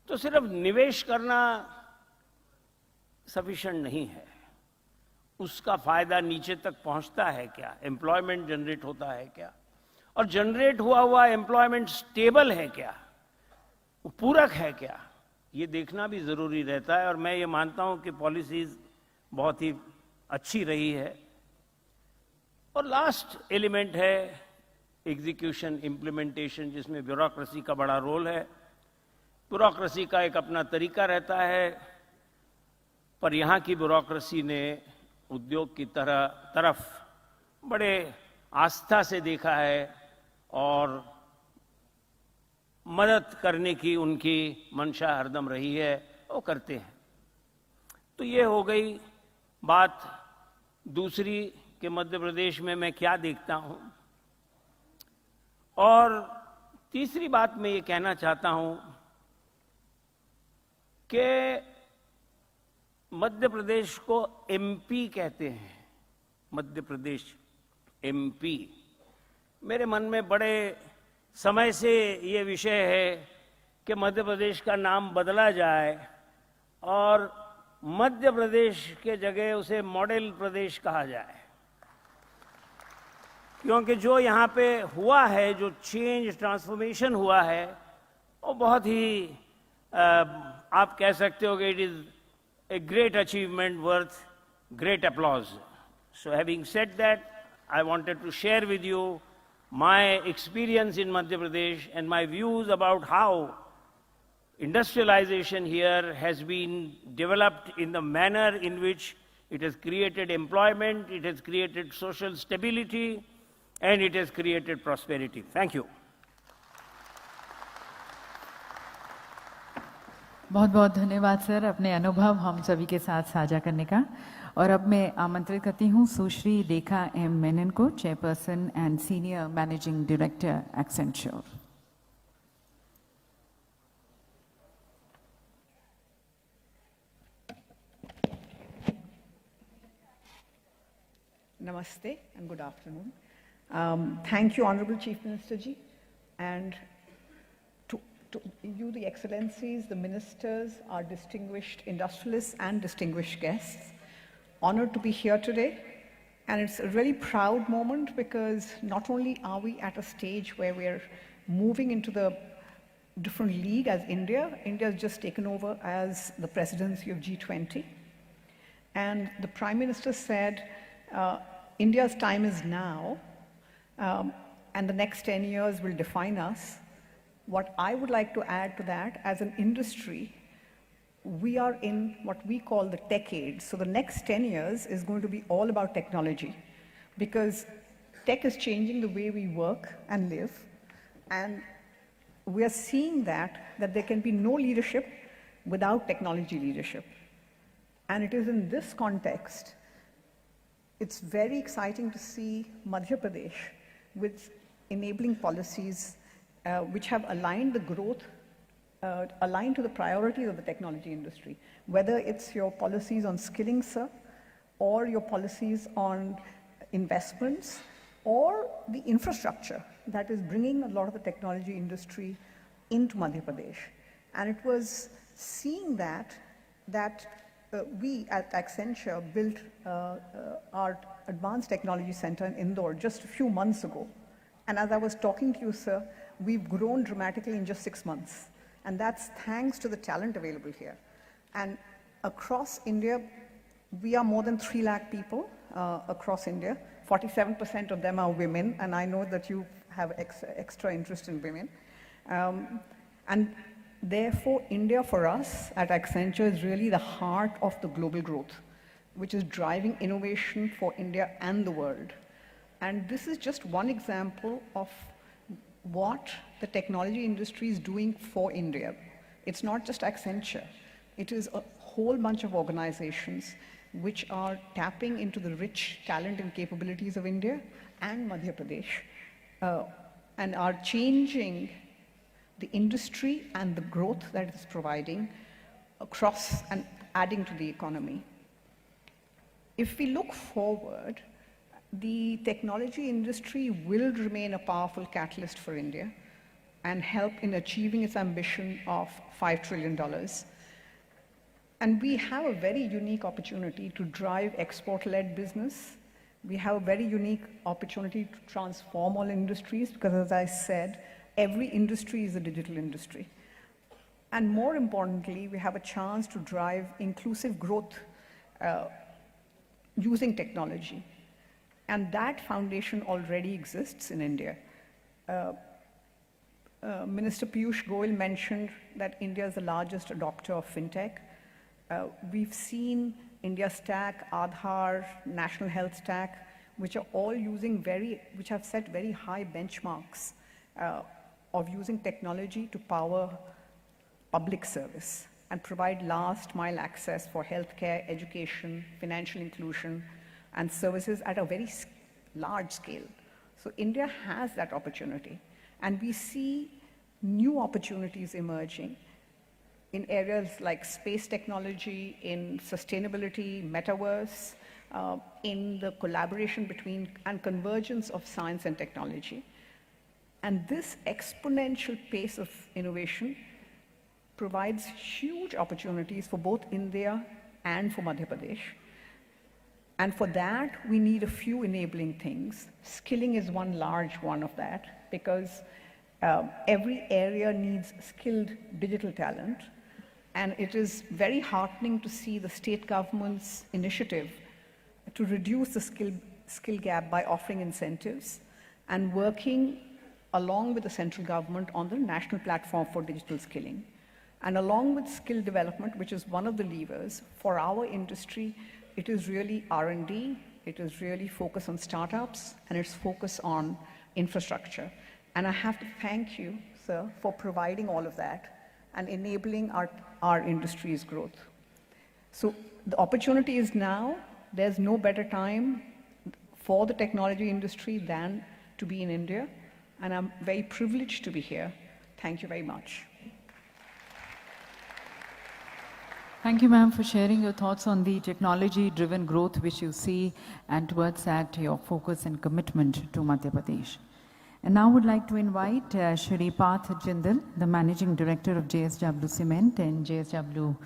तो सिर्फ निवेश करना सफिशिएंट नहीं है। उसका फायदा नीचे तक पहुंचता है क्या, एम्प्लॉयमेंट जनरेट होता है क्या, और जनरेट हुआ एम्प्लॉयमेंट स्टेबल है क्या, पूरक है क्या, ये देखना भी जरूरी रहता है। और मैं ये मानता हूं कि पॉलिसीज बहुत ही अच्छी रही है। और लास्ट एलिमेंट है एग्जीक्यूशन, इम्प्लीमेंटेशन, जिसमें ब्यूरोक्रेसी का बड़ा रोल है। ब्यूरोक्रेसी का एक अपना तरीका रहता है, पर यहाँ की ब्यूरोक्रेसी ने उद्योग की तरफ बड़े आस्था से देखा है और मदद करने की उनकी मंशा हरदम रही है, वो करते हैं। तो ये हो गई बात दूसरी कि मध्य प्रदेश में मैं क्या देखता हूं। और तीसरी बात मैं ये कहना चाहता हूं कि मध्य प्रदेश को एमपी कहते हैं, मध्य प्रदेश एमपी। मेरे मन में बड़े समय से ये विषय है कि मध्य प्रदेश का नाम बदला जाए और मध्य प्रदेश के जगह उसे मॉडल प्रदेश कहा जाए, क्योंकि जो यहाँ पे हुआ है, जो चेंज ट्रांसफॉर्मेशन हुआ है, वो बहुत ही आप कह सकते हो कि it is a great achievement worth great applause. So having said that, I wanted to share with you my experience in Madhya Pradesh and my views about how industrialization here has been developed in the manner in which it has created employment, it has created social stability, and it has created prosperity. Thank you. बहुत बहुत धन्यवाद sir, अपने अनुभव हम सभी के साथ साझा करने का। और अब मैं आमंत्रित करती हूं सुश्री रेखा एम मेनन को, chairperson and senior managing director Accenture. Namaste and good afternoon. Thank you, Honorable Chief Minister Ji, and to you, the Excellencies, the Ministers, our distinguished industrialists and distinguished guests. Honored to be here today, and it's a really proud moment because not only are we at a stage where we're moving into the different league as India has just taken over as the presidency of G20, and the Prime Minister said India's time is now, and the next 10 years will define us. What I would like to add to that, as an industry, we are in what we call the tech age. So the next 10 years is going to be all about technology, because tech is changing the way we work and live, and we are seeing that there can be no leadership without technology leadership. And it is in this context, it's very exciting to see Madhya Pradesh with enabling policies which have aligned the growth, aligned to the priorities of the technology industry, whether it's your policies on skilling, sir, or your policies on investments, or the infrastructure that is bringing a lot of the technology industry into Madhya Pradesh. And it was seeing that we at Accenture built our Advanced Technology Center in Indore just a few months ago. And as I was talking to you, sir, we've grown dramatically in just 6 months. And that's thanks to the talent available here. And across India, we are more than 3 lakh people across India. 47% of them are women, and I know that you have extra interest in women. And therefore, India for us at Accenture is really the heart of the global growth, which is driving innovation for India and the world. And this is just one example of what the technology industry is doing for India. It's not just Accenture. It is a whole bunch of organizations which are tapping into the rich talent and capabilities of India and Madhya Pradesh, and are changing the industry and the growth that it is providing across and adding to the economy. If we look forward, the technology industry will remain a powerful catalyst for India and help in achieving its ambition of $5 trillion. And we have a very unique opportunity to drive export-led business. We have a very unique opportunity to transform all industries because, as I said, every industry is a digital industry. And more importantly, we have a chance to drive inclusive growth using technology. And that foundation already exists in India. Minister Piyush Goyal mentioned that India is the largest adopter of fintech. We've seen India Stack, Aadhaar, National Health Stack, which are all using which have set very high benchmarks of using technology to power public service and provide last mile access for healthcare, education, financial inclusion, and services at a very large scale. So India has that opportunity. And we see new opportunities emerging in areas like space technology, in sustainability, metaverse, in the collaboration between and convergence of science and technology. And this exponential pace of innovation provides huge opportunities for both India and for Madhya Pradesh. And for that, we need a few enabling things. Skilling is one large one of that, because every area needs skilled digital talent. And it is very heartening to see the state government's initiative to reduce the skill gap by offering incentives and working along with the central government on the National Platform for Digital Skilling. And along with skill development, which is one of the levers for our industry, it is really R&D, it is really focused on startups, and it's focused on infrastructure. And I have to thank you, sir, for providing all of that and enabling our industry's growth. So the opportunity is now. There's no better time for the technology industry than to be in India. And I'm very privileged to be here. Thank you very much. Thank you, ma'am, for sharing your thoughts on the technology-driven growth which you see, and towards that, your focus and commitment to Madhya Pradesh. And now I would like to invite Shri Parth Jindal, the Managing Director of JSW Cement and JSW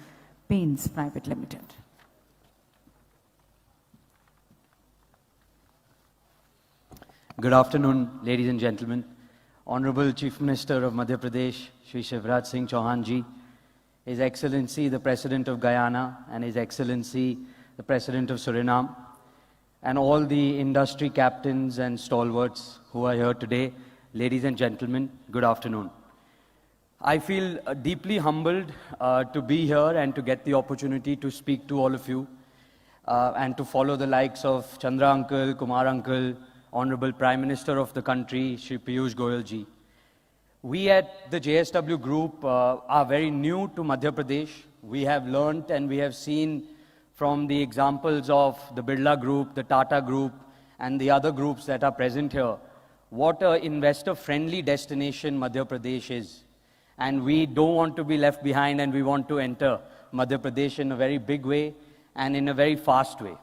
Paints Private Limited. Good afternoon, ladies and gentlemen. Honorable Chief Minister of Madhya Pradesh, Shri Shivraj Singh Chauhan Ji, His Excellency the President of Guyana, and His Excellency the President of Suriname, and all the industry captains and stalwarts who are here today, ladies and gentlemen, good afternoon. I feel deeply humbled to be here and to get the opportunity to speak to all of you and to follow the likes of Chandra Uncle, Kumar Uncle, Honorable Prime Minister of the country, Shri Piyush Goyal Ji. We at the JSW Group are very new to Madhya Pradesh. We have learnt and we have seen from the examples of the Birla Group, the Tata Group, and the other groups that are present here, what an investor-friendly destination Madhya Pradesh is. And we don't want to be left behind, and we want to enter Madhya Pradesh in a very big way and in a very fast way.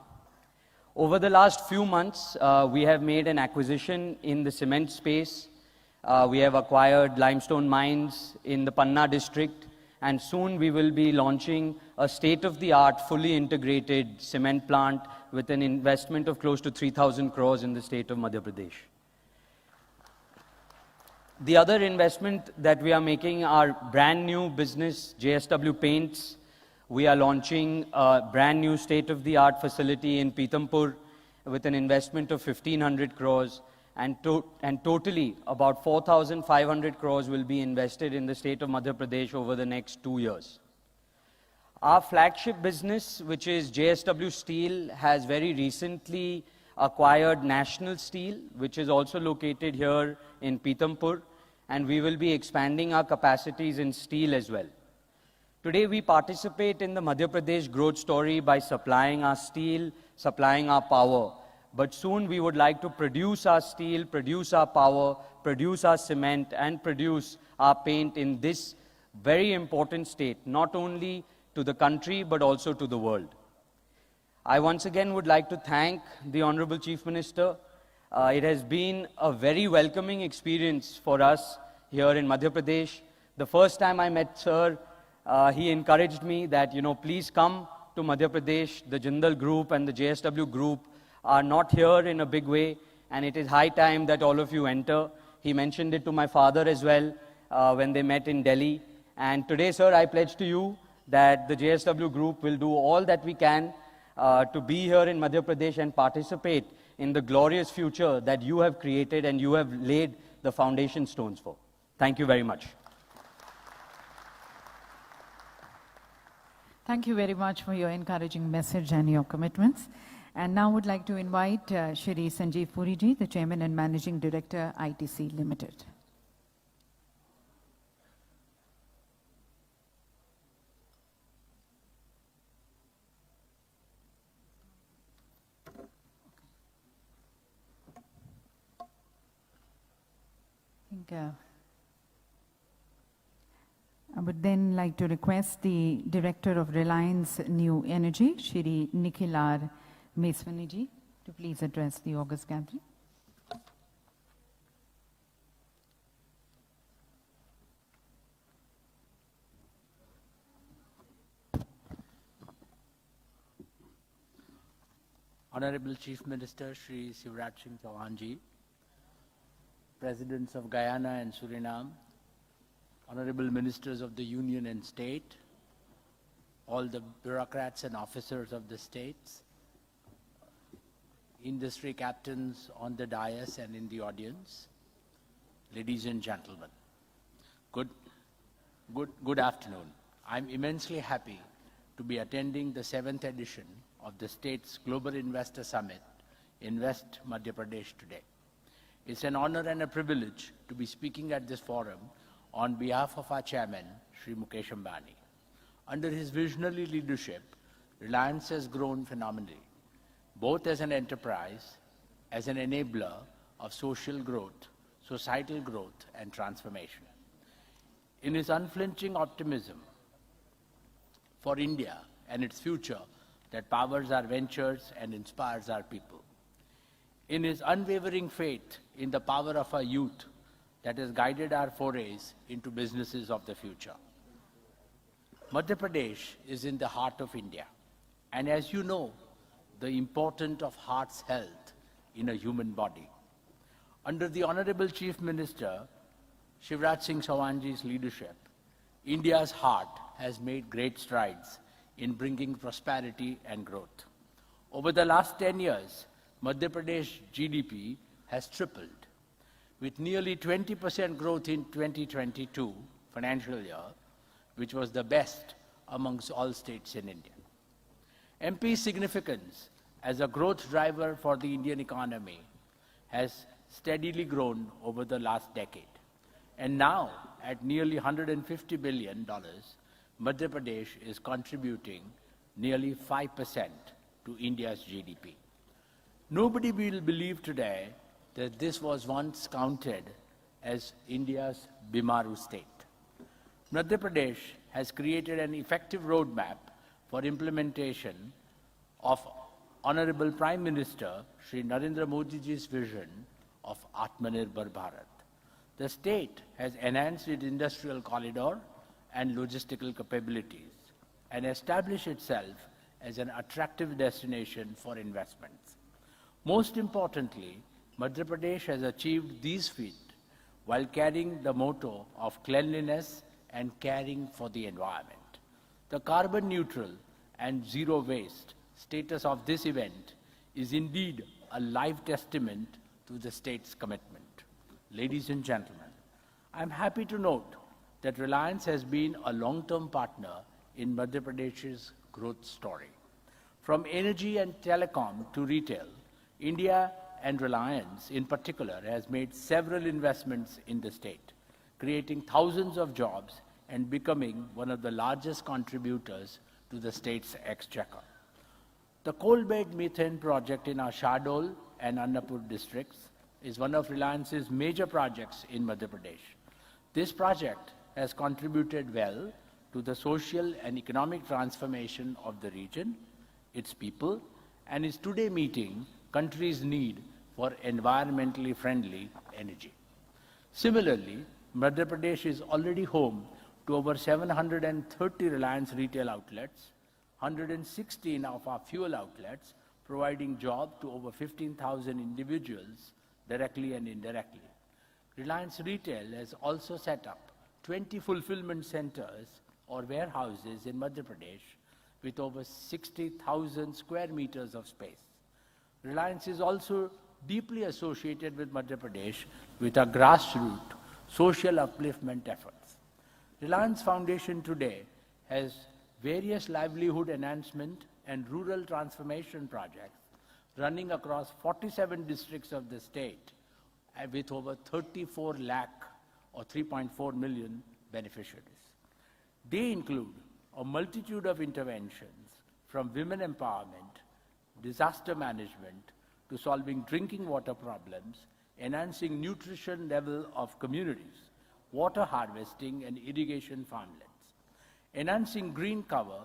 Over the last few months, we have made an acquisition in the cement space. We have acquired limestone mines in the Panna district, and soon we will be launching a state-of-the-art, fully integrated cement plant with an investment of close to 3,000 crores in the state of Madhya Pradesh. The other investment that we are making are brand new business, JSW Paints. We are launching a brand new state-of-the-art facility in Pithampur with an investment of 1,500 crores, and totally about 4,500 crores will be invested in the state of Madhya Pradesh over the next 2 years. Our flagship business, which is JSW Steel, has very recently acquired National Steel, which is also located here in Pithampur, and we will be expanding our capacities in steel as well. Today we participate in the Madhya Pradesh growth story by supplying our steel, supplying our power. But soon we would like to produce our steel, produce our power, produce our cement, and produce our paint in this very important state, not only to the country but also to the world. I once again would like to thank the Honorable Chief Minister. It has been a very welcoming experience for us here in Madhya Pradesh. The first time I met Sir, he encouraged me that, please come to Madhya Pradesh. The Jindal Group and the JSW Group are not here in a big way, and it is high time that all of you enter. He mentioned it to my father as well when they met in Delhi. And today, sir, I pledge to you that the JSW Group will do all that we can to be here in Madhya Pradesh and participate in the glorious future that you have created and you have laid the foundation stones for. Thank you very much. Thank you very much for your encouraging message and your commitments. And now would like to invite Shri Sanjeev Puri ji, the Chairman and Managing Director, ITC Limited. I would then like to request the Director of Reliance New Energy, Shri Nikhil R. Meswani ji, to please address the August gathering. Honorable Chief Minister Shri Shivraj Singh Chauhan ji, Presidents of Guyana and Suriname, Honorable Ministers of the Union and State, all the bureaucrats and officers of the states, industry captains on the dais and in the audience, ladies and gentlemen, good afternoon. I'm immensely happy to be attending the 7th edition of the state's Global Investor Summit in West Madhya Pradesh today. It's an honor and a privilege to be speaking at this forum on behalf of our chairman, Shri Mukesh Ambani. Under his visionary leadership, Reliance has grown phenomenally, both as an enterprise, as an enabler of social growth, societal growth, and transformation. In his unflinching optimism for India and its future that powers our ventures and inspires our people, in his unwavering faith in the power of our youth that has guided our forays into businesses of the future. Madhya Pradesh is in the heart of India, and as you know, the importance of heart's health in a human body. Under the Honorable Chief Minister, Shivraj Singh Chauhan ji's leadership, India's heart has made great strides in bringing prosperity and growth. Over the last 10 years, Madhya Pradesh GDP has tripled, with nearly 20% growth in 2022 financial year, which was the best amongst all states in India. MP's significance as a growth driver for the Indian economy has steadily grown over the last decade. And now, at nearly $150 billion, Madhya Pradesh is contributing nearly 5% to India's GDP. Nobody will believe today that this was once counted as India's Bimaru state. Madhya Pradesh has created an effective roadmap for implementation of Honorable Prime Minister Shri Narendra Modi ji's vision of Atmanirbhar Bharat. The state has enhanced its industrial corridor and logistical capabilities and establish itself as an attractive destination for investments. Most importantly, Madhya Pradesh has achieved these feats while carrying the motto of cleanliness and caring for the environment. The carbon neutral and zero waste status of this event is indeed a live testament to the state's commitment. Ladies and gentlemen, I'm happy to note that Reliance has been a long-term partner in Madhya Pradesh's growth story. From energy and telecom to retail, India and Reliance in particular has made several investments in the state, creating thousands of jobs and becoming one of the largest contributors to the state's exchequer. The coal-bed methane project in our Shahdol and Annapur districts is one of Reliance's major projects in Madhya Pradesh. This project has contributed well to the social and economic transformation of the region, its people, and is today meeting country's need for environmentally friendly energy. Similarly, Madhya Pradesh is already home to over 730 Reliance retail outlets, 116 of our fuel outlets, providing job to over 15,000 individuals directly and indirectly. Reliance Retail has also set up 20 fulfillment centers or warehouses in Madhya Pradesh with over 60,000 square meters of space. Reliance is also deeply associated with Madhya Pradesh with our grassroots social upliftment efforts. Reliance Foundation today has various livelihood enhancement and rural transformation projects running across 47 districts of the state with over 34 lakh or 3.4 million beneficiaries. They include a multitude of interventions from women empowerment, disaster management, to solving drinking water problems, enhancing nutrition level of communities, water harvesting and irrigation farmlands, enhancing green cover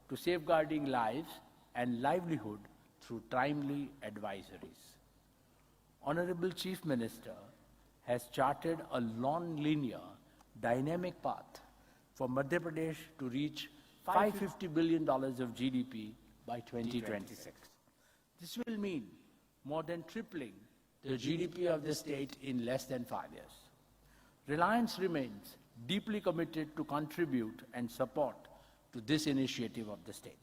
to safeguarding lives and livelihood through timely advisories. Honorable Chief Minister has charted a non-linear, dynamic path for Madhya Pradesh to reach $550 billion of GDP by 2026. This will mean more than tripling the GDP of the state in less than 5 years. Reliance remains deeply committed to contribute and support to this initiative of the state.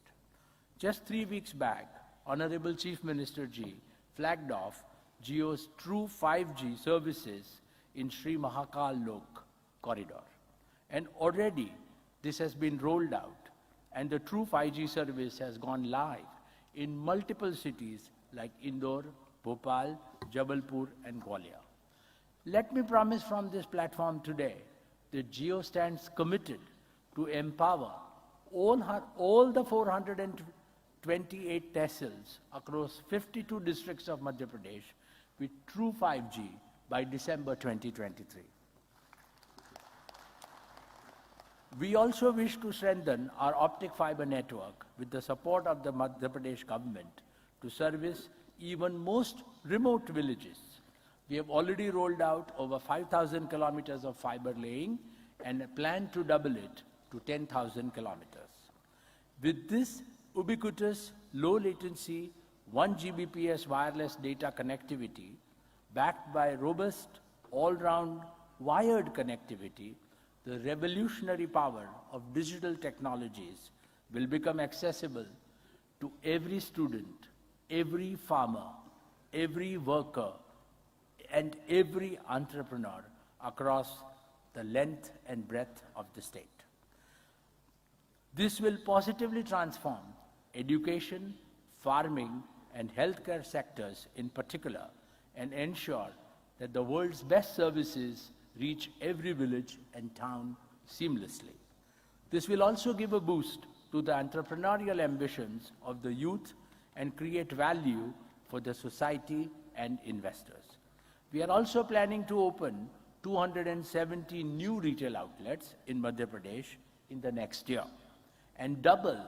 Just 3 weeks back, Honorable Chief Minister Ji flagged off Jio's true 5G services in Sri Mahakal Lok corridor. And already this has been rolled out and the true 5G service has gone live in multiple cities like Indore, Bhopal, Jabalpur and Gwalior. Let me promise from this platform today that Jio stands committed to empower all the 428 tehsils across 52 districts of Madhya Pradesh with true 5G by December 2023. We also wish to strengthen our optic fiber network with the support of the Madhya Pradesh government to service even most remote villages. We have already rolled out over 5,000 kilometers of fiber laying and plan to double it to 10,000 kilometers. With this ubiquitous, low latency, 1 Gbps wireless data connectivity, backed by robust, all-round wired connectivity, the revolutionary power of digital technologies will become accessible to every student, every farmer, every worker, and every entrepreneur across the length and breadth of the state. This will positively transform education, farming, and healthcare sectors in particular, and ensure that the world's best services reach every village and town seamlessly. This will also give a boost to the entrepreneurial ambitions of the youth and create value for the society and investors. We are also planning to open 270 new retail outlets in Madhya Pradesh in the next year and double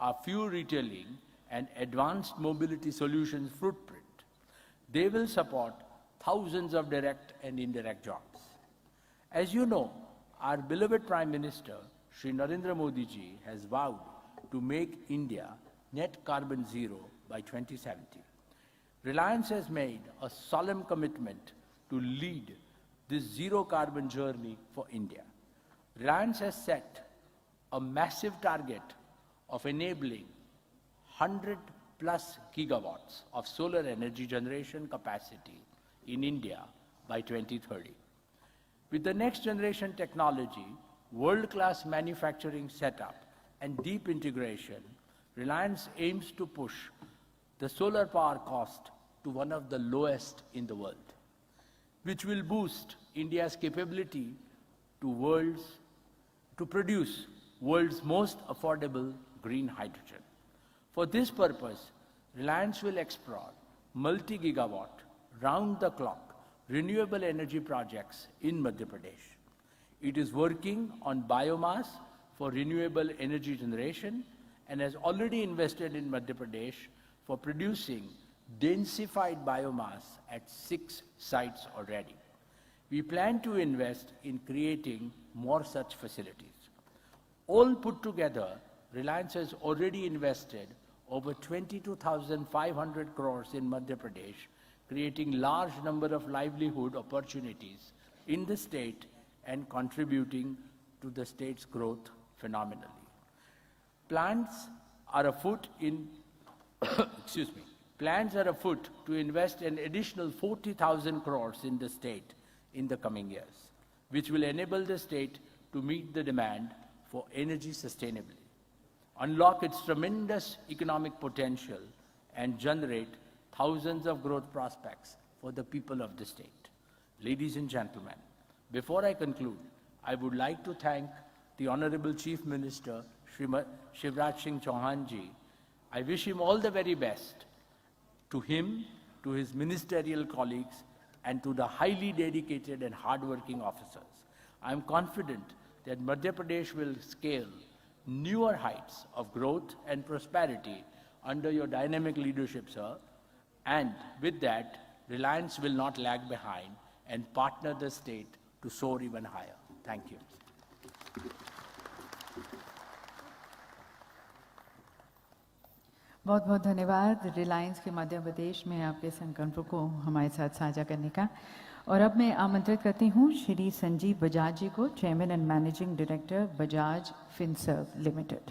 our fuel retailing and advanced mobility solutions footprint. They will support thousands of direct and indirect jobs. As you know, our beloved Prime Minister, Shri Narendra Modi ji has vowed to make India net carbon zero by 2070. Reliance has made a solemn commitment to lead this zero carbon journey for India. Reliance has set a massive target of enabling 100 plus gigawatts of solar energy generation capacity in India by 2030. With the next generation technology, world-class manufacturing setup, and deep integration, Reliance aims to push the solar power cost to one of the lowest in the world, which will boost India's capability to produce world's most affordable green hydrogen. For this purpose, Reliance will explore multi-gigawatt, round-the-clock renewable energy projects in Madhya Pradesh. It is working on biomass for renewable energy generation and has already invested in Madhya Pradesh for producing densified biomass at 6 sites already. We plan to invest in creating more such facilities. All put together, Reliance has already invested over 22,500 crores in Madhya Pradesh, creating large number of livelihood opportunities in the state and contributing to the state's growth phenomenally. Plans are afoot to invest an additional 40,000 crores in the state in the coming years, which will enable the state to meet the demand for energy sustainably, unlock its tremendous economic potential, and generate thousands of growth prospects for the people of the state. Ladies and gentlemen, before I conclude, I would like to thank the Honorable Chief Minister, Shri Shivraj Singh Chauhan ji. I wish him all the very best. To him, to his ministerial colleagues, and to the highly dedicated and hardworking officers. I am confident that Madhya Pradesh will scale newer heights of growth and prosperity under your dynamic leadership, sir. And with that, Reliance will not lag behind and partner the state to soar even higher. Thank you. बहुत बहुत धन्यवाद रिलायंस के मध्य प्रदेश में आपके संकल्पों को हमारे साथ साझा करने का। और अब मैं आमंत्रित करती हूँ श्री संजीव बजाज जी को, chairman and managing director Bajaj Finserv limited.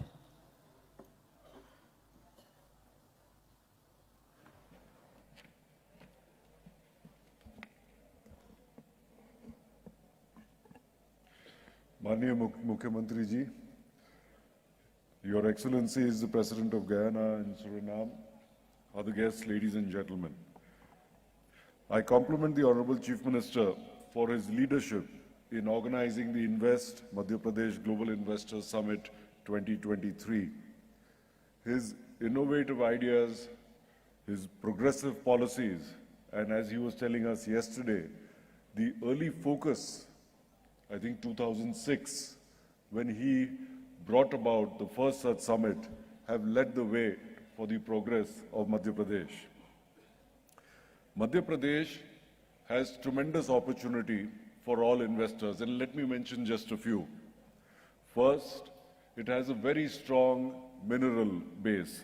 माननीय मुख्यमंत्री जी, Your Excellencies, the President of Guyana and Suriname, other guests, ladies and gentlemen. I compliment the Honorable Chief Minister for his leadership in organizing the Invest Madhya Pradesh Global Investor Summit 2023. His innovative ideas, his progressive policies, and as he was telling us yesterday, the early focus, I think 2006, when he brought about the first such summit, have led the way for the progress of Madhya Pradesh. Madhya Pradesh has tremendous opportunity for all investors, and let me mention just a few. First, it has a very strong mineral base,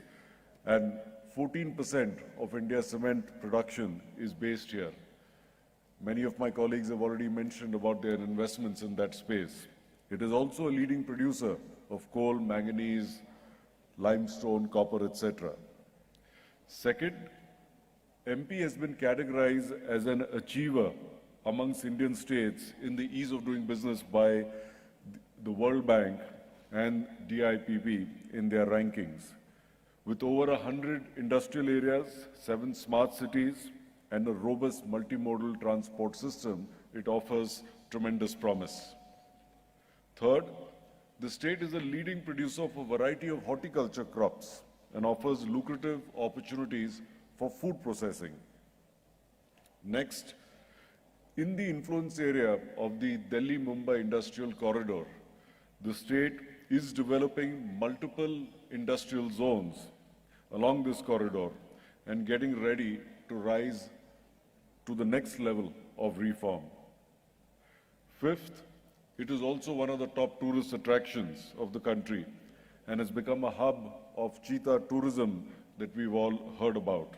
and 14% of India's cement production is based here. Many of my colleagues have already mentioned about their investments in that space. It is also a leading producer of coal, manganese, limestone, copper, etc. Second, MP has been categorized as an achiever amongst Indian states in the ease of doing business by the World Bank and DIPP in their rankings. With over 100 industrial areas, 7 smart cities, and a robust multimodal transport system, it offers tremendous promise. Third, the state is a leading producer of a variety of horticulture crops and offers lucrative opportunities for food processing. Next, in the influence area of the Delhi-Mumbai Industrial Corridor, the state is developing multiple industrial zones along this corridor and getting ready to rise to the next level of reform. Fifth, It is also one of the top tourist attractions of the country and has become a hub of cheetah tourism that we've all heard about.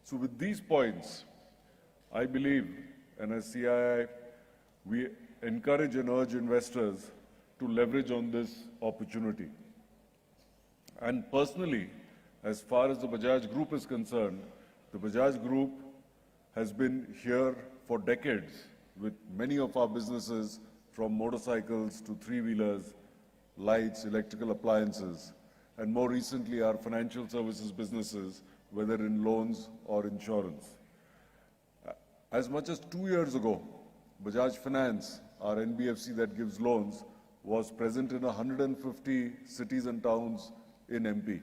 So with these points, I believe, and as CII, we encourage and urge investors to leverage on this opportunity. And personally, as far as the Bajaj Group is concerned, the Bajaj Group has been here for decades with many of our businesses, from motorcycles to three-wheelers, lights, electrical appliances, and more recently our financial services businesses, whether in loans or insurance. As much as 2 years ago, Bajaj Finance, our NBFC that gives loans, was present in 150 cities and towns in MP.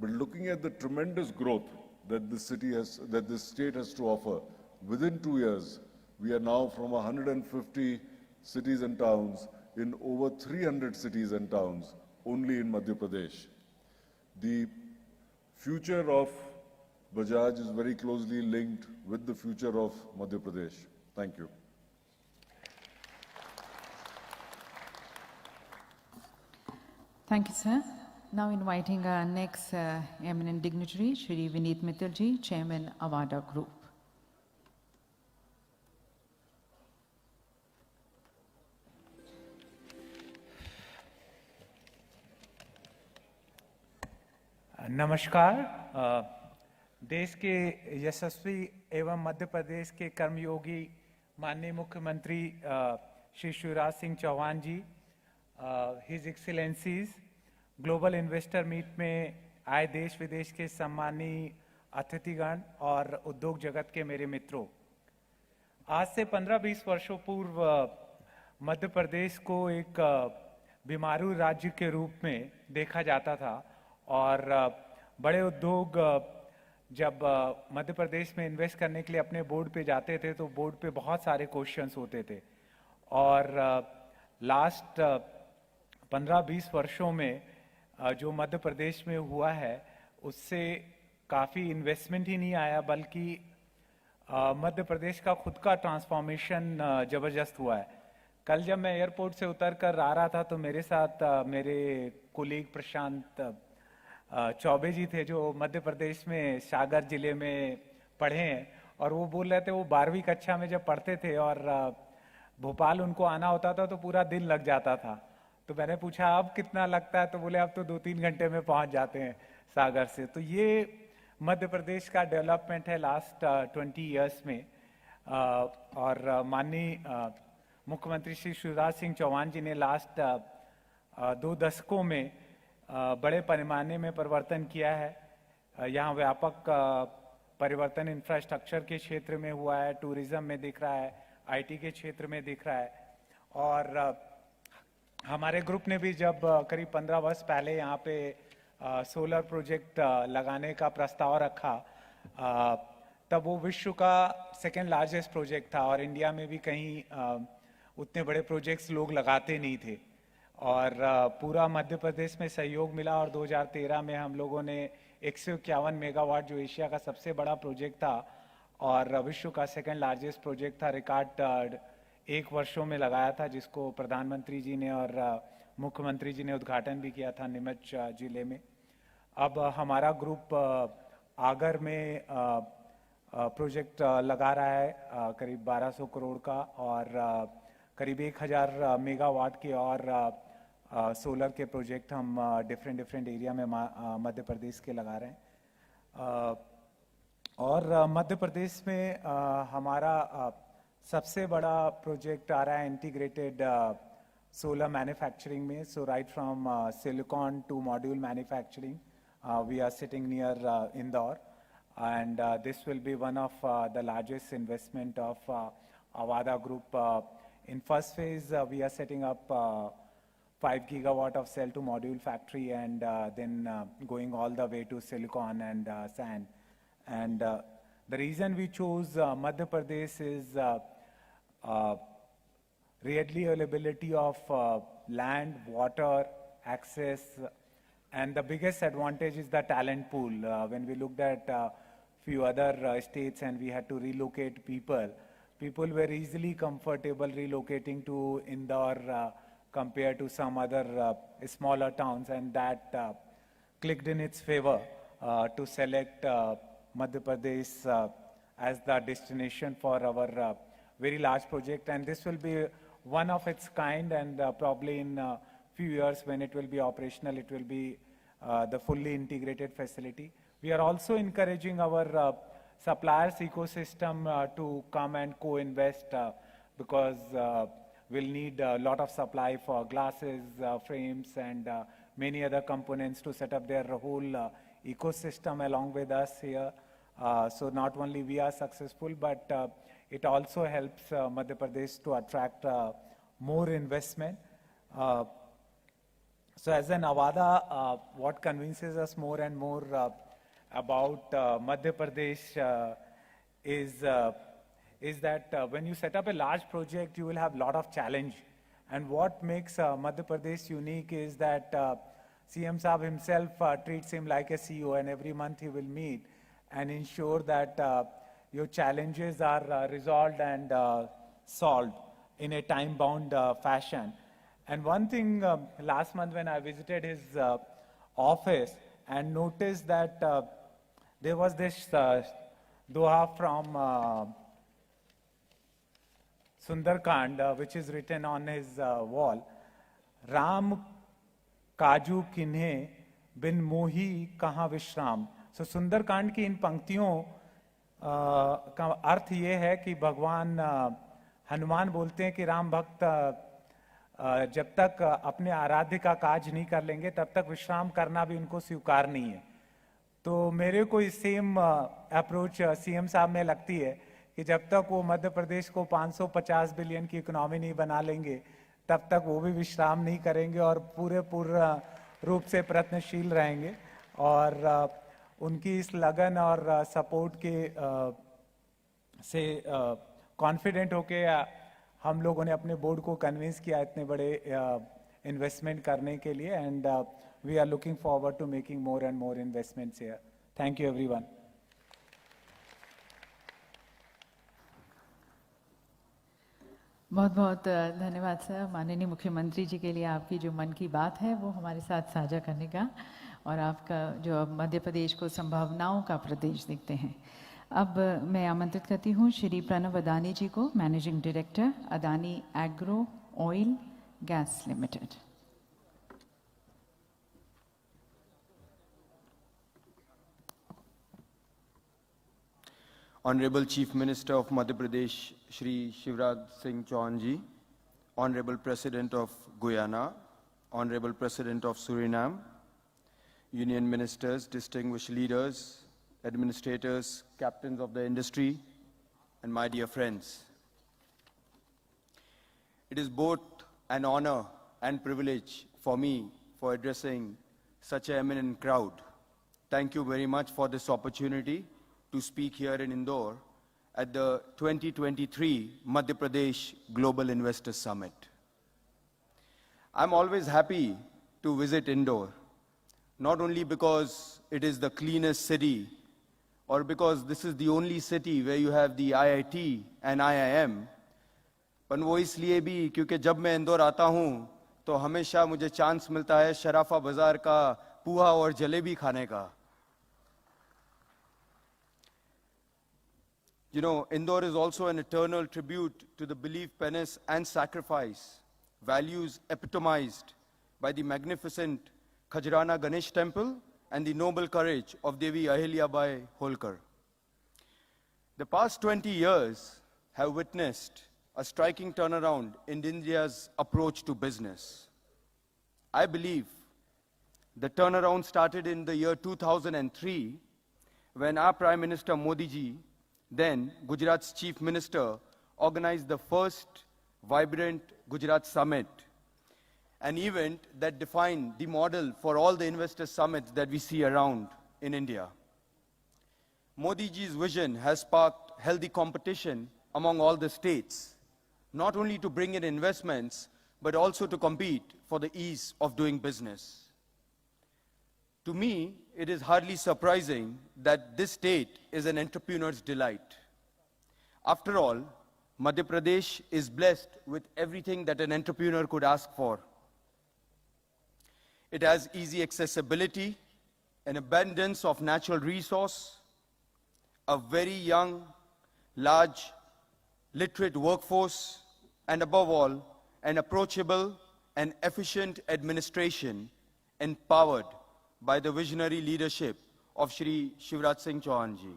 But looking at the tremendous growth that this state has to offer, within 2 years, we are now from 150 cities and towns in over 300 cities and towns only in Madhya Pradesh. The future of Bajaj is very closely linked with the future of Madhya Pradesh. Thank you. Thank you, sir. Now inviting our next eminent dignitary, Shri Vineet Mittal ji, Chairman, Avada Group. नमस्कार। देश के यशस्वी एवं मध्य प्रदेश के कर्मयोगी माननीय मुख्यमंत्री श्री शिवराज सिंह चौहान जी, his एक्सीलेंसीज, global investor meet में आए देश विदेश के सम्मानीय अतिथिगण और उद्योग जगत के मेरे मित्रों, आज से 15-20 वर्षों पूर्व मध्य प्रदेश को एक बीमारू राज्य के रूप में देखा जाता था और बड़े उद्योग जब मध्य प्रदेश में इन्वेस्ट करने के लिए अपने बोर्ड पे जाते थे तो बोर्ड पे बहुत सारे क्वेश्चंस होते थे और लास्ट 15-20 वर्षों में जो मध्य प्रदेश में हुआ है उससे काफ़ी इन्वेस्टमेंट ही नहीं आया, बल्कि मध्य प्रदेश का खुद का ट्रांसफॉर्मेशन ज़बरदस्त हुआ है। कल जब मैं एयरपोर्ट से उतर कर आ रहा था तो मेरे साथ मेरे कोलीग प्रशांत चौबे जी थे जो मध्य प्रदेश में सागर जिले में पढ़े हैं और वो बोल रहे थे वो 12वीं कक्षा में जब पढ़ते थे और भोपाल उनको आना होता था तो पूरा दिन लग जाता था। तो मैंने पूछा अब कितना लगता है, तो बोले अब तो 2-3 घंटे में पहुंच जाते हैं सागर से। तो ये मध्य प्रदेश का डेवलपमेंट है लास्ट 20 इयर्स में और माननीय मुख्यमंत्री श्री शिवराज सिंह चौहान जी ने लास्ट 2 दशकों में बड़े पैमाने में परिवर्तन किया है। यहाँ व्यापक परिवर्तन इंफ्रास्ट्रक्चर के क्षेत्र में हुआ है, टूरिज्म में दिख रहा है, आईटी के क्षेत्र में दिख रहा है और हमारे ग्रुप ने भी जब करीब 15 वर्ष पहले यहाँ पे सोलर प्रोजेक्ट लगाने का प्रस्ताव रखा तब वो विश्व का 2nd लार्जेस्ट प्रोजेक्ट था और इंडिया में भी कहीं उतने बड़े प्रोजेक्ट्स लोग लगाते नहीं थे और पूरा मध्य प्रदेश में सहयोग मिला और 2013 में हम लोगों ने 151 मेगावाट जो एशिया का सबसे बड़ा प्रोजेक्ट था और विश्व का 2nd लार्जेस्ट प्रोजेक्ट था, रिकॉर्ड 1 वर्षों में लगाया था, जिसको प्रधानमंत्री जी ने और मुख्यमंत्री जी ने उद्घाटन भी किया था नीमच जिले में। अब हमारा ग्रुप आगर में प्रोजेक्ट लगा रहा है करीब 1200 करोड़ का और करीब 1000 मेगावाट के और सोलर के प्रोजेक्ट हम डिफरेंट एरिया में मध्य प्रदेश के लगा रहे हैं और मध्य प्रदेश में हमारा सबसे बड़ा प्रोजेक्ट आ रहा है इंटीग्रेटेड solar manufacturing में. So right from silicon to module manufacturing, we are sitting near Indore, and this will be one of the largest investment of Avada Group. In first phase, we are setting up 5 gigawatt of cell to module factory, and then going all the way to silicon and sand. And the reason we chose Madhya Pradesh is readily availability of land, water, access, and the biggest advantage is the talent pool. When we looked at few other states and we had to relocate people people were easily comfortable relocating to Indore compared to some other smaller towns, and that clicked in its favor to select Madhya Pradesh as the destination for our very large project. And this will be one of its kind, and probably in a few years when it will be operational, it will be the fully integrated facility. We are also encouraging our suppliers ecosystem to come and co-invest because we'll need a lot of supply for glasses, frames, and many other components to set up their whole ecosystem along with us here. So not only we are successful, but it also helps Madhya Pradesh to attract more investment. So as an Avada, what convinces us more and more about Madhya Pradesh is that when you set up a large project, you will have a lot of challenge. And what makes Madhya Pradesh unique is that CM Saab himself treats him like a CEO, and every month he will meet and ensure that your challenges are resolved and solved in a time-bound fashion. And one thing, last month when I visited his office and noticed that there was this doha from Sundarkand, which is written on his wall. Ram Kaju Kinhe bin Mohi Kaha Vishram. So Sundarkand की इन पंक्तियों का अर्थ ये है कि भगवान हनुमान बोलते हैं कि राम भक्त जब तक अपने आराध्य का काज नहीं कर लेंगे तब तक विश्राम करना भी उनको स्वीकार नहीं है. तो मेरे को इस सेम अप्रोच सीएम साहब में लगती है कि जब तक वो मध्य प्रदेश को 550 बिलियन की इकोनॉमी नहीं बना लेंगे तब तक वो भी विश्राम नहीं करेंगे और पूर्ण रूप से प्रयत्नशील रहेंगे. और उनकी इस लगन और सपोर्ट के से कॉन्फिडेंट होके हम लोगों ने अपने बोर्ड को कन्विंस किया इतने बड़े इन्वेस्टमेंट करने के लिए. And we are looking forward to making more and more investments here. Thank you everyone. बहुत बहुत धन्यवाद सर. माननीय मुख्यमंत्री जी के लिए आपकी जो मन की बात है वो हमारे साथ साझा करने का, और आपका जो अब मध्य प्रदेश को संभावनाओं का प्रदेश देखते हैं. अब मैं आमंत्रित करती हूँ श्री प्रणव अदानी जी को, managing director Adani agro oil gas limited. Honorable Chief Minister of Madhya Pradesh, Shri Shivraj Singh Chauhan Ji, Honorable President of Guyana, Honorable President of Suriname, Union Ministers, distinguished leaders, administrators, captains of the industry, and my dear friends. It is both an honor and privilege for me for addressing such an eminent crowd. Thank you very much for this opportunity to speak here in Indore at the 2023 Madhya Pradesh Global Investor Summit. I'm always happy to visit Indore, not only because it is the cleanest city or because this is the only city where you have the IIT and IIM, पर वो इसलिए भी क्योंकि जब मैं इंदौर आता हूँ तो हमेशा मुझे चांस मिलता है शराफा बाजार का पुआ और जलेबी खाने का. You know, Indore is also an eternal tribute to the belief, penance, and sacrifice, values epitomized by the magnificent Khajrana Ganesh Temple and the noble courage of Devi Ahilyabai Holkar. The past 20 years have witnessed a striking turnaround in India's approach to business. I believe the turnaround started in the year 2003 when our Prime Minister Modi ji, then Gujarat's Chief Minister, organized the first vibrant Gujarat Summit, an event that defined the model for all the investor summits that we see around in India. Modi ji's vision has sparked healthy competition among all the states, not only to bring in investments, but also to compete for the ease of doing business. To me, it is hardly surprising that this state is an entrepreneur's delight. After all, Madhya Pradesh is blessed with everything that an entrepreneur could ask for. It has easy accessibility, an abundance of natural resource, a very young, large, literate workforce, and above all, an approachable and efficient administration empowered by the visionary leadership of Shri Shivraj Singh Chauhan ji.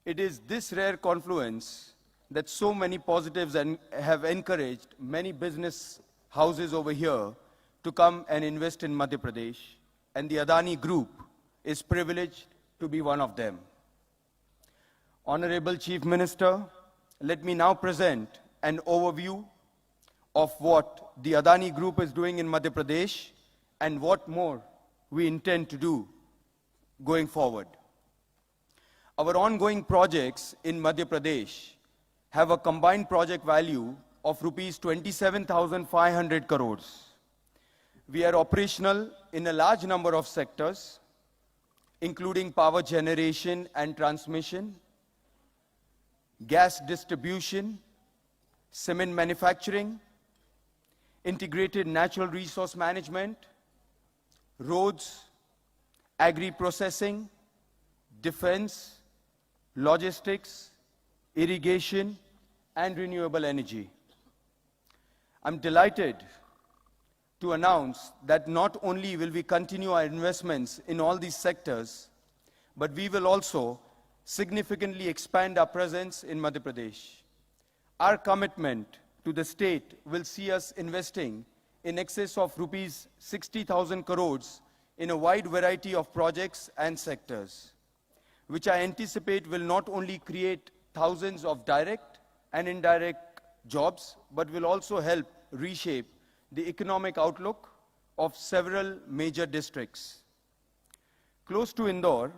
It is this rare confluence that so many positives have encouraged many business houses over here to come and invest in Madhya Pradesh, and the Adani Group is privileged to be one of them. Honorable Chief Minister, let me now present an overview of what the Adani Group is doing in Madhya Pradesh and what more we intend to do going forward. Our ongoing projects in Madhya Pradesh have a combined project value of rupees 27,500 crores. We are operational in a large number of sectors, including power generation and transmission, gas distribution, cement manufacturing, integrated natural resource management, roads, agri-processing, defense, logistics, irrigation, and renewable energy. I'm delighted to announce that not only will we continue our investments in all these sectors, but we will also significantly expand our presence in Madhya Pradesh. Our commitment to the state will see us investing in excess of rupees 60,000 crores in a wide variety of projects and sectors, which I anticipate will not only create thousands of direct and indirect jobs, but will also help reshape the economic outlook of several major districts. Close to Indore,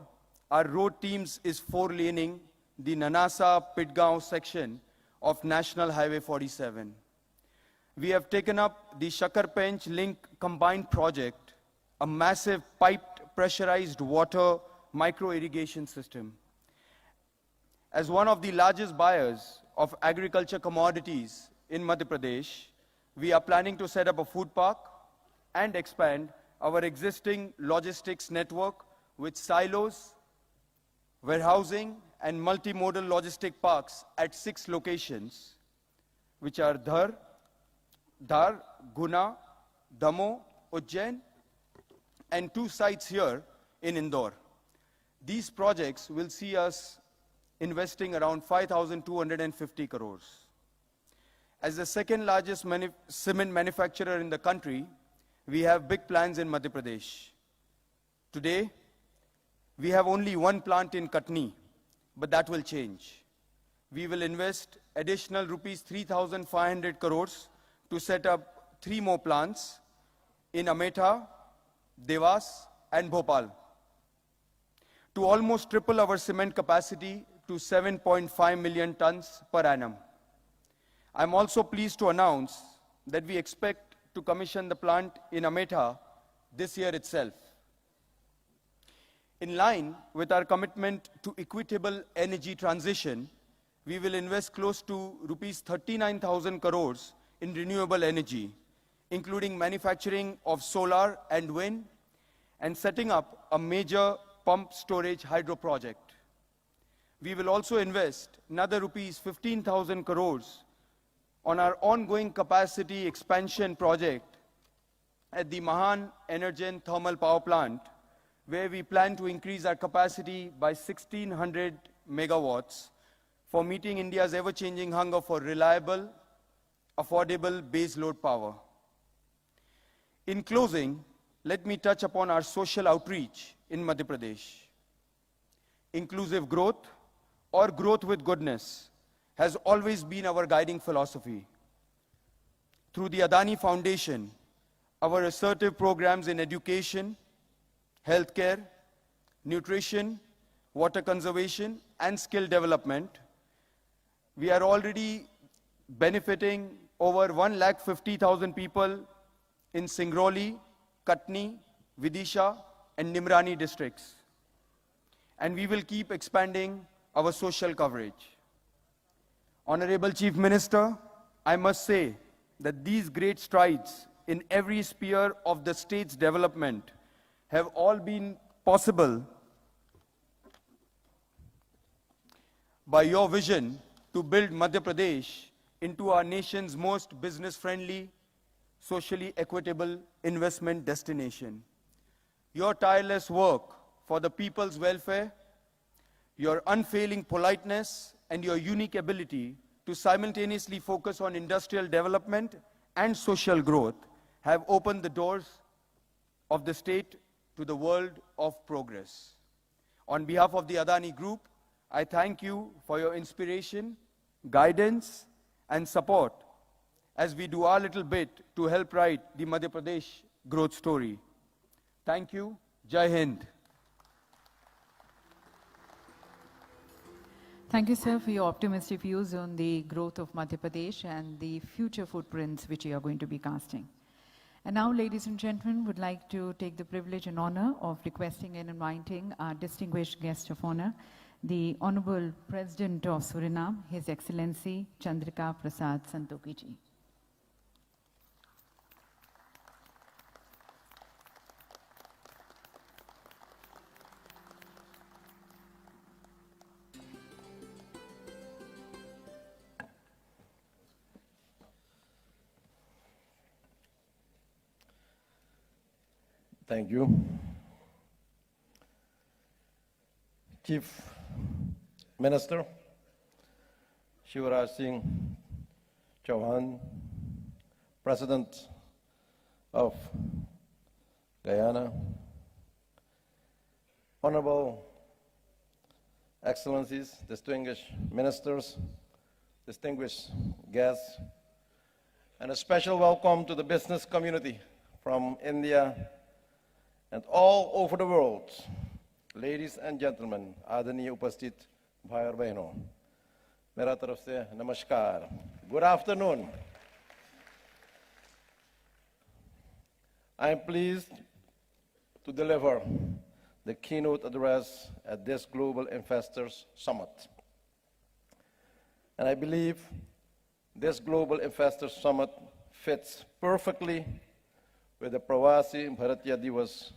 our road teams is four-laning the Nanasa-Pitgaon section of National Highway 47. We have taken up the Shakar-Pench Link Combined Project, a massive piped pressurized water micro-irrigation system. As one of the largest buyers of agriculture commodities in Madhya Pradesh, we are planning to set up a food park and expand our existing logistics network with silos, warehousing, and multimodal logistic parks at 6 locations, which are Dhar, Guna, Damo, Ujjain, and 2 sites here in Indore. These projects will see us investing around 5,250 crores. As the second largest cement manufacturer in the country, we have big plans in Madhya Pradesh. Today, we have only one plant in Katni, but that will change. We will invest additional rupees 3,500 crores to set up 3 more plants in Ametha, Devas, and Bhopal, to almost triple our cement capacity to 7.5 million tons per annum. I'm also pleased to announce that we expect to commission the plant in Ametha this year itself. In line with our commitment to equitable energy transition, we will invest close to rupees 39,000 crores in renewable energy, including manufacturing of solar and wind, and setting up a major pump storage hydro project. We will also invest another rupees 15,000 crores on our ongoing capacity expansion project at the Mahan Energen Thermal Power Plant, where we plan to increase our capacity by 1,600 megawatts for meeting India's ever-changing hunger for reliable, affordable baseload power. In closing, let me touch upon our social outreach in Madhya Pradesh. Inclusive growth, or growth with goodness, has always been our guiding philosophy. Through the Adani Foundation, our assertive programs in education, healthcare, nutrition, water conservation, and skill development, we are already benefiting over 150,000 people in Singrauli, Katni, Vidisha, and Nimrani districts. And we will keep expanding our social coverage. Honorable Chief Minister, I must say that these great strides in every sphere of the state's development have all been possible by your vision to build Madhya Pradesh into our nation's most business-friendly, socially equitable investment destination. Your tireless work for the people's welfare, your unfailing politeness, and your unique ability to simultaneously focus on industrial development and social growth have opened the doors of the state to the world of progress. On behalf of the Adani Group, I thank you for your inspiration, guidance, and support as we do our little bit to help write the Madhya Pradesh growth story. Thank you. Jai Hind. Thank you, sir, for your optimistic views on the growth of Madhya Pradesh and the future footprints which you are going to be casting. And now, ladies and gentlemen, would like to take the privilege and honor of requesting and inviting our distinguished guest of honor, the Honorable President of Suriname, His Excellency Chandrika Prasad Santokhi ji. Thank you. Chief Minister Shivraj Singh Chauhan, President of Guyana, Honorable Excellencies, distinguished ministers, distinguished guests, and a special welcome to the business community from India and all over the world. Ladies and gentlemen, आदरणीय उपस्थित भाई और बहनों, मेरा तरफ से नमस्कार. Good afternoon. I am pleased to deliver the keynote address at this Global Investors Summit. And I believe this Global Investors Summit fits perfectly with the Pravasi Bharatiya Divas,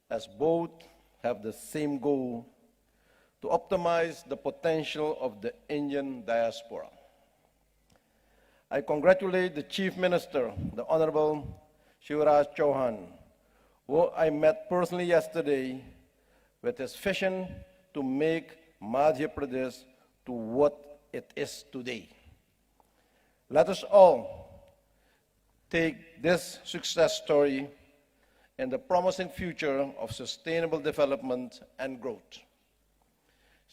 as both have the same goal to optimize the potential of the Indian diaspora. I congratulate the Chief Minister, the Honorable Shivraj Chauhan, who I met personally yesterday, with his vision to make Madhya Pradesh to what it is today. Let us all take this success story and the promising future of sustainable development and growth.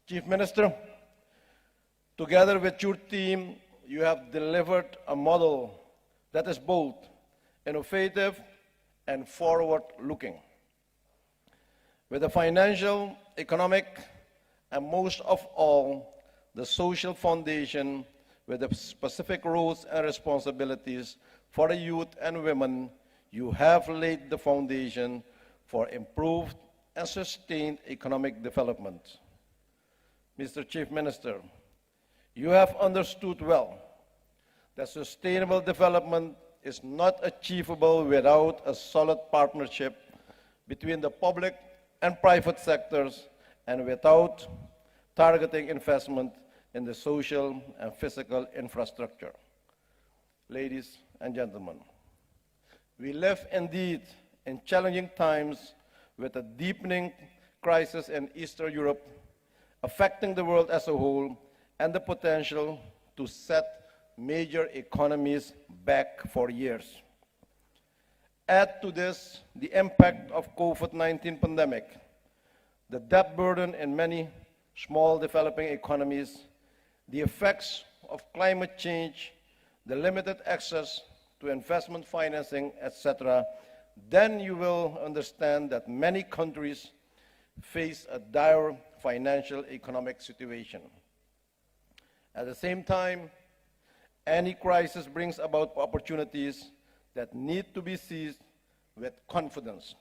Chief Minister, together with your team, you have delivered a model that is both innovative and forward-looking. With the financial, economic, and most of all, the social foundation with the specific roles and responsibilities for the youth and women, you have laid the foundation for improved and sustained economic development. Mr. Chief Minister, you have understood well that sustainable development is not achievable without a solid partnership between the public and private sectors and without targeting investment in the social and physical infrastructure. Ladies and gentlemen, we live indeed in challenging times with a deepening crisis in Eastern Europe affecting the world as a whole and the potential to set major economies back for years. Add to this the impact of COVID-19 pandemic, the debt burden in many small developing economies, the effects of climate change, the limited access to investment financing, etc., then you will understand that many countries face a dire financial economic situation. At the same time, any crisis brings about opportunities that need to be seized with confidence.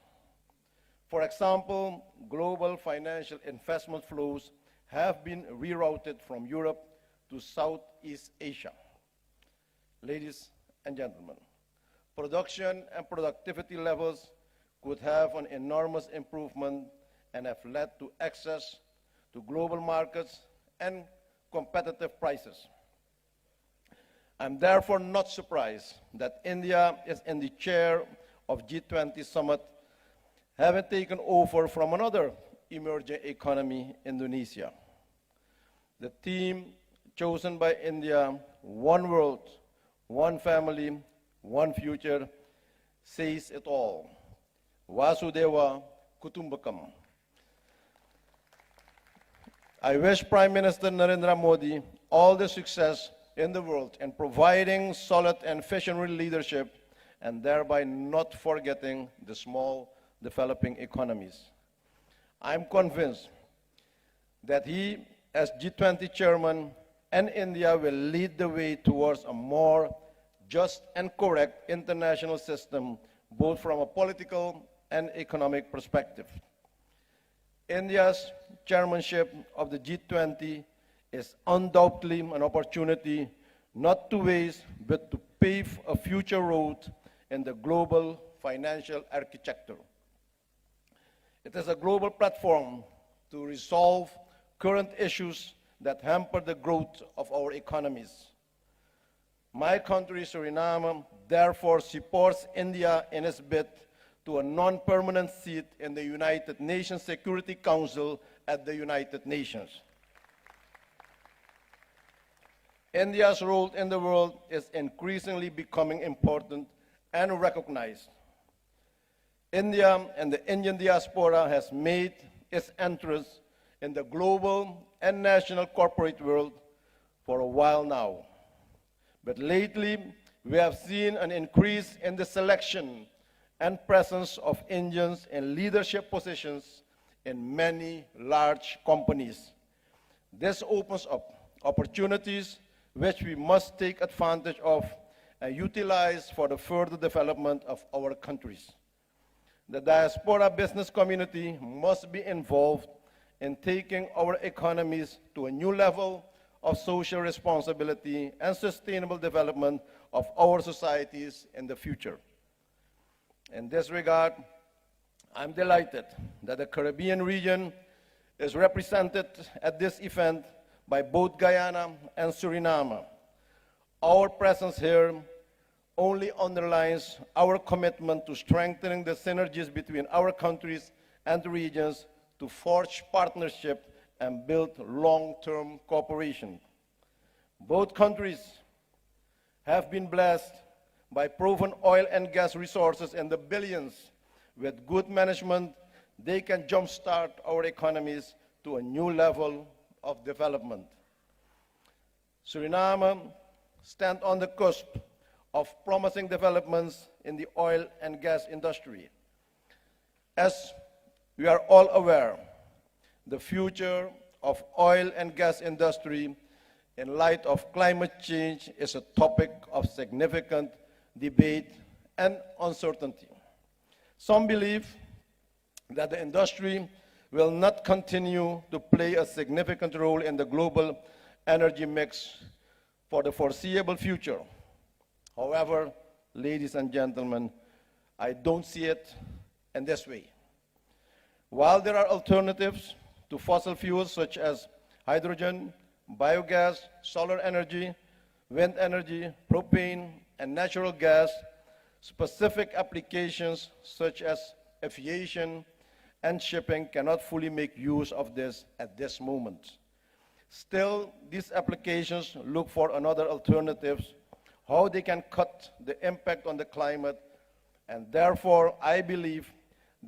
For example, global financial investment flows have been rerouted from Europe to Southeast Southeast Asia. Ladies and gentlemen, production and productivity levels could have an enormous improvement and have led to access to global markets and competitive prices. I'm therefore not surprised that India is in the chair of G20 summit, having taken over from another emerging economy, Indonesia. The theme chosen by India, one world, one family, one future, says it all. Vasudeva Kutumbakam. I wish Prime Minister Narendra Modi all the success in the world in providing solid and visionary leadership and thereby not forgetting the small developing economies. I'm convinced that he, as G20 chairman, and India will lead the way towards a more just and correct international system, both from a political and economic perspective. India's chairmanship of the G20 is undoubtedly an opportunity not to waste, but to pave a future road in the global financial architecture. It is a global platform to resolve current issues that hamper the growth of our economies. My country, Suriname, therefore supports India in its bid to a non-permanent seat in the United Nations Security Council at the United Nations. India's role in the world is increasingly becoming important and recognized. India and the Indian diaspora has made its entrance in the global and national corporate world for a while now. But lately, we have seen an increase in the selection and presence of Indians in leadership positions in many large companies. This opens up opportunities which we must take advantage of and utilize for the further development of our countries. The diaspora business community must be involved in taking our economies to a new level of social responsibility and sustainable development of our societies in the future. In this regard, I'm delighted that the Caribbean region is represented at this event by both Guyana and Suriname. Our presence here only underlines our commitment to strengthening the synergies between our countries and the regions to forge partnership and build long-term cooperation. Both countries have been blessed by proven oil and gas resources in the billions. With good management, they can jumpstart our economies to a new level of development. Suriname stands on the cusp of promising developments in the oil and gas industry. As we are all aware, the future of oil and gas industry in light of climate change is a topic of significant debate and uncertainty. Some believe that the industry will not continue to play a significant role in the global energy mix for the foreseeable future. However, ladies and gentlemen, I don't see it in this way. While there are alternatives to fossil fuels such as hydrogen, biogas, solar energy, wind energy, propane, and natural gas, specific applications such as aviation and shipping cannot fully make use of this at this moment. Still, these applications look for another alternatives, how they can cut the impact on the climate, and therefore I believe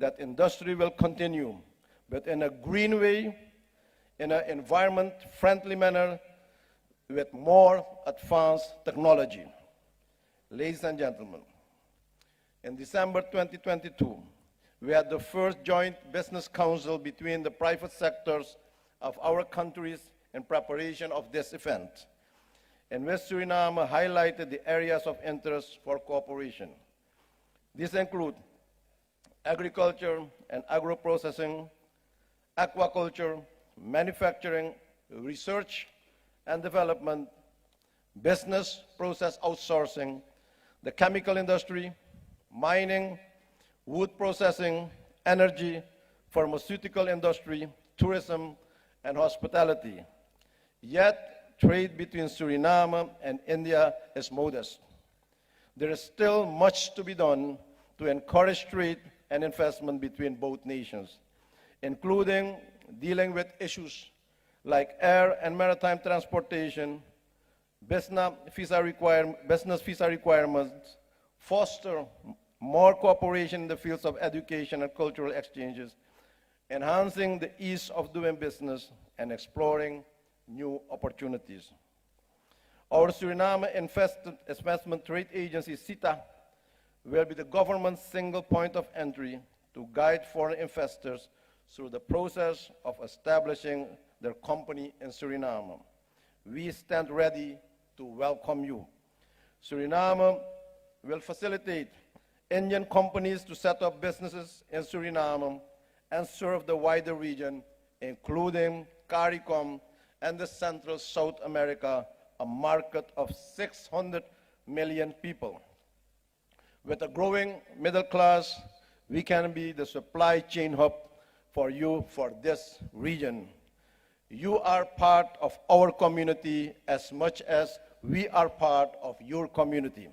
that industry will continue, but in a green way, in an environment-friendly manner, with more advanced technology. Ladies and gentlemen, in December 2022, we had the first joint business council between the private sectors of our countries in preparation of this event, in which Suriname highlighted the areas of interest for cooperation. These include agriculture and agro-processing, aquaculture, manufacturing, research and development, business process outsourcing, the chemical industry, mining, wood processing, energy, pharmaceutical industry, tourism, and hospitality. Yet, trade between Suriname and India is modest. There is still much to be done to encourage trade and investment between both nations, including dealing with issues like air and maritime transportation, business visa requirements, foster more cooperation in the fields of education and cultural exchanges, enhancing the ease of doing business, and exploring new opportunities. Our Suriname Investment Trade Agency, SITA, will be the government's single point of entry to guide foreign investors through the process of establishing their company in Suriname. We stand ready to welcome you. Suriname will facilitate Indian companies to set up businesses in Suriname and serve the wider region, including CARICOM and the Central South America, a market of 600 million people. With a growing middle class, we can be the supply chain hub for you for this region. You are part of our community as much as we are part of your community.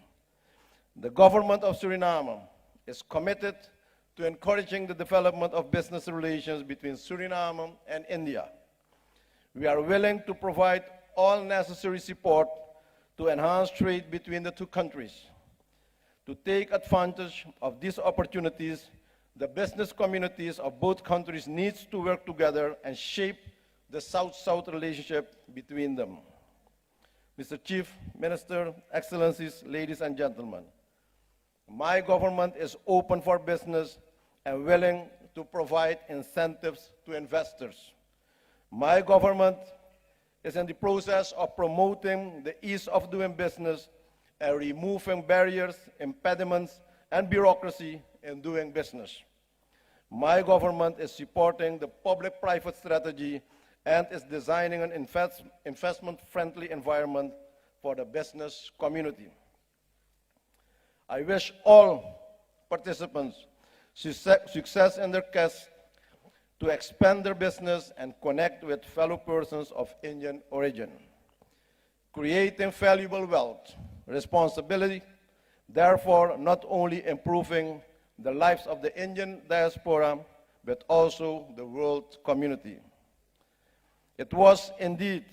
The government of Suriname is committed to encouraging the development of business relations between Suriname and India. We are willing to provide all necessary support to enhance trade between the two countries. To take advantage of these opportunities, the business communities of both countries need to work together and shape the South-South relationship between them. Mr. Chief Minister, Excellencies, ladies and gentlemen, my government is open for business and willing to provide incentives to investors. My government is in the process of promoting the ease of doing business and removing barriers, impediments, and bureaucracy in doing business. My government is supporting the public-private strategy and is designing an investment-friendly environment for the business community. I wish all participants success in their quest to expand their business and connect with fellow persons of Indian origin. Creating valuable wealth, responsibility, therefore not only improving the lives of the Indian diaspora, but also the world community. It was indeed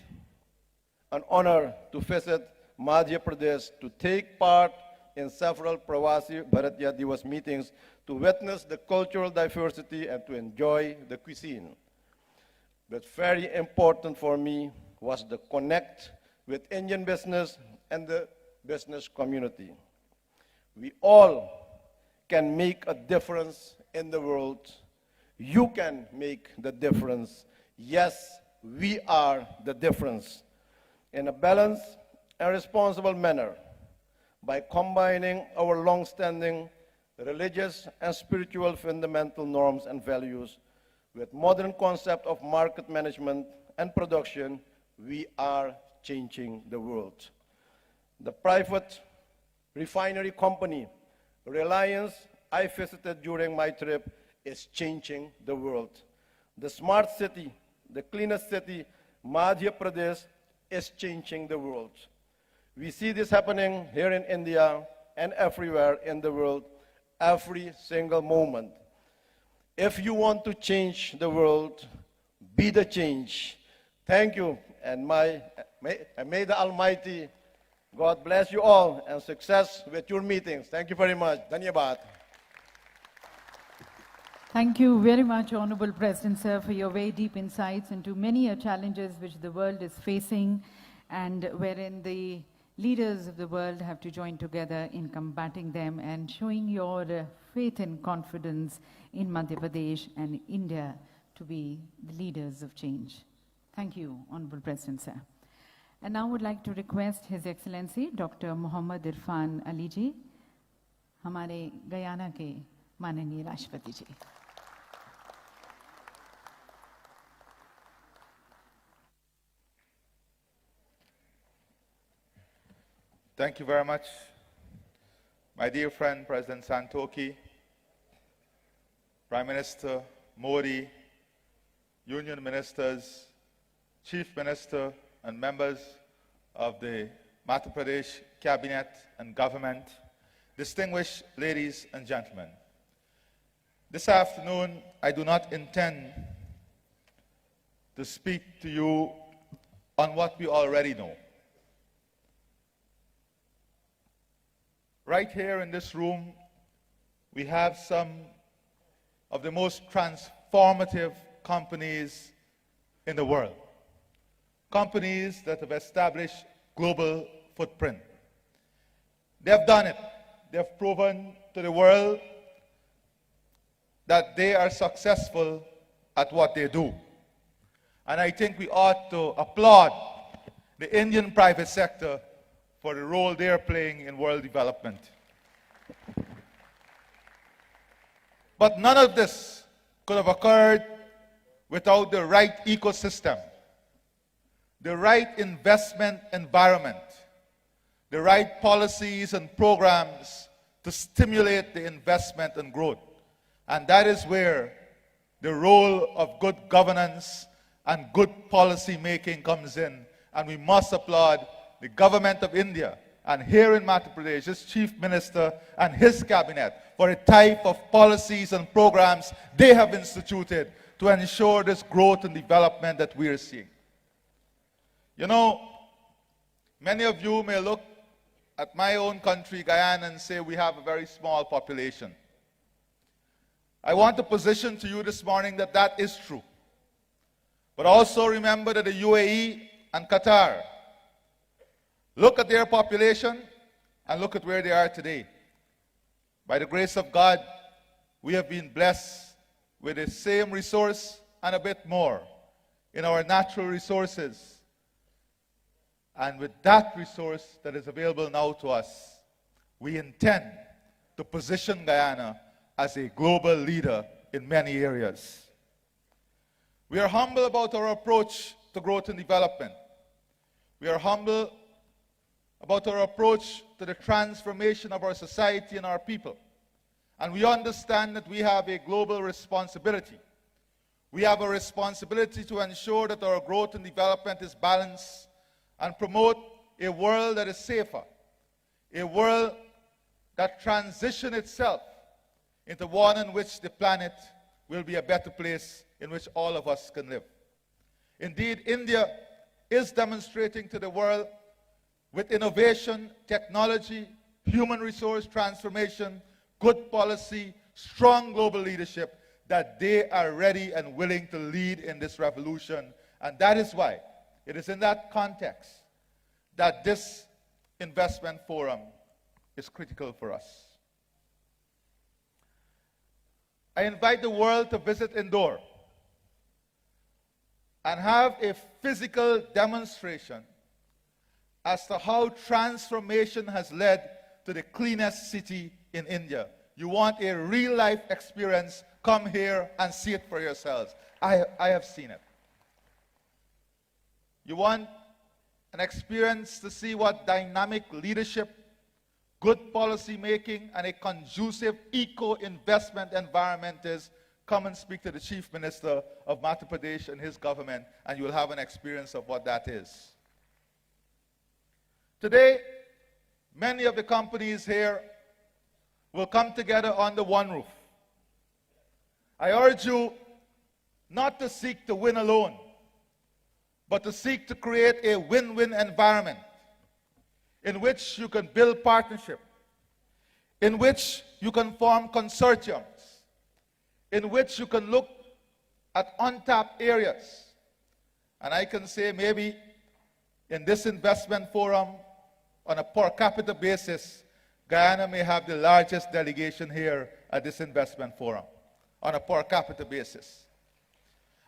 an honor to visit Madhya Pradesh, to take part in several Pravasi Bharatiya Divas meetings, to witness the cultural diversity and to enjoy the cuisine. But very important for me was the connect with Indian business and the business community. We all can make a difference in the world. You can make the difference. Yes, we are the difference. In a balanced and responsible manner, by combining our long-standing religious and spiritual fundamental norms and values with modern concept of market management and production, we are changing the world. The private refinery company, Reliance, I visited during my trip, is changing the world. The smart city, the cleanest city, Madhya Pradesh, is changing the world. We see this happening here in India and everywhere in the world, every single moment. If you want to change the world, be the change. Thank you, and may the Almighty God bless you all and success with your meetings. Thank you very much. Dhanyabad. Thank you very much, Honorable President, sir, for your very deep insights into many challenges which the world is facing and wherein the leaders of the world have to join together in combating them and showing your faith and confidence in Madhya Pradesh and India to be the leaders of change. Thank you, Honorable President, sir. And now I would like to request His Excellency Dr. Muhammad Irfan Ali ji, हमारे Guyana के माननीय राष्ट्रपति जी. Thank you very much. My dear friend, President Santokhi, Prime Minister Modi, Union Ministers, Chief Minister, and members of the Madhya Pradesh Cabinet and Government, distinguished ladies and gentlemen. This afternoon, I do not intend to speak to you on what we already know. Right here in this room, we have some of the most transformative companies in the world. Companies that have established global footprint. They have done it. They have proven to the world that they are successful at what they do. And I think we ought to applaud the Indian private sector for the role they are playing in world development. But none of this could have occurred without the right ecosystem, the right investment environment, the right policies and programs to stimulate the investment and growth. And that is where the role of good governance and good policy making comes in. And we must applaud the government of India, and here in Madhya Pradesh, his chief minister and his cabinet, for the type of policies and programs they have instituted to ensure this growth and development that we are seeing. You know, many of you may look at my own country, Guyana, and say we have a very small population. I want to position to you this morning that that is true. But also remember that the UAE and Qatar, look at their population and look at where they are today. By the grace of God, we have been blessed with the same resource and a bit more in our natural resources. And with that resource that is available now to us, we intend to position Guyana as a global leader in many areas. We are humble about our approach to growth and development. We are humble about our approach to the transformation of our society and our people. And we understand that we have a global responsibility. We have a responsibility to ensure that our growth and development is balanced and promote a world that is safer, a world that transitions itself into one in which the planet will be a better place in which all of us can live. Indeed, India is demonstrating to the world with innovation, technology, human resource transformation, good policy, strong global leadership, that they are ready and willing to lead in this revolution. And that is why it is in that context that this investment forum is critical for us. I invite the world to visit Indore and have a physical demonstration as to how transformation has led to the cleanest city in India. You want a real-life experience, come here and see it for yourselves. I have seen it. You want an experience to see what dynamic leadership, good policy making, and a conducive eco-investment environment is, come and speak to the Chief Minister of Madhya Pradesh and his government, and you will have an experience of what that is. Today, many of the companies here will come together under one roof. I urge you not to seek to win alone, but to seek to create a win-win environment in which you can build partnership, in which you can form consortiums, in which you can look at untapped areas. And I can say maybe in this investment forum, on a per capita basis, Guyana may have the largest delegation here at this investment forum, on a per capita basis.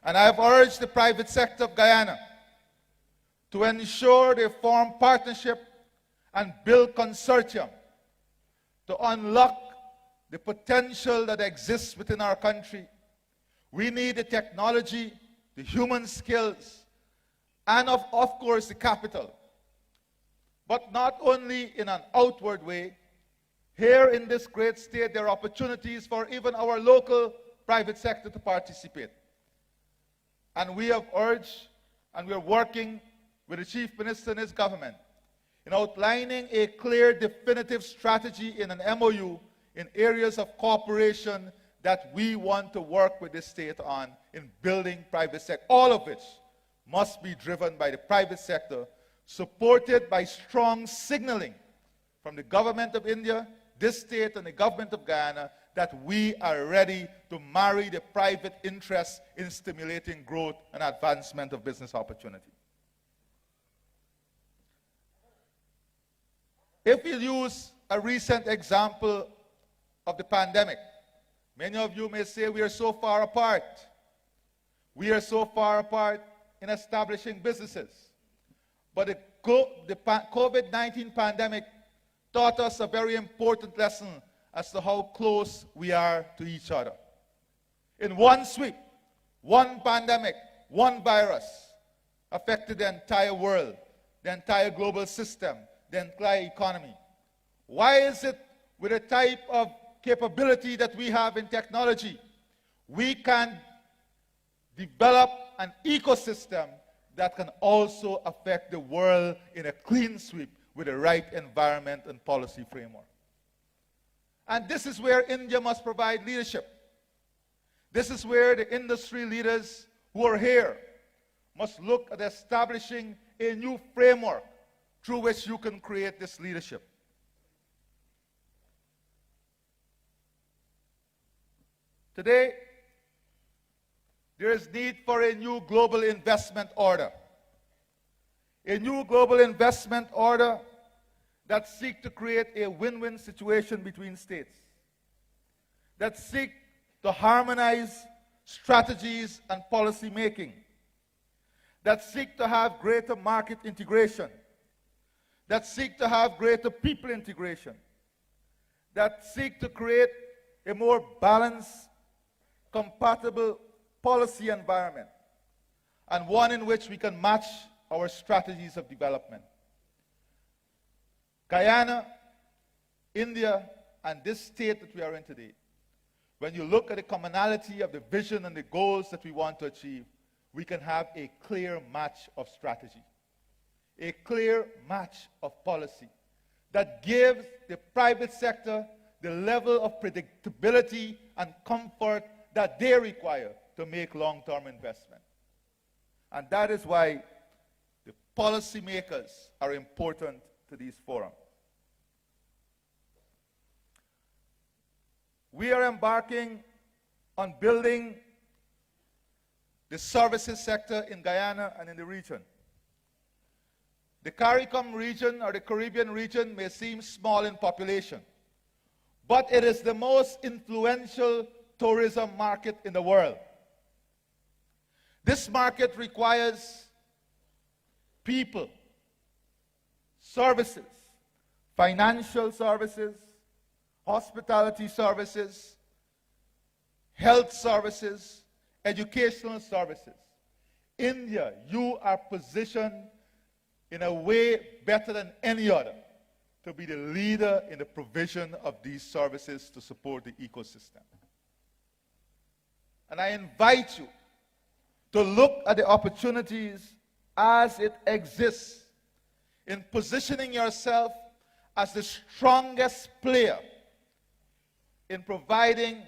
And I have urged the private sector of Guyana to ensure they form partnership and build consortium to unlock the potential that exists within our country. We need the technology, the human skills, and of course the capital But not only in an outward way, here in this great state, there are opportunities for even our local private sector to participate. And we have urged, and we are working with the Chief Minister and his government in outlining a clear, definitive strategy in an MOU in areas of cooperation that we want to work with the state on in building private sector, all of which must be driven by the private sector, supported by strong signaling from the government of India, this state, and the government of Guyana that we are ready to marry the private interest in stimulating growth and advancement of business opportunity. If you use a recent example of the pandemic, many of you may say we are so far apart. We are so far apart in establishing businesses. But the COVID-19 pandemic taught us a very important lesson as to how close we are to each other. In one sweep, one pandemic, one virus affected the entire world, the entire global system, the entire economy. Why is it with the type of capability that we have in technology, we can develop an ecosystem that can also affect the world in a clean sweep with the right environment and policy framework? And this is where India must provide leadership. This is where the industry leaders who are here must look at establishing a new framework through which you can create this leadership. Today, there is need for a new global investment order. A new global investment order that seeks to create a win-win situation between states, that seeks to harmonize strategies and policy making, that seeks to have greater market integration, that seek to have greater people integration, that seek to create a more balanced, compatible policy environment, and one in which we can match our strategies of development. Guyana, India, and this state that we are in today, when you look at the commonality of the vision and the goals that we want to achieve, we can have a clear match of strategy, a clear match of policy that gives the private sector the level of predictability and comfort that they require to make long-term investment. And that is why the policymakers are important to these forums. We are embarking on building the services sector in Guyana and in the region. The CARICOM region, or the Caribbean region, may seem small in population, but it is the most influential tourism market in the world. This market requires people, services, financial services, hospitality services, health services, educational services. India, you are positioned in a way better than any other to be the leader in the provision of these services to support the ecosystem. And I invite you to look at the opportunities as it exists in positioning yourself as the strongest player in providing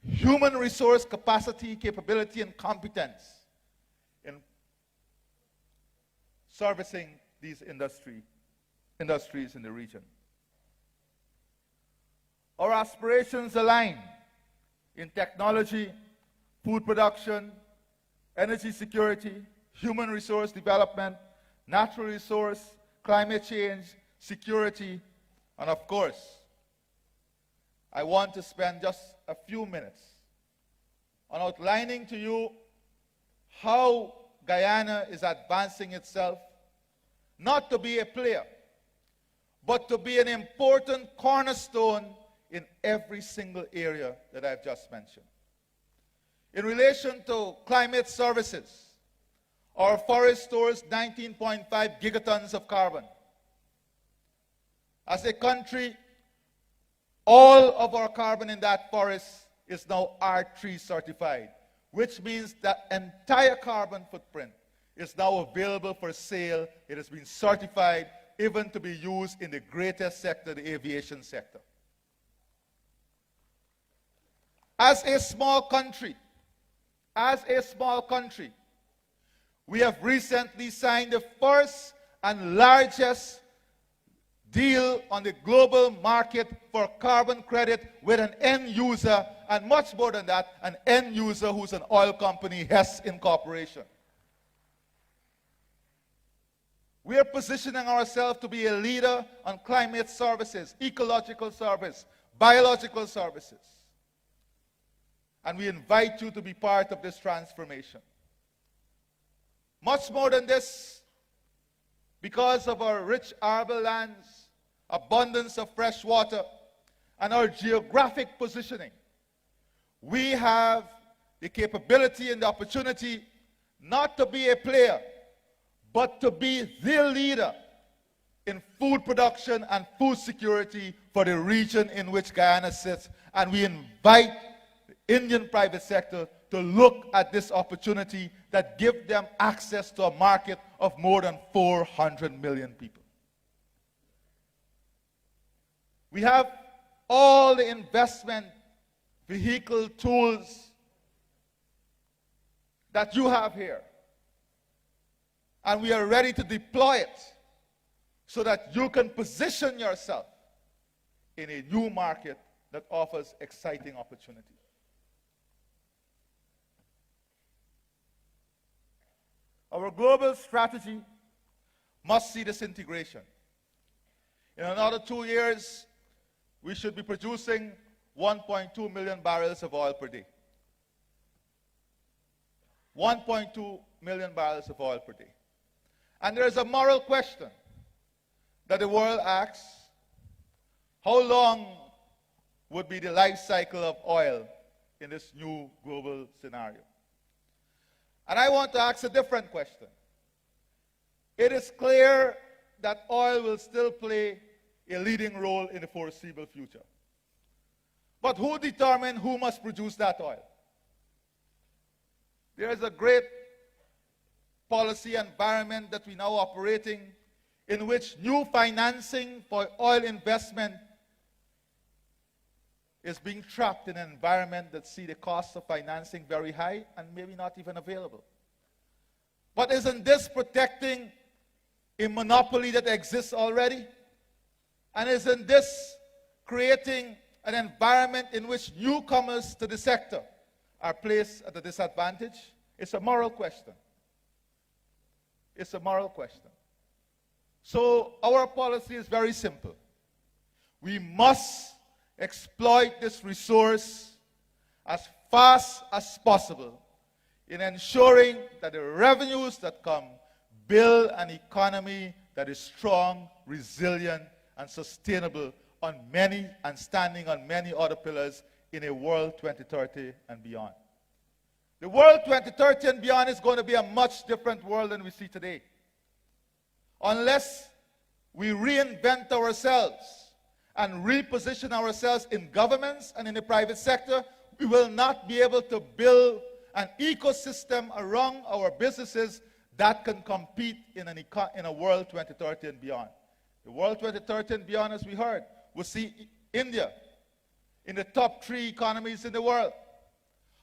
human resource capacity, capability, and competence in servicing these industries in the region. Our aspirations align in technology, food production, energy security, human resource development, natural resource, climate change, security, and of course, I want to spend just a few minutes on outlining to you how Guyana is advancing itself, not to be a player, but to be an important cornerstone in every single area that I've just mentioned. In relation to climate services, our forest stores 19.5 gigatons of carbon. As a country, all of our carbon in that forest is now R3 certified, which means that entire carbon footprint is now available for sale. It has been certified even to be used in the greatest sector, the aviation sector. As a small country, we have recently signed the first and largest deal on the global market for carbon credit with an end user, and much more than that, an end user who's an oil company, Hess Incorporation. We are positioning ourselves to be a leader on climate services, ecological service, biological services. And we invite you to be part of this transformation. Much more than this, because of our rich arable lands, abundance of fresh water, and our geographic positioning, we have the capability and the opportunity not to be a player, but to be the leader in food production and food security for the region in which Guyana sits. And we invite the Indian private sector to look at this opportunity that gives them access to a market of more than 400 million people. We have all the investment vehicle tools that you have here. And we are ready to deploy it so that you can position yourself in a new market that offers exciting opportunity. Our global strategy must see this integration. In another 2 years, we should be producing 1.2 million barrels of oil per day. 1.2 million barrels of oil per day. And there is a moral question that the world asks: how long would be the life cycle of oil in this new global scenario? And I want to ask a different question. It is clear that oil will still play a leading role in the foreseeable future. But who determines who must produce that oil? There is a great policy environment that we now operating in which new financing for oil investment is being trapped in an environment that see the cost of financing very high and maybe not even available. But isn't this protecting a monopoly that exists already? And isn't this creating an environment in which newcomers to the sector are placed at a disadvantage? It's a moral question. It's a moral question. So our policy is very simple. We must exploit this resource as fast as possible in ensuring that the revenues that come build an economy that is strong, resilient, and sustainable on many and standing on many other pillars in a world 2030 and beyond. The world 2030 and beyond is going to be a much different world than we see today. Unless we reinvent ourselves and reposition ourselves in governments and in the private sector, we will not be able to build an ecosystem around our businesses that can compete in a world 2030 and beyond. The world 2030 and beyond, as we heard, will see India in the top 3 economies in the world.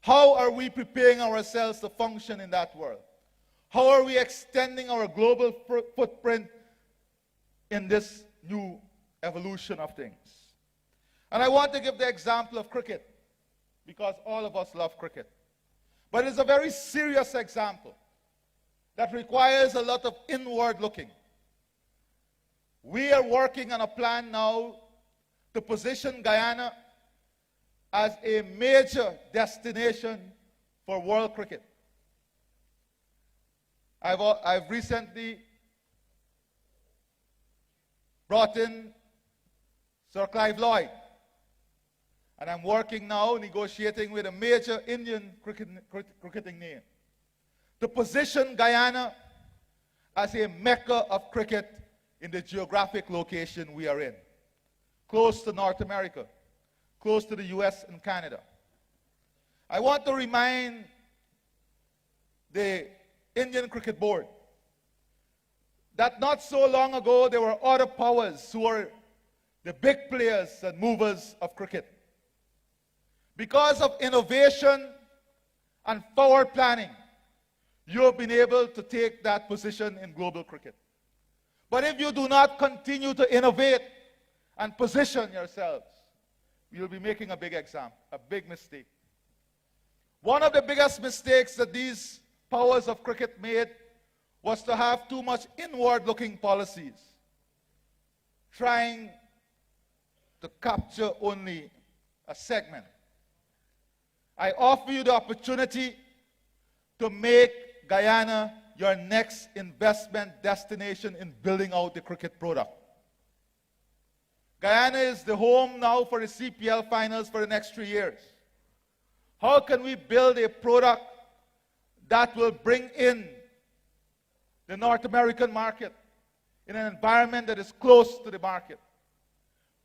How are we preparing ourselves to function in that world? How are we extending our global footprint in this new evolution of things? And I want to give the example of cricket, because all of us love cricket. But it's a very serious example that requires a lot of inward looking. We are working on a plan now to position Guyana as a major destination for world cricket. I've recently brought in Sir Clive Lloyd, and I'm working now, negotiating with a major Indian cricketing name to position Guyana as a mecca of cricket in the geographic location we are in. close to North America, close to the US and Canada. I want to remind the Indian Cricket Board that not so long ago there were other powers who were the big players and movers of cricket. Because of innovation and forward planning, you have been able to take that position in global cricket. But if you do not continue to innovate and position yourselves, you'll be making a big mistake. One of the biggest mistakes that these powers of cricket made was to have too much inward-looking policies, trying to capture only a segment. I offer you the opportunity to make Guyana your next investment destination in building out the cricket product. Guyana is the home now for the CPL finals for the next 3 years. How can we build a product that will bring in the North American market in an environment that is close to the market?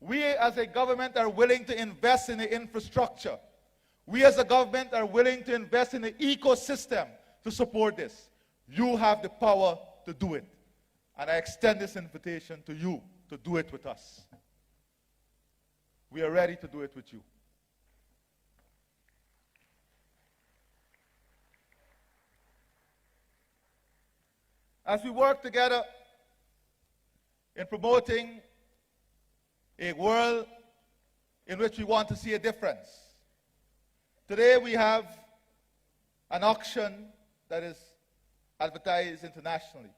We as a government are willing to invest in the infrastructure. We as a government are willing to invest in the ecosystem to support this. You have the power to do it. And I extend this invitation to you to do it with us. We are ready to do it with you. As we work together in promoting a world in which we want to see a difference, today we have an auction that is advertised internationally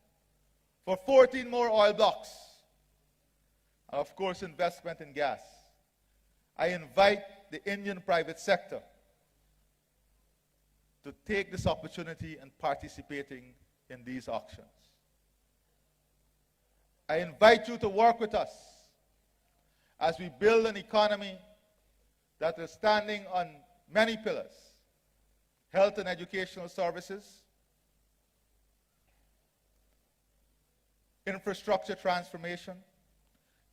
for 14 more oil blocks, and of course investment in gas. I invite the Indian private sector to take this opportunity and participating in these auctions. I invite you to work with us as we build an economy that is standing on many pillars: health and educational services, infrastructure transformation,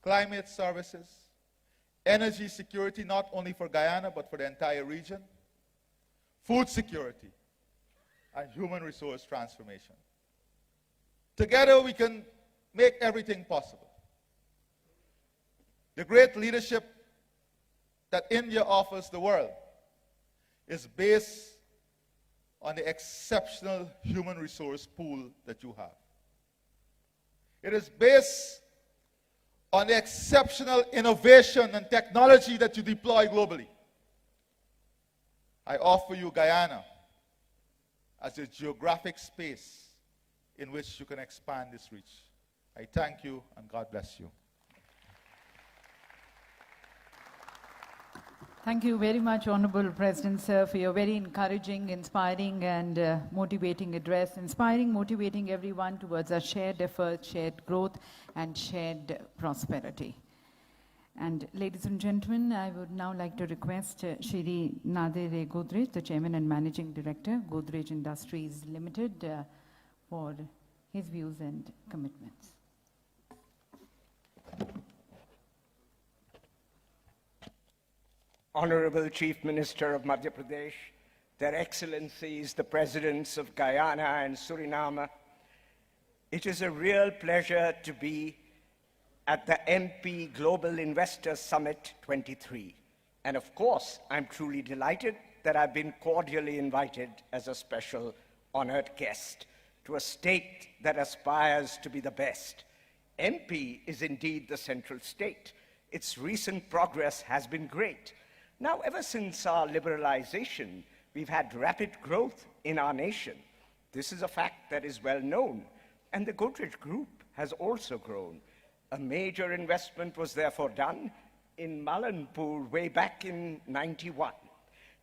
climate services, energy security, not only for Guyana but for the entire region, food security, and human resource transformation. Together we can make everything possible. The great leadership that India offers the world is based on the exceptional human resource pool that you have. It is based on the exceptional innovation and technology that you deploy globally. I offer you Guyana as a geographic space in which you can expand this reach. I thank you and God bless you. Thank you very much, Honorable President, sir, for your very encouraging, inspiring, and motivating address, inspiring, motivating everyone towards a shared effort, shared growth, and shared prosperity. And ladies and gentlemen, I would now like to request Shri Nadir Godrej, the Chairman and Managing Director, Godrej Industries Limited, for his views and commitments. Honorable Chief Minister of Madhya Pradesh, Their Excellencies, the Presidents of Guyana and Suriname, it is a real pleasure to be at the MP Global Investor Summit 23. And of course, I'm truly delighted that I've been cordially invited as a special honored guest to a state that aspires to be the best. MP is indeed the central state. Its recent progress has been great. Now, ever since our liberalization, we've had rapid growth in our nation. This is a fact that is well known, and the Godrej Group has also grown. A major investment was therefore done in Malanpur way back in '91.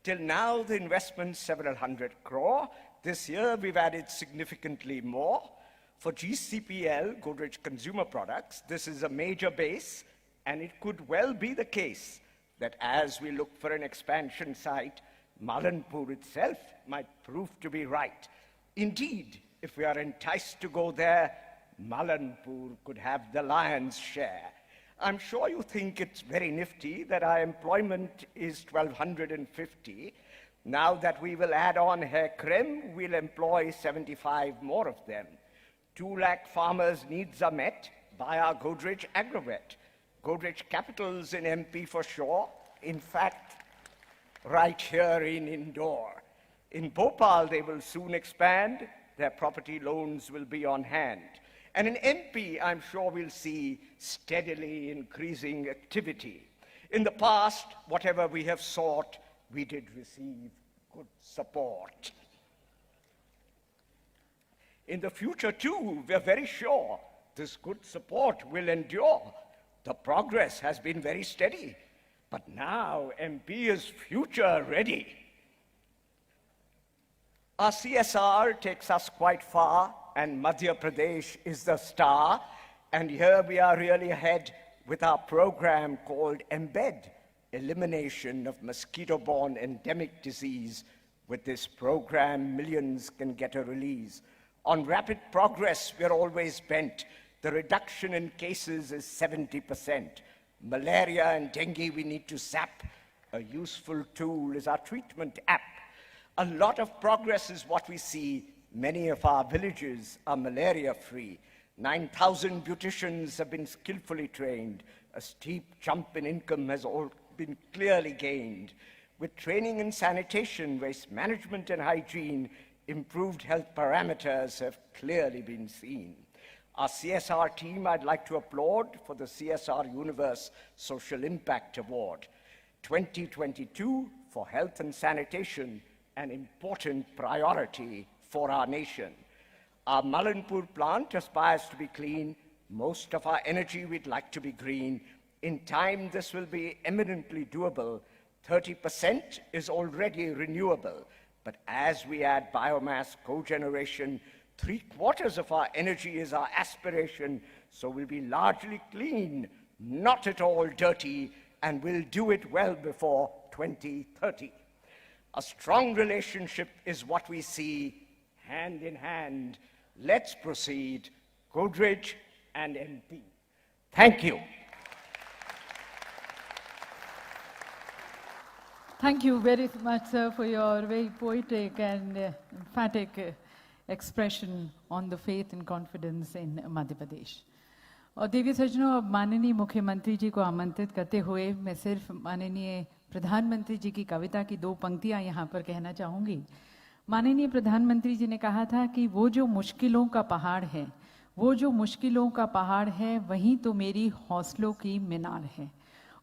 Till now, the investment several hundred crore. This year, we've added significantly more. For GCPL, Godrej Consumer Products, this is a major base, and it could well be the case that as we look for an expansion site, Malanpur itself might prove to be right. Indeed, if we are enticed to go there, Malanpur could have the lion's share. I'm sure you think it's very nifty that our employment is 1,250. Now that we will add on hair creme, we'll employ 75 more of them. 2 lakh farmers' needs are met by our Godrej Agrovet. Godrej Capitals in MP for sure. In fact, right here in Indore. In Bhopal, they will soon expand. Their property loans will be on hand. And in MP, I'm sure we'll see steadily increasing activity. In the past, whatever we have sought, we did receive good support. In the future, too, we're very sure this good support will endure. The progress has been very steady, but now MP is future ready. Our CSR takes us quite far, and Madhya Pradesh is the star. And here we are really ahead with our program called Embed, Elimination of Mosquito-Borne Endemic Disease. With this program, millions can get a release. On rapid progress, we're always bent. The reduction in cases is 70%. Malaria and dengue we need to zap. A useful tool is our treatment app. A lot of progress is what we see. Many of our villages are malaria-free. 9,000 beauticians have been skillfully trained. A steep jump in income has all been clearly gained. With training in sanitation, waste management and hygiene, improved health parameters have clearly been seen. Our CSR team I'd like to applaud for the CSR Universe Social Impact Award. 2022 for health and sanitation, an important priority for our nation. Our Malanpur plant aspires to be clean. Most of our energy we'd like to be green. In time, this will be eminently doable. 30% is already renewable. But as we add biomass cogeneration, 3/4 of our energy is our aspiration. So we'll be largely clean, not at all dirty, and we'll do it well before 2030. A strong relationship is what we see hand in hand. Let's proceed. Godrej and MP. Thank you. Thank you very much, sir, for your very poetic and emphatic expression on the faith and confidence in Madhya Pradesh. और देवी सज्जनों, अब माननीय मुख्यमंत्री जी को आमंत्रित करते हुए मैं सिर्फ माननीय प्रधानमंत्री जी की कविता की 2 पंक्तियां यहाँ पर कहना चाहूँगी। माननीय प्रधानमंत्री जी ने कहा था कि वो जो मुश्किलों का पहाड़ है, वो जो मुश्किलों का पहाड़ है, वहीं तो मेरी हौसलों की मीनार है।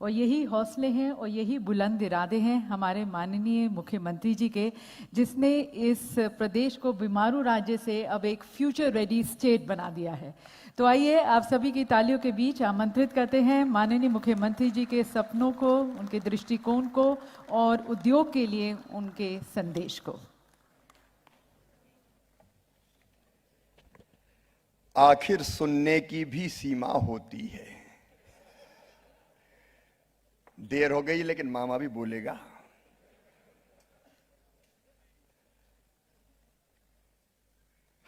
और यही हौसले हैं और यही बुलंद इरादे हैं हमारे माननीय मुख्यमंत्री जी के, जिसने इस प्रदेश को बीमारू राज्य से अब एक फ्यूचर रेडी स्टेट बना दिया है। तो आइए आप सभी की तालियों के बीच आमंत्रित करते हैं माननीय मुख्यमंत्री जी के सपनों को, उनके दृष्टिकोण को और उद्योग के लिए उनके संदेश को। आखिर सुनने की भी सीमा होती है। देर हो गई लेकिन मामा भी बोलेगा।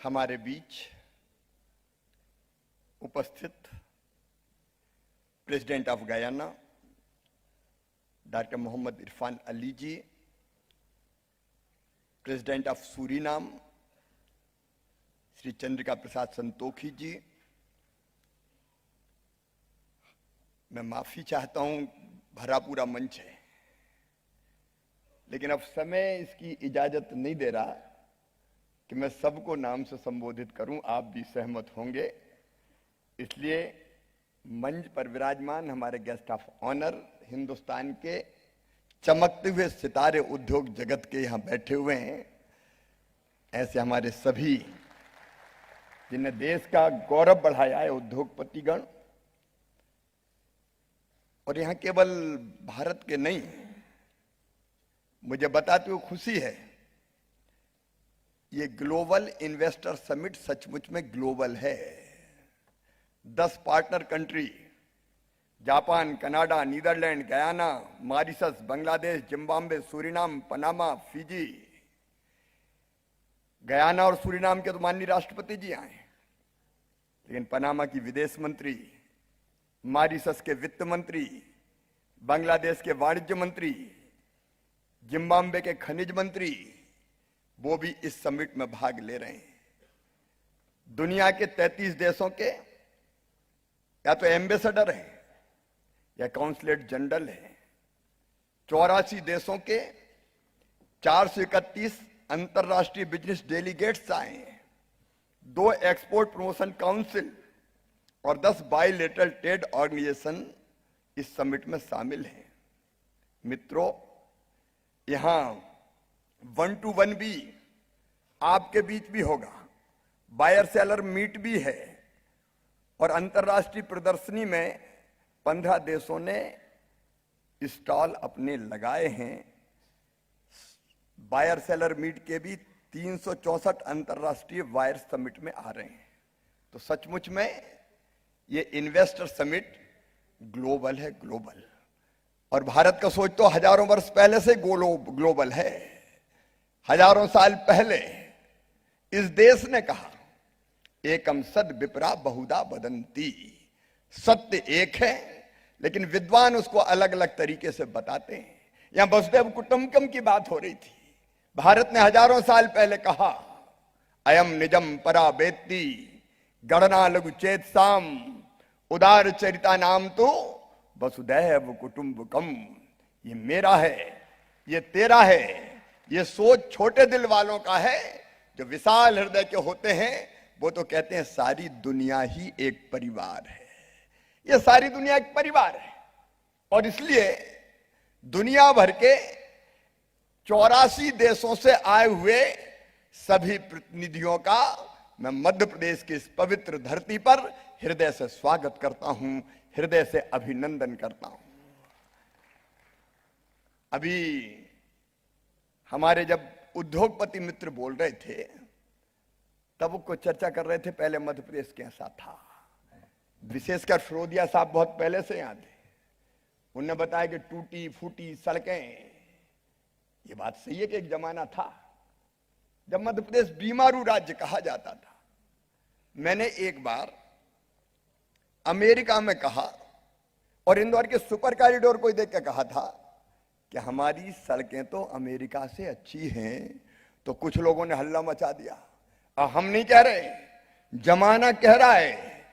हमारे बीच उपस्थित president of Guyana doctor Mohammad Irfan Ali ji, president of Suriname Shri Chandrika Prasad Santokhi ji, मैं माफी चाहता हूं, भरा पूरा मंच है, लेकिन अब समय इसकी इजाजत नहीं दे रहा कि मैं सबको नाम से संबोधित करूं। आप भी सहमत होंगे, इसलिए मंच पर विराजमान हमारे गेस्ट ऑफ ऑनर, हिंदुस्तान के चमकते हुए सितारे उद्योग जगत के यहां बैठे हुए हैं। ऐसे हमारे सभी जिन्हें देश का गौरव बढ़ाया है उद्योगपतिगण, और यहां केवल भारत के नहीं, मुझे बताते हुए खुशी है, ये ग्लोबल इन्वेस्टर समिट सचमुच में ग्लोबल है। 10 partner country, Japan, Canada, Netherlands, Guyana, Mauritius, Bangladesh, Zimbabwe, Suriname, Panama, Fiji. Guyana और सूरीनाम के तो माननीय राष्ट्रपति जी आए, लेकिन पनामा की विदेश मंत्री मॉरिशस के वित्त मंत्री, बांग्लादेश के वाणिज्य मंत्री, जिम्बाब्वे के खनिज मंत्री, वो भी इस समिट में भाग ले रहे हैं। दुनिया के 33 देशों के या तो एम्बेसडर हैं या काउंसलेट जनरल है। 84 देशों के 431 अंतरराष्ट्रीय बिजनेस डेलीगेट्स आए हैं। 2 एक्सपोर्ट प्रमोशन काउंसिल और 10 बायलैटरल ट्रेड ऑर्गेनाइजेशन इस समिट में शामिल हैं। मित्रों, यहां 1 to 1 भी आपके बीच भी होगा, बायर सेलर मीट भी है और अंतरराष्ट्रीय प्रदर्शनी में 15 देशों ने स्टॉल अपने लगाए हैं। बायर सेलर मीट के भी 364 अंतरराष्ट्रीय बायर समिट में आ रहे हैं। तो सचमुच में ये इन्वेस्टर समिट ग्लोबल है, ग्लोबल। और भारत का सोच तो हजारों वर्ष पहले से ग्लोबल है। हजारों साल पहले इस देश ने कहा, एकम सद विप्रा बहुधा वदंती, सत्य एक है लेकिन विद्वान उसको अलग अलग तरीके से बताते हैं। यहां वसुदेव कुटुंबकम की बात हो रही थी। भारत ने हजारों साल पहले कहा, अयम निजम परा वेत्ति गणना लघु चेत साम उदार चरिता नाम तो वसुदैव कुटुंबकम। ये मेरा है, ये तेरा है, ये सोच छोटे दिल वालों का है। जो विशाल हृदय के होते हैं वो तो कहते हैं सारी दुनिया ही एक परिवार है। ये सारी दुनिया एक परिवार है और इसलिए दुनिया भर के 84 देशों से आए हुए सभी प्रतिनिधियों का मैं मध्य प्रदेश की इस पवित्र धरती पर हृदय से स्वागत करता हूं, हृदय से अभिनंदन करता हूं। अभी हमारे जब उद्योगपति मित्र बोल रहे थे तब वो चर्चा कर रहे थे, पहले मध्य प्रदेश कैसा था। विशेषकर फिरोदिया साहब बहुत पहले से यहां थे। उन्होंने बताया कि टूटी फूटी सड़कें, ये बात सही है कि एक जमाना था जब मध्य प्रदेश बीमारू राज्य कहा जाता था। मैंने एक बार अमेरिका में कहा और इंदौर के सुपर कॉरिडोर को देख के कहा था कि हमारी सड़कें तो अमेरिका से अच्छी हैं। तो कुछ लोगों ने हल्ला मचा दिया। हम नहीं कह रहे, जमाना कह रहा है।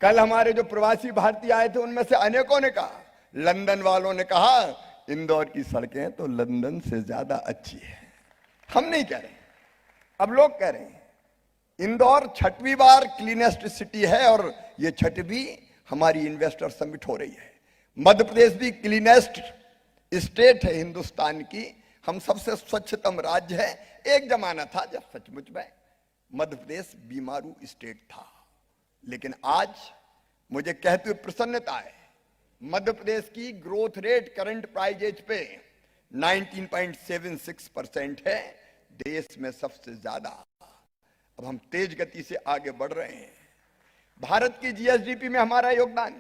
कल हमारे जो प्रवासी भारतीय आए थे उनमें से अनेकों ने कहा, लंदन वालों ने कहा इंदौर की सड़कें तो लंदन से ज्यादा अच्छी है। हम नहीं कह रहे, अब लोग कह रहे हैं। इंदौर 6वीं बार क्लीनेस्ट सिटी है और ये 6वीं हमारी इन्वेस्टर समिट हो रही है। मध्य प्रदेश भी क्लीनेस्ट स्टेट है हिंदुस्तान की। हम सबसे स्वच्छतम राज्य है। एक जमाना था जब सचमुच में मध्य प्रदेश बीमारू स्टेट था, लेकिन आज मुझे कहते हुए प्रसन्नता है, मध्य प्रदेश की ग्रोथ रेट करंट प्राइजेज पे 19.76% है, देश में सबसे ज्यादा। अब हम तेज गति से आगे बढ़ रहे हैं। भारत की जीएसडीपी में हमारा योगदान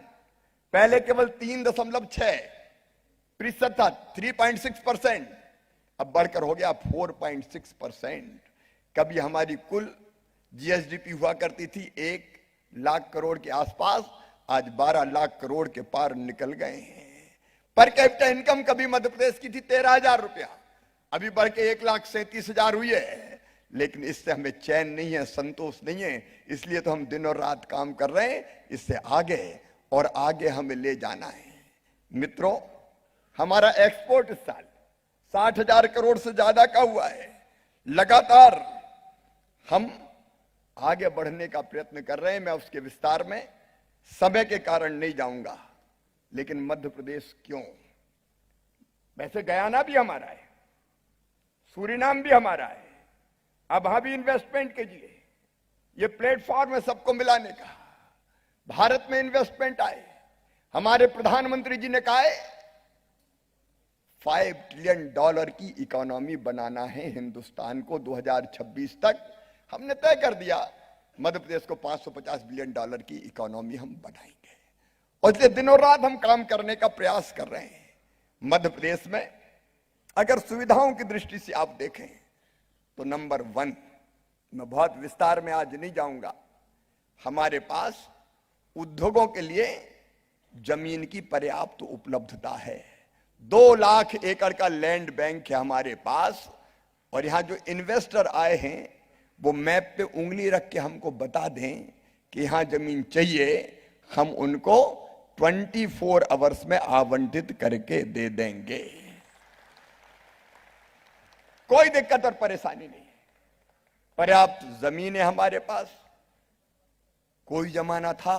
पहले केवल 3.6% था, 3.6%, अब बढ़कर हो गया 4.6%। कभी हमारी कुल जीएसडीपी हुआ करती थी 1 लाख करोड़ के आसपास, आज 12 लाख करोड़ के पार निकल गए हैं। पर कैपिटा इनकम कभी मध्य प्रदेश की थी 13,000 रुपया, अभी बढ़ के 1,37,000 हुई है। लेकिन इससे हमें चैन नहीं है, संतोष नहीं है। इसलिए तो हम दिन और रात काम कर रहे हैं, इससे आगे और आगे हमें ले जाना है। मित्रों, हमारा एक्सपोर्ट इस साल 60,000 करोड़ से ज्यादा का हुआ है। लगातार हम आगे बढ़ने का प्रयत्न कर रहे हैं। मैं उसके विस्तार में समय के कारण नहीं जाऊंगा, लेकिन मध्य प्रदेश क्यों? वैसे गयाना भी हमारा है, सूरीनाम भी हमारा है। अब वहां भी इन्वेस्टमेंट कीजिए। ये प्लेटफॉर्म है सबको मिलाने का। भारत में इन्वेस्टमेंट आए। हमारे प्रधानमंत्री जी ने कहा है $5 ट्रिलियन की इकोनॉमी बनाना है हिंदुस्तान को 2026 तक। हमने तय कर दिया मध्य प्रदेश को $550 बिलियन की इकोनॉमी हम बनाएंगे और इसलिए दिनों रात हम काम करने का प्रयास कर रहे हैं। मध्य प्रदेश में अगर सुविधाओं की दृष्टि से आप देखें तो नंबर 1, मैं बहुत विस्तार में आज नहीं जाऊंगा, हमारे पास उद्योगों के लिए जमीन की पर्याप्त उपलब्धता है। 2 लाख एकड़ का लैंड बैंक है हमारे पास, और यहां जो इन्वेस्टर आए हैं वो मैप पे उंगली रख के हमको बता दें कि यहां जमीन चाहिए, हम उनको 24 आवर्स में आवंटित करके दे देंगे। कोई दिक्कत और परेशानी नहीं, पर्याप्त जमीन है हमारे पास। कोई जमाना था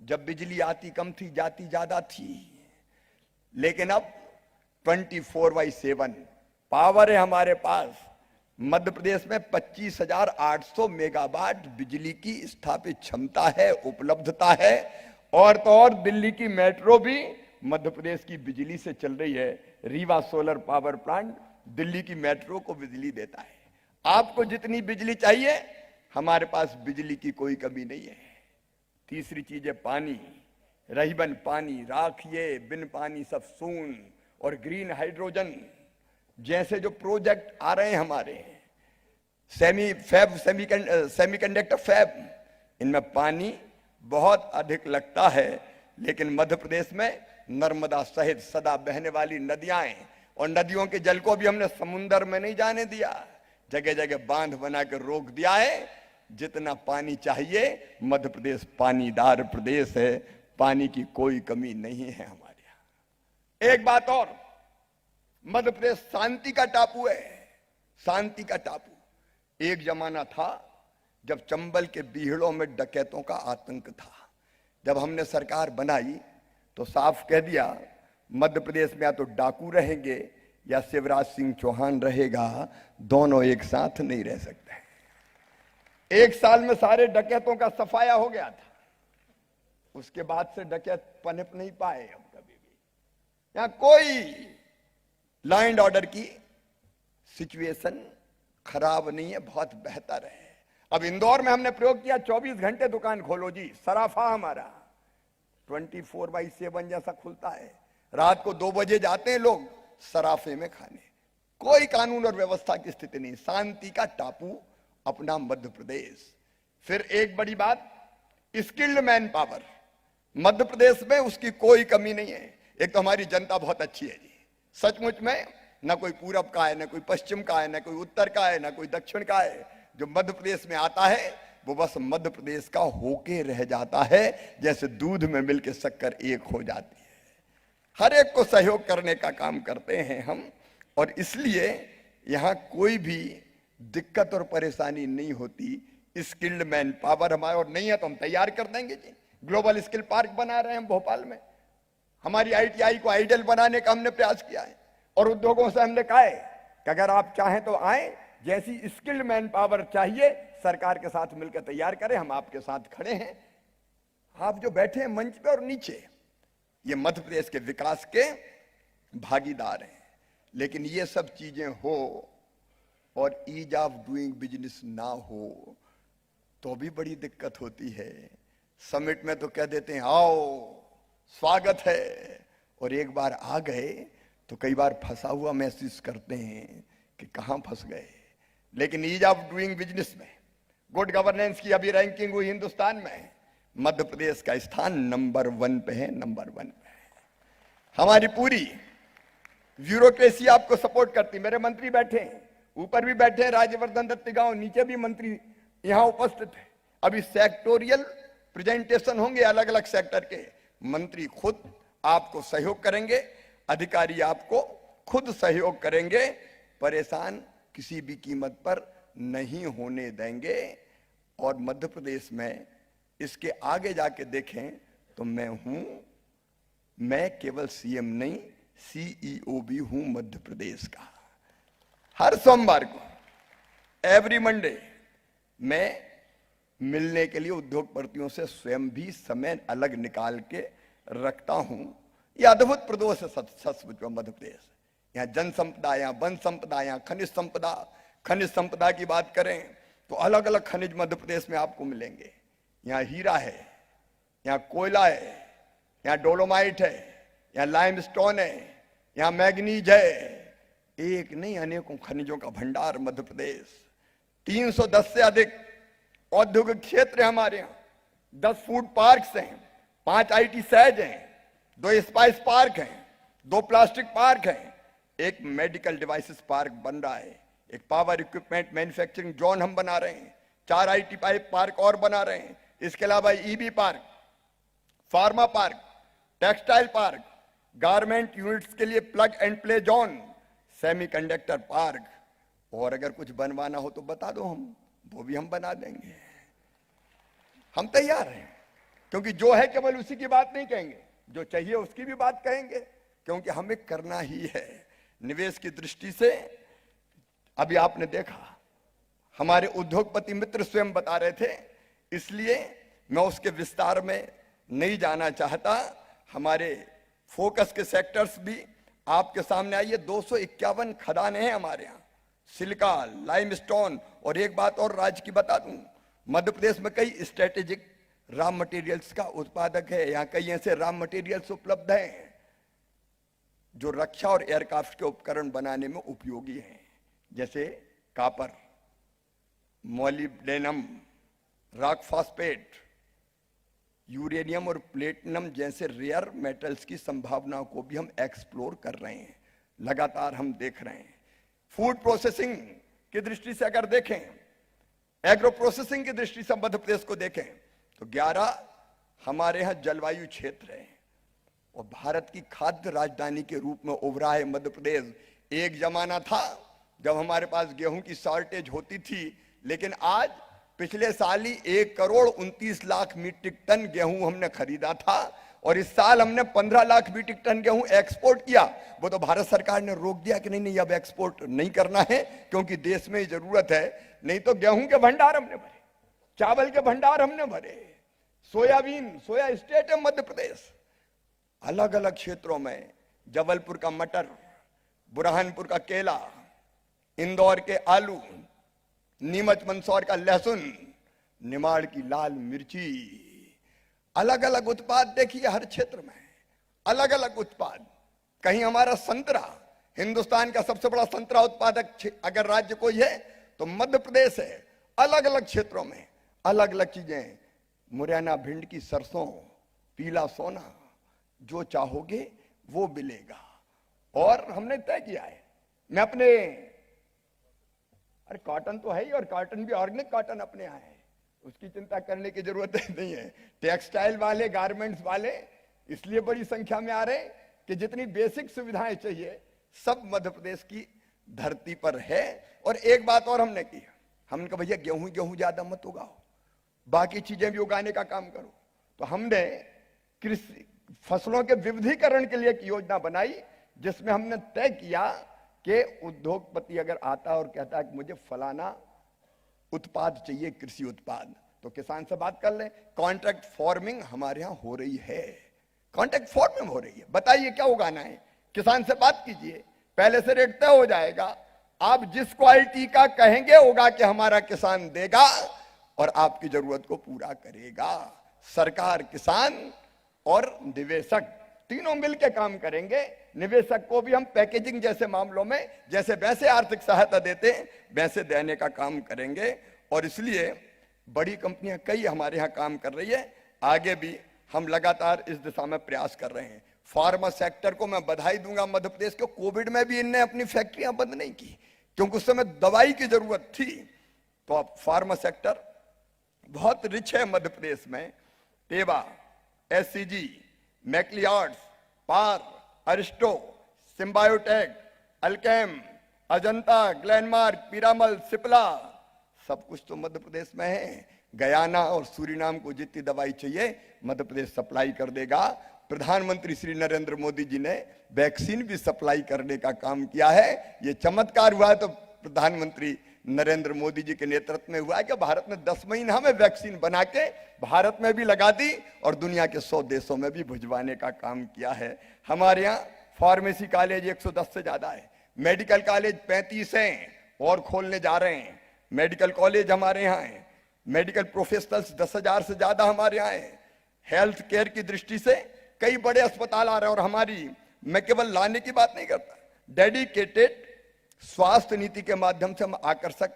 जब बिजली आती कम थी, जाती ज्यादा थी, लेकिन अब 24/7 पावर है हमारे पास। मध्य प्रदेश में 25,800 मेगावाट बिजली की स्थापित क्षमता है, उपलब्धता है। और तो और दिल्ली की मेट्रो भी मध्य प्रदेश की बिजली से चल रही है। Rewa solar power plant Delhi की मेट्रो को बिजली देता है। आपको जितनी बिजली चाहिए, हमारे पास बिजली की कोई कमी नहीं है। तीसरी चीज है पानी। रहीबन पानी, राखिए, बिन पानी सब सून, और ग्रीन हाइड्रोजन जैसे जो प्रोजेक्ट आ रहे हैं हमारे, सेमीकंडक्टर फैब, इनमें पानी बहुत अधिक लगता है। लेकिन मध्य प्रदेश में नर्मदा सहित सदा बहने वाली नदियां हैं, और नदियों के जल को भी हमने समुद्र में नहीं जाने दिया, जगह जगह बांध बना कर रोक दिया है। जितना पानी चाहिए, मध्य प्रदेश पानीदार प्रदेश है, पानी की कोई कमी नहीं है हमारे यहां। एक बात और, मध्य प्रदेश शांति का टापू है, शांति का टापू। एक जमाना था जब चंबल के बीहड़ों में डकैतों का आतंक था। जब हमने सरकार बनाई तो साफ कह दिया, मध्य प्रदेश में या तो डाकू रहेंगे या शिवराज सिंह चौहान रहेगा, दोनों एक साथ नहीं रह सकते। 1 साल में सारे डकैतों का सफाया हो गया था। उसके बाद से डकैत पनप नहीं पाए हम कभी भी। यहां कोई लॉ एंड ऑर्डर की सिचुएशन खराब नहीं है, बहुत बेहतर है। अब इंदौर में हमने प्रयोग किया, 24 घंटे दुकान खोलो जी, सराफा हमारा 24/7 जैसा खुलता है। रात को 2 बजे जाते हैं लोग सराफे में खाने। कोई कानून और व्यवस्था की स्थिति नहीं, शांति का टापू अपना मध्य प्रदेश। फिर एक बड़ी बात, skilled man power. Madhya Pradesh में उसकी कोई कमी नहीं है। एक तो हमारी जनता बहुत अच्छी है जी, सचमुच में, ना कोई पूरब का है, ना कोई पश्चिम का है, ना कोई उत्तर का है, ना कोई दक्षिण का है। जो मध्य प्रदेश में आता है वो बस मध्य प्रदेश का होके रह जाता है, जैसे दूध में मिलके शक्कर एक हो जाती है। हर एक को सहयोग करने का काम करते हैं हम, और इसलिए यहां कोई भी दिक्कत और परेशानी नहीं होती। स्किल्ड मैन पावर हमारे, और नहीं है तो हम तैयार कर देंगे जी। ग्लोबल स्किल पार्क बना रहे हैं हम भोपाल में। हमारी ITI को आइडियल बनाने का हमने प्रयास किया है, और उद्योगों से हमने कहा है कि अगर आप चाहें तो आए, जैसी स्किल्ड मैन पावर चाहिए सरकार के साथ मिलकर तैयार करें, हम आपके साथ खड़े हैं। आप जो बैठे हैं मंच पे और नीचे, ये मध्य प्रदेश के विकास के भागीदार हैं। लेकिन ये सब चीजें हो और ईज ऑफ डूइंग बिजनेस ना हो तो भी बड़ी दिक्कत होती है। समिट में तो कह देते हैं आओ स्वागत है, और एक बार आ गए तो कई बार फंसा हुआ महसूस करते हैं कि कहां फंस गए। लेकिन ईज ऑफ डूइंग बिजनेस में, गुड गवर्नेंस की अभी रैंकिंग हुई हिंदुस्तान में, मध्य प्रदेश का स्थान नंबर 1 पे है, नंबर 1 पे है। हमारी पूरी ब्यूरोक्रेसी आपको सपोर्ट करती। मेरे मंत्री बैठे हैं, ऊपर भी बैठे हैं राज्यवर्धन दत्तीगांव, नीचे भी मंत्री यहां उपस्थित है। अभी सेक्टोरियल प्रेजेंटेशन होंगे अलग अलग सेक्टर के, मंत्री खुद आपको सहयोग करेंगे, अधिकारी आपको खुद सहयोग करेंगे। परेशान किसी भी कीमत पर नहीं होने देंगे। और मध्य प्रदेश में इसके आगे जाके देखें तो मैं केवल CM नहीं, CEO भी हूं मध्य प्रदेश का। हर सोमवार को, एवरी मंडे, मैं मिलने के लिए उद्योगपतियों से स्वयं भी समय अलग निकाल के रखता हूं। यह अद्भुत प्रदेश है सचमुच में मध्य प्रदेश। यहाँ जन संपदा, यहाँ वन संपदा, यहाँ खनिज संपदा। खनिज संपदा की बात करें तो अलग अलग खनिज मध्य प्रदेश में आपको मिलेंगे। यहाँ हीरा है, यहाँ कोयला है, यहाँ डोलोमाइट है, यहाँ लाइमस्टोन है, यहाँ मैग्नीज है। एक नहीं, अनेकों खनिजों का भंडार मध्य प्रदेश। 310 से अधिक औद्योगिक क्षेत्र है हमारे यहाँ, 10 फूड पार्क्स हैं, 5 IT सहज हैं, 2 स्पाइस पार्क हैं, 2 प्लास्टिक पार्क हैं, एक मेडिकल डिवाइसेस पार्क बन रहा है, एक पावर इक्विपमेंट मैन्युफैक्चरिंग जोन हम बना रहे हैं, 4 IT पार्क और बना रहे हैं। इसके अलावा EV park, pharma park, textile park, garment units के लिए plug and play zone, semiconductor park, और अगर कुछ बनवाना हो तो बता दो, हम वो भी हम बना देंगे। हम तैयार हैं, क्योंकि जो है केवल उसी की बात नहीं कहेंगे, जो चाहिए उसकी भी बात कहेंगे, क्योंकि हमें करना ही है। निवेश की दृष्टि से अभी आपने देखा, हमारे उद्योगपति मित्र स्वयं बता रहे थे, इसलिए मैं उसके विस्तार में नहीं जाना चाहता। हमारे फोकस के सेक्टर्स भी आपके सामने आइए। 251 खदानें हैं हमारे यहाँ, सिलिका, लाइमस्टोन, और एक बात और राज्य की बता दूं, मध्य प्रदेश में कई स्ट्रेटेजिक रॉ मटेरियल्स का उत्पादक है। यहाँ कई ऐसे रॉ मटेरियल्स उपलब्ध हैं जो रक्षा और एयरक्राफ्ट के उपकरण बनाने में उपयोगी हैं, जैसे copper, molybdenum, rock phosphate, uranium और प्लेटिनम जैसे रेयर मेटल्स की संभावनाओं को भी हम एक्सप्लोर कर रहे हैं, लगातार हम देख रहे हैं। फूड प्रोसेसिंग की दृष्टि से अगर देखें, एग्रो प्रोसेसिंग की दृष्टि से मध्य प्रदेश को देखें तो 11 हमारे यहाँ जलवायु क्षेत्र है और भारत की खाद्य राजधानी के रूप में उभरा है मध्य प्रदेश। एक जमाना था जब हमारे पास गेहूं की शॉर्टेज होती थी, लेकिन आज पिछले साल ही 1,29,00,000 मीट्रिक टन गेहूं हमने खरीदा था और इस साल हमने 15 लाख मीट्रिक टन गेहूं एक्सपोर्ट किया। वो तो भारत सरकार ने रोक दिया कि नहीं अब एक्सपोर्ट नहीं करना है, क्योंकि देश में जरूरत है। नहीं तो गेहूं के भंडार हमने भरे, चावल के भंडार हमने भरे, सोयाबीन, सोया स्टेट है मध्य प्रदेश। अलग अलग क्षेत्रों में जबलपुर का मटर, बुरहानपुर का केला, इंदौर के आलू, नीमच मंदसौर का लहसुन, निमाड़ की लाल मिर्ची, अलग अलग उत्पाद देखिए हर क्षेत्र में अलग अलग उत्पाद। कहीं हमारा संतरा, हिंदुस्तान का सबसे बड़ा संतरा उत्पादक अगर राज्य कोई है तो मध्य प्रदेश है। अलग अलग क्षेत्रों में अलग अलग चीजें, मुरैना भिंड की सरसों, पीला सोना, जो चाहोगे वो मिलेगा। और हमने तय किया है, मैं अपने, अरे कॉटन तो है ही, और कॉटन भी ऑर्गेनिक कॉटन अपने यहाँ है, उसकी चिंता करने की जरूरत नहीं है। टेक्सटाइल वाले, गारमेंट्स वाले इसलिए बड़ी संख्या में आ रहे हैं कि जितनी बेसिक सुविधाएं चाहिए सब मध्य प्रदेश की धरती पर है। और एक बात और हमने की, हमने कहा भैया गेहूं ज्यादा मत उगाओ, बाकी चीजें भी उगाने का काम करो। तो हमने कृषि फसलों के विविधीकरण के लिए एक योजना बनाई, जिसमें हमने तय किया कि उद्योगपति अगर आता और कहता है कि मुझे फलाना उत्पाद चाहिए, कृषि उत्पाद, तो किसान से बात कर लें। कॉन्ट्रैक्ट फार्मिंग हमारे यहाँ हो रही है, कॉन्ट्रैक्ट फार्मिंग हो रही है। बताइए क्या उगाना है, किसान से बात कीजिए, पहले से रेट तय हो जाएगा। आप जिस क्वालिटी का कहेंगे उगा के हमारा किसान देगा और आपकी जरूरत को पूरा करेगा। सरकार, किसान और निवेशक तीनों मिलकर काम करेंगे। निवेशक को भी हम पैकेजिंग जैसे मामलों में जैसे वैसे आर्थिक सहायता देते हैं वैसे देने का काम करेंगे। और इसलिए बड़ी कंपनियां कई हमारे यहाँ काम कर रही है, आगे भी हम लगातार इस दिशा में प्रयास कर रहे हैं। फार्मा सेक्टर को मैं बधाई दूंगा मध्य प्रदेश को, कोविड में भी इनने अपनी फैक्ट्रियां बंद नहीं की, क्योंकि उस समय दवाई की जरूरत थी। तो अब फार्मा सेक्टर बहुत रिच है मध्य प्रदेश में। टेबा, SCG, मैक्लियार्ड्स, पार, अरिस्टो, सिम्बायोटेक, अल्केम, अजंता, ग्लेनमार्क, पीरामल, सिप्ला, सब कुछ तो मध्य प्रदेश में है। गयाना और सूरीनाम को जितनी दवाई चाहिए मध्य प्रदेश सप्लाई कर देगा। प्रधानमंत्री श्री नरेंद्र मोदी जी ने वैक्सीन भी सप्लाई करने का काम किया है। ये चमत्कार हुआ है तो प्रधानमंत्री नरेंद्र मोदी जी के नेतृत्व में हुआ है कि भारत ने 10 महीना में वैक्सीन बना के भारत में भी लगा दी और दुनिया के 100 देशों में भी भिजवाने का काम किया है। हमारे यहाँ फार्मेसी कॉलेज 110 से ज्यादा है, मेडिकल कॉलेज 35 हैं और खोलने जा रहे हैं। मेडिकल कॉलेज हमारे यहाँ है, मेडिकल प्रोफेशनल्स 10,000 से ज्यादा हमारे यहाँ है। हेल्थ केयर की दृष्टि से कई बड़े अस्पताल आ रहे हैं और हमारी, मैं केवल लाने की बात नहीं करता, डेडिकेटेड स्वास्थ्य नीति के माध्यम से हम आकर्षक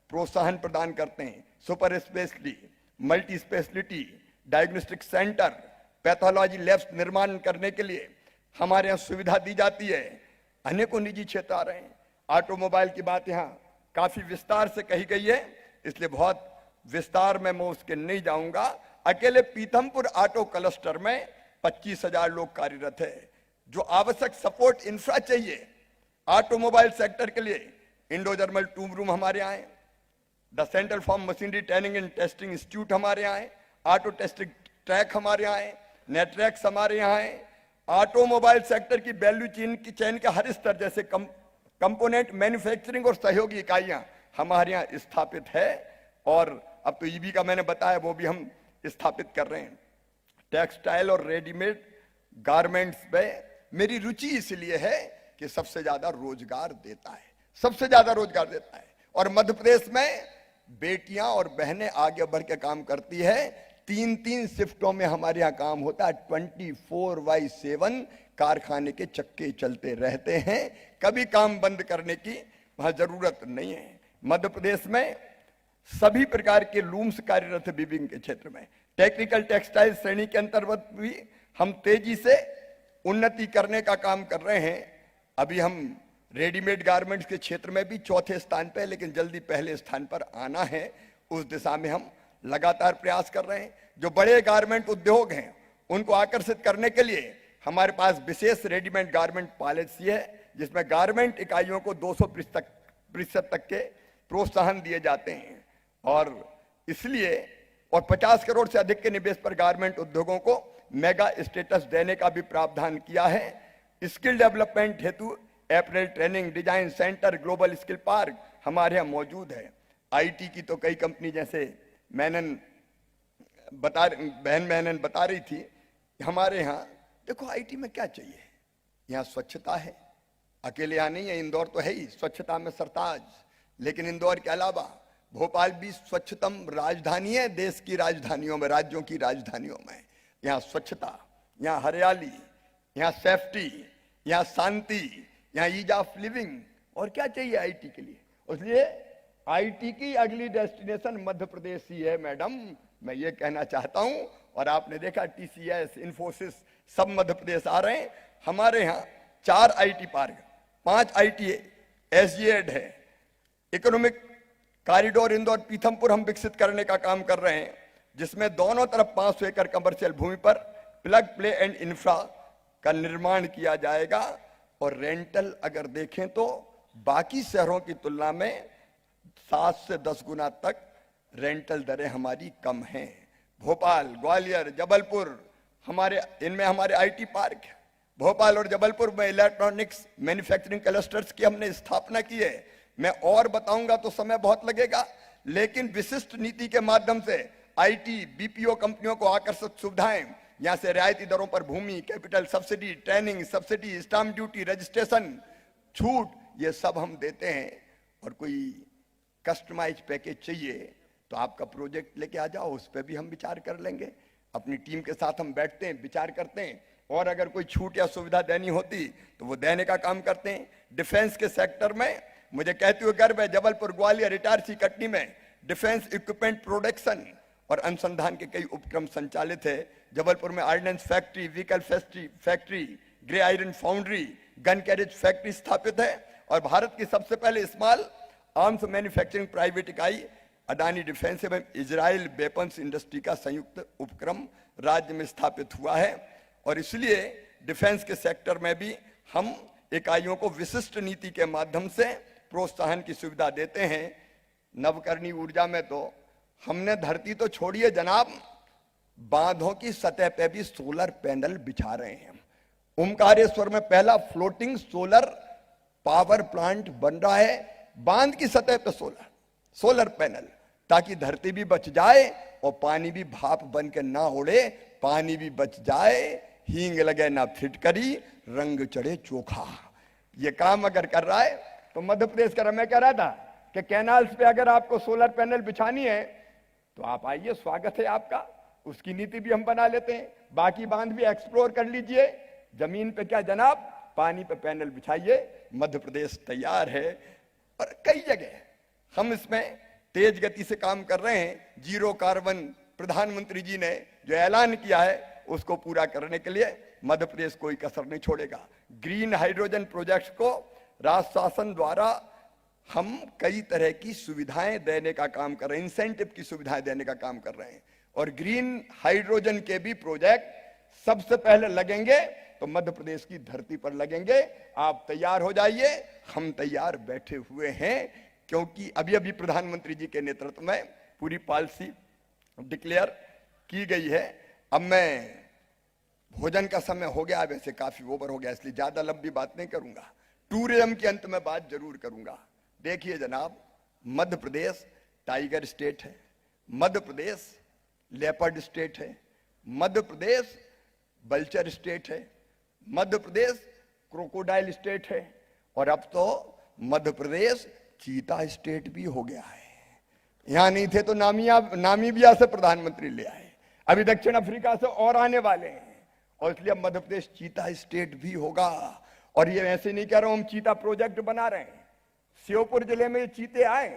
प्रोत्साहन प्रदान करते हैं। Super speciality, multi speciality, diagnostic centre, pathology labs निर्माण करने के लिए हमारे यहाँ सुविधा दी जाती है। अनेकों निजी क्षेत्र आ रहे हैं। ऑटोमोबाइल की बात यहाँ काफी विस्तार से कही गई है, इसलिए बहुत विस्तार में मैं उसके नहीं जाऊंगा। अकेले पीथमपुर ऑटो क्लस्टर में 25,000 लोग कार्यरत है। जो आवश्यक सपोर्ट इंफ्रा चाहिए ऑटोमोबाइल सेक्टर के लिए, इंडो जर्मन टूम रूम हमारे यहाँ है, the central farm machinery training and testing institute हमारे यहाँ है, ऑटो टेस्टिंग ट्रैक हमारे यहाँ है, नेटरैक्स हमारे यहाँ है। ऑटोमोबाइल सेक्टर की वैल्यू चेन के हर स्तर जैसे कंपोनेंट मैन्युफैक्चरिंग और सहयोगी इकाइयां हमारे यहाँ स्थापित है। और अब तो ईबी का मैंने बताया वो भी हम स्थापित कर रहे हैं। टेक्सटाइल और रेडीमेड गारमेंट्स में मेरी रुचि इसलिए है कि सबसे ज्यादा रोजगार देता है, सबसे ज्यादा रोजगार देता है। और मध्य प्रदेश में बेटियां और बहनें आगे बढ़ के काम करती है। 3-3 शिफ्टों में हमारे यहाँ काम होता है। 24/7 कारखाने के चक्के चलते रहते हैं, कभी काम बंद करने की वहां जरूरत नहीं है। मध्य प्रदेश में सभी प्रकार के लूम्स कार्यरत है। वीविंग के क्षेत्र में टेक्निकल टेक्सटाइल श्रेणी के अंतर्गत भी हम तेजी से उन्नति करने का काम कर रहे हैं। अभी हम रेडीमेड गारमेंट्स के क्षेत्र में भी चौथे स्थान पे, लेकिन जल्दी पहले स्थान पर आना है। उस दिशा में हम लगातार प्रयास कर रहे हैं। जो बड़े गारमेंट उद्योग हैं उनको आकर्षित करने के लिए हमारे पास विशेष रेडीमेड गारमेंट पॉलिसी है, जिसमें गारमेंट इकाइयों को 200% तक के प्रोत्साहन दिए जाते हैं। और इसलिए 50 करोड़ से अधिक के निवेश पर गारमेंट उद्योगों को मेगा स्टेटस देने का भी प्रावधान किया है। स्किल डेवलपमेंट हेतु apparel training design centre global skill park हमारे यहाँ मौजूद है। आईटी की तो कई कंपनी जैसे बहन मैनन बता रही थी, हमारे यहाँ देखो आईटी में क्या चाहिए। यहाँ स्वच्छता है, अकेले यहाँ नहीं है, इंदौर तो है ही स्वच्छता में सरताज, लेकिन इंदौर के अलावा भोपाल भी स्वच्छतम राजधानी है देश की राजधानियों में, राज्यों की राजधानियों में। यहाँ स्वच्छता, यहाँ हरियाली, यहाँ सेफ्टी, यहाँ शांति, यहाँ ईज ऑफ लिविंग, और क्या चाहिए आईटी के लिए। इसलिए आईटी की अगली डेस्टिनेशन मध्य प्रदेश ही है मैडम, मैं ये कहना चाहता हूं। और आपने देखा टीसीएस, इन्फोसिस सब मध्य प्रदेश आ रहे हैं। हमारे यहाँ 4 आईटी पार्क, 5 आईटी एसजीएड है। इकोनॉमिक कॉरिडोर इंदौर पीथमपुर हम विकसित करने का काम कर रहे हैं, जिसमें दोनों तरफ 500 एकड़ कमर्शियल भूमि पर प्लग प्ले एंड इंफ्रा का निर्माण किया जाएगा। और रेंटल अगर देखें तो बाकी शहरों की तुलना में 7 से 10 गुना तक रेंटल दरें हमारी कम हैं। भोपाल, ग्वालियर, जबलपुर इनमें हमारे आईटी पार्क है। भोपाल और जबलपुर में इलेक्ट्रॉनिक्स मैन्युफैक्चरिंग क्लस्टर्स की हमने स्थापना की है। मैं और बताऊंगा तो समय बहुत लगेगा, लेकिन विशिष्ट नीति के माध्यम से आईटी बीपीओ कंपनियों को आकर्षक सुविधाएं, यहां से रियायती दरों पर भूमि, capital subsidy, training subsidy, stamp duty, registration छूट, ये सब हम देते हैं। और कोई कस्टमाइज पैकेज चाहिए तो आपका प्रोजेक्ट लेके आ जाओ, उस पर भी हम विचार कर लेंगे। अपनी टीम के साथ हम बैठते हैं, विचार करते हैं, और अगर कोई छूट या सुविधा देनी होती तो वो देने का काम करते हैं। डिफेंस के सेक्टर में मुझे कहते हुए गर्व है, जबलपुर, ग्वालियर, इटारसी, कटनी में डिफेंस इक्विपमेंट प्रोडक्शन और अनुसंधान के कई उपक्रम संचालित है। जबलपुर में ordnance factory, vehicle factory, grey iron foundry, gun carriage factory स्थापित है। और भारत की सबसे पहले स्मॉल आर्म्स मैन्युफैक्चरिंग प्राइवेट इकाई अडानी डिफेंस एवं इजराइल वेपन्स इंडस्ट्री का संयुक्त उपक्रम राज्य में स्थापित हुआ है। और इसलिए डिफेंस के सेक्टर में भी हम इकाइयों को विशिष्ट नीति के माध्यम से प्रोत्साहन की सुविधा देते हैं। नवकरणीय ऊर्जा में तो हमने धरती तो छोड़िए जनाब, बांधों की सतह पे भी सोलर पैनल बिछा रहे हैं। ओमकारेश्वर में पहला फ्लोटिंग सोलर पावर प्लांट बन रहा है, बांध की सतह पे सोलर पैनल, ताकि धरती भी बच जाए और पानी भी भाप बन के ना उड़े, पानी भी बच जाए, हींग लगे ना फिटकरी, रंग चढ़े चोखा। ये काम अगर कर रहा है तो मध्य प्रदेश का, मैं कह रहा था कि कैनाल्स पे अगर आपको सोलर पैनल बिछानी है तो आप आइए, स्वागत है आपका। उसकी नीति भी हम बना लेते हैं। बाकी बांध भी एक्सप्लोर कर लीजिए। जमीन पे क्या जनाब, पानी पे पैनल बिछाइए, मध्य प्रदेश तैयार है। और कई जगह हम इसमें तेज गति से काम कर रहे हैं। जीरो कार्बन प्रधानमंत्री जी ने जो ऐलान किया है उसको पूरा करने के लिए मध्य प्रदेश कोई कसर नहीं छोड़ेगा। ग्रीन हाइड्रोजन प्रोजेक्ट को राज्य शासन द्वारा हम कई तरह की सुविधाएं देने का काम कर रहे हैं, इंसेंटिव की सुविधाएं देने का काम कर रहे हैं। और ग्रीन हाइड्रोजन के भी प्रोजेक्ट सबसे पहले लगेंगे तो मध्य प्रदेश की धरती पर लगेंगे। आप तैयार हो जाइए, हम तैयार बैठे हुए हैं, क्योंकि अभी अभी प्रधानमंत्री जी के नेतृत्व में पूरी पॉलिसी डिक्लेयर की गई है। अब मैं भोजन का समय हो गया, वैसे काफी ओवर हो गया, इसलिए ज्यादा लंबी बात नहीं करूंगा। टूरिज्म के अंत में बात जरूर करूंगा। देखिए जनाब, मध्य प्रदेश टाइगर स्टेट है, मध्य प्रदेश लेपर्ड स्टेट है, मध्य प्रदेश बल्चर स्टेट है, मध्य प्रदेश क्रोकोडाइल स्टेट है, और अब तो मध्य प्रदेश चीता स्टेट भी हो गया है। यहां नहीं थे तो नामीबिया से प्रधानमंत्री ले आए, अभी दक्षिण अफ्रीका से और आने वाले हैं, और इसलिए मध्य प्रदेश चीता स्टेट भी होगा। और ये ऐसे नहीं कह रहा हूं, हम चीता प्रोजेक्ट बना रहे हैं। श्योपुर जिले में चीते आए,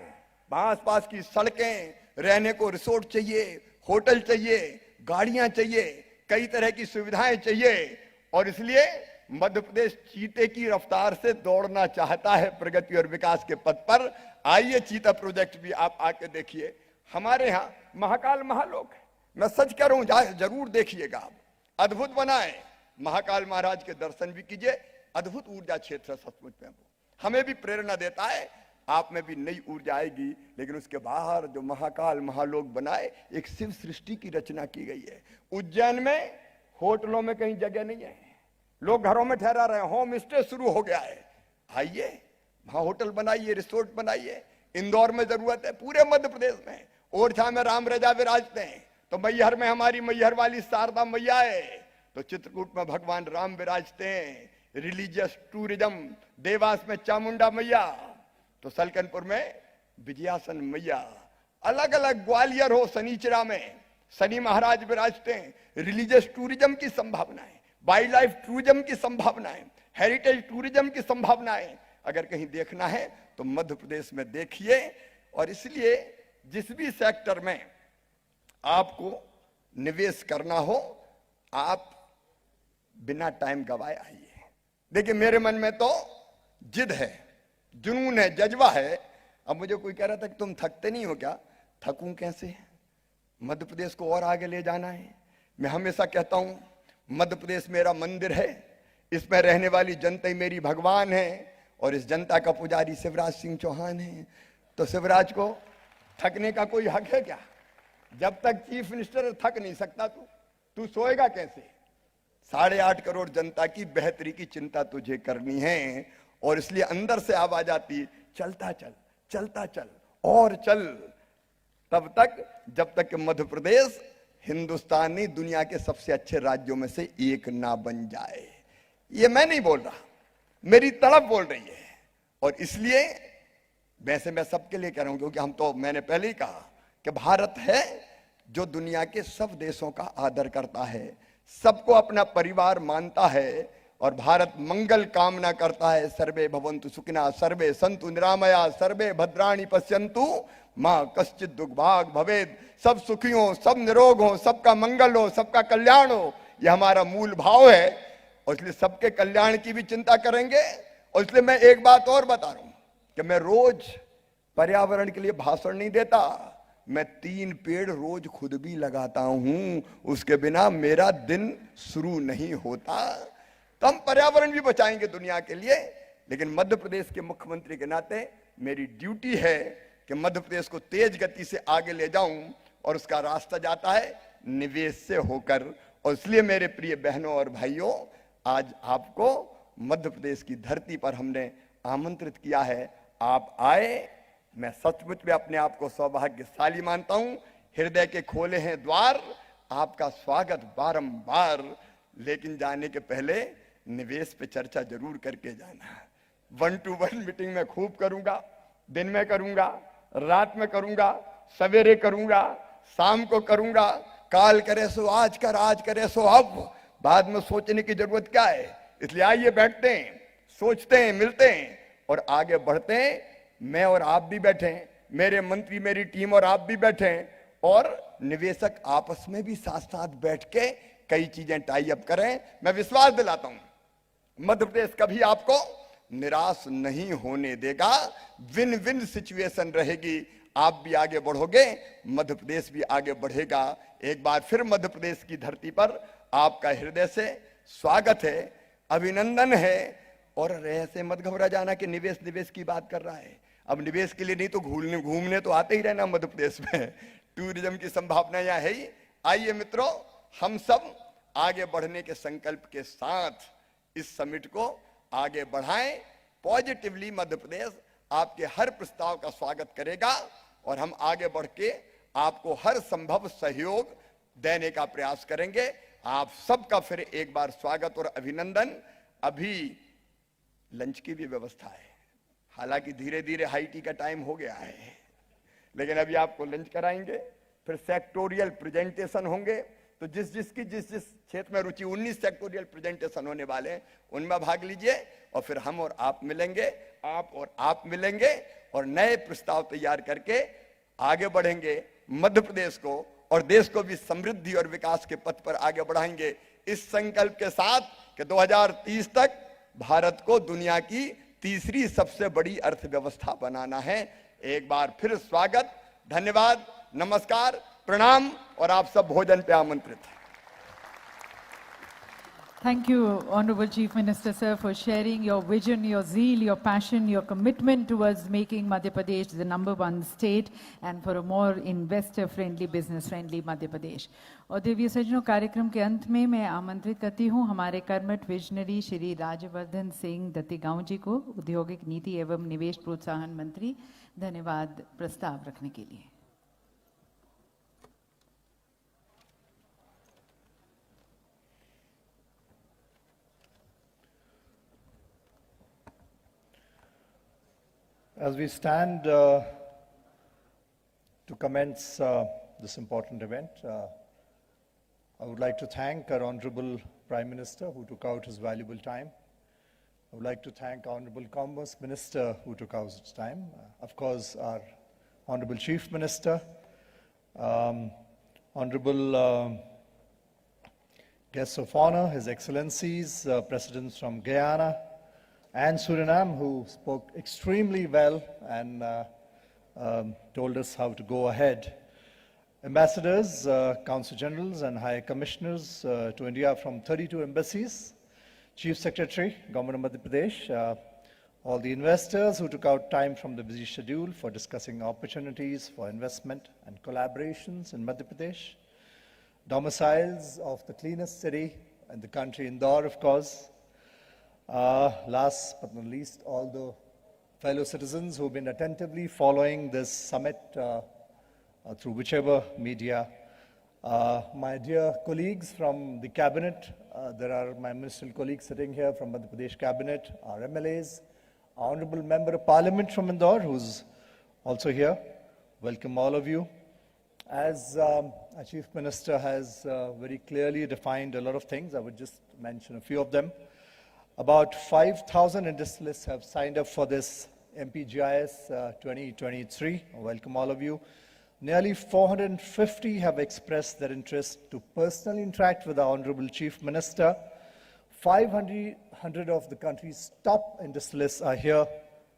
वहां आसपास की सड़कें, रहने को रिसोर्ट चाहिए, होटल चाहिए, गाड़ियां चाहिए, कई तरह की सुविधाएं चाहिए, और इसलिए मध्य प्रदेश चीते की रफ्तार से दौड़ना चाहता है प्रगति और विकास के पथ पर। आइए चीता प्रोजेक्ट भी आप आके देखिए। हमारे यहाँ महाकाल महालोक है, मैं सच कह रहा हूं, जरूर देखिएगा आप, अद्भुत बनाए। महाकाल महाराज के दर्शन भी कीजिए, अद्भुत ऊर्जा क्षेत्र है सचमुच में, वो हमें भी प्रेरणा देता है, आप में भी नई ऊर्जा आएगी। लेकिन उसके बाहर जो महाकाल महालोक बनाए, एक शिव सृष्टि की रचना की गई है। उज्जैन में होटलों में कहीं जगह नहीं है, लोग घरों में ठहरा रहे हैं, होम स्टे शुरू हो गया है। आइए वहां होटल बनाइए, रिसोर्ट बनाइए। इंदौर में जरूरत है, पूरे मध्य प्रदेश में। ओरछा में राम राजा विराजते हैं, तो मैहर में हमारी मैहर वाली शारदा मैया है, तो चित्रकूट में भगवान राम विराजते हैं। रिलीजियस टूरिज्म, देवास में चामुंडा मैया, तो सलकनपुर में विजयासन मैया, अलग अलग ग्वालियर हो शनिचरा में शनि महाराज विराजते हैं। रिलीजियस टूरिज्म की संभावनाएं, वाइल्ड लाइफ टूरिज्म की संभावनाएं, हेरिटेज टूरिज्म की संभावनाएं अगर कहीं देखना है तो मध्य प्रदेश में देखिए। और इसलिए जिस भी सेक्टर में आपको निवेश करना हो, आप बिना टाइम गवाए आइए। देखिए मेरे मन में तो जिद है, जुनून है, जज्बा है। अब मुझे कोई कह रहा था कि तुम थकते नहीं हो क्या? थकूं कैसे? मध्य प्रदेश को और आगे ले जाना है। मैं हमेशा कहता हूं, मध्य प्रदेश मेरा मंदिर है, इसमें रहने वाली जनता ही मेरी भगवान है, और इस जनता का पुजारी शिवराज सिंह चौहान है। तो शिवराज को थकने का कोई हक है क्या? जब तक चीफ मिनिस्टर थक नहीं सकता तू सोएगा कैसे? 8.5 करोड़ जनता की बेहतरी की चिंता तुझे करनी है, और इसलिए अंदर से आवाज आती, चलता चल, चलता चल और चल, तब तक जब तक कि मध्य प्रदेश हिंदुस्तान नहीं दुनिया के सबसे अच्छे राज्यों में से एक ना बन जाए। ये मैं नहीं बोल रहा, मेरी तड़प बोल रही है। और इसलिए वैसे मैं सबके लिए कह रहा हूं, क्योंकि हम तो, मैंने पहले ही कहा कि भारत है जो दुनिया के सब देशों का आदर करता है, सबको अपना परिवार मानता है, और भारत मंगल कामना करता है। सर्वे भवन्तु सुखिनः, सर्वे सन्तु निरामया, सर्वे भद्राणि पश्यन्तु मां कश्चित् दुर्भाग भवेत्। सब सुखी हो, सब निरोग हो, सबका मंगल हो, सबका कल्याण हो, यह हमारा मूल भाव है, और इसलिए सबके कल्याण की भी चिंता करेंगे। और इसलिए मैं एक बात और बता रहा हूं कि मैं रोज पर्यावरण के लिए भाषण नहीं देता, मैं 3 पेड़ रोज खुद भी लगाता हूं, उसके बिना मेरा दिन शुरू नहीं होता। तो हम पर्यावरण भी बचाएंगे दुनिया के लिए। लेकिन मध्य प्रदेश के मुख्यमंत्री के नाते मेरी ड्यूटी है कि मध्य प्रदेश को तेज गति से आगे ले जाऊं, और उसका रास्ता जाता है निवेश से होकर। और इसलिए मेरे प्रिय बहनों और भाइयों, आज आपको मध्य प्रदेश की धरती पर हमने आमंत्रित किया है, आप आए। मैं सचमुच में अपने आप को सौभाग्यशाली मानता हूं। हृदय के खोले हैं द्वार, आपका स्वागत बारंबार। लेकिन जाने के पहले निवेश पे चर्चा जरूर करके जाना। 1-to-1 मीटिंग में खूब करूंगा, दिन में करूंगा, रात में करूंगा, सवेरे करूंगा, शाम को करूंगा। काल करे सो आज कर, आज करे सो अब, बाद में सोचने की जरूरत क्या है? इसलिए आइए बैठते हैं, सोचते हैं, मिलते हैं और आगे बढ़ते हैं। मैं और आप भी बैठे, मेरे मंत्री, मेरी टीम और आप भी बैठे, और निवेशक आपस में भी साथ साथ बैठ के कई चीजें टाई अप करें। मैं विश्वास दिलाता हूं मध्य प्रदेश कभी आपको निराश नहीं होने देगा। विन विन सिचुएशन रहेगी। आप भी आगे बढ़ोगे, मध्य प्रदेश भी आगे बढ़ेगा। एक बार फिर मध्य प्रदेश की धरती पर आपका हृदय से स्वागत है, अभिनंदन है। और ऐसे मत घबरा जाना कि निवेश की बात कर रहा है। अब निवेश के लिए नहीं तो घूमने तो आते ही रहना मध्य प्रदेश में। टूरिज्म की संभावना यहाँ है ही। आइए मित्रों, हम सब आगे बढ़ने के संकल्प के साथ इस समिट को आगे बढ़ाएं। पॉजिटिवली मध्य प्रदेश आपके हर प्रस्ताव का स्वागत करेगा और हम आगे बढ़ के आपको हर संभव सहयोग देने का प्रयास करेंगे। आप सबका फिर एक बार स्वागत और अभिनंदन। अभी लंच की भी व्यवस्था है, हालांकि धीरे धीरे हाई टी का टाइम हो गया है, लेकिन अभी आपको लंच कराएंगे। फिर सेक्टोरियल प्रेजेंटेशन होंगे, तो जिस क्षेत्र में रुचि 19 सेक्टोरियल प्रेजेंटेशन होने वाले हैं, उनमें भाग लीजिए। और फिर हम और आप मिलेंगे, आप और आप मिलेंगे और नए प्रस्ताव तैयार करके आगे बढ़ेंगे। मध्य प्रदेश को और देश को भी समृद्धि और विकास के पथ पर आगे बढ़ाएंगे, इस संकल्प के साथ कि 2030 तक भारत को दुनिया की तीसरी सबसे बड़ी अर्थव्यवस्था बनाना है। एक बार फिर स्वागत, धन्यवाद, नमस्कार, प्रणाम और आप सब भोजन पे आमंत्रित हैं। Thank you, Honorable Chief Minister, sir, for sharing your vision, your zeal, your passion, your commitment towards making Madhya Pradesh the #1 state and for a more investor-friendly, business-friendly Madhya Pradesh. और देवीय सज्जनों, कार्यक्रम के अंत में मैं आमंत्रित करती हूँ हमारे कर्मठ विजनरी श्री राजवर्धन सिंह दत्तीगांव जी को, औद्योगिक नीति एवं निवेश प्रोत्साहन मंत्री, धन्यवाद प्रस्ताव रखने के लिए। As we stand to commence this important event, I would like to thank our Honorable Prime Minister who took out his valuable time. I would like to thank our Honorable Commerce Minister who took out his time. Of course, our Honorable Chief Minister, Honorable guests of honor, His Excellencies, Presidents from Guyana and Suriname, who spoke extremely well and told us how to go ahead. Ambassadors, Consul Generals and High Commissioners to India from 32 embassies, Chief Secretary, Government of Madhya Pradesh, all the investors who took out time from the busy schedule for discussing opportunities for investment and collaborations in Madhya Pradesh, domiciles of the cleanest city in the country, Indore, of course. Last but not least, all the fellow citizens who have been attentively following this summit through whichever media. My dear colleagues from the cabinet, there are my ministerial colleagues sitting here from Madhya Pradesh cabinet, our MLAs, our Honorable Member of Parliament from Indore, who's also here. Welcome all of you. As our Chief Minister has very clearly defined a lot of things, I would just mention a few of them. About 5,000 industrialists have signed up for this MPGIS 2023. Welcome all of you. Nearly 450 have expressed their interest to personally interact with our Honorable Chief Minister. 500 of the country's top industrialists are here.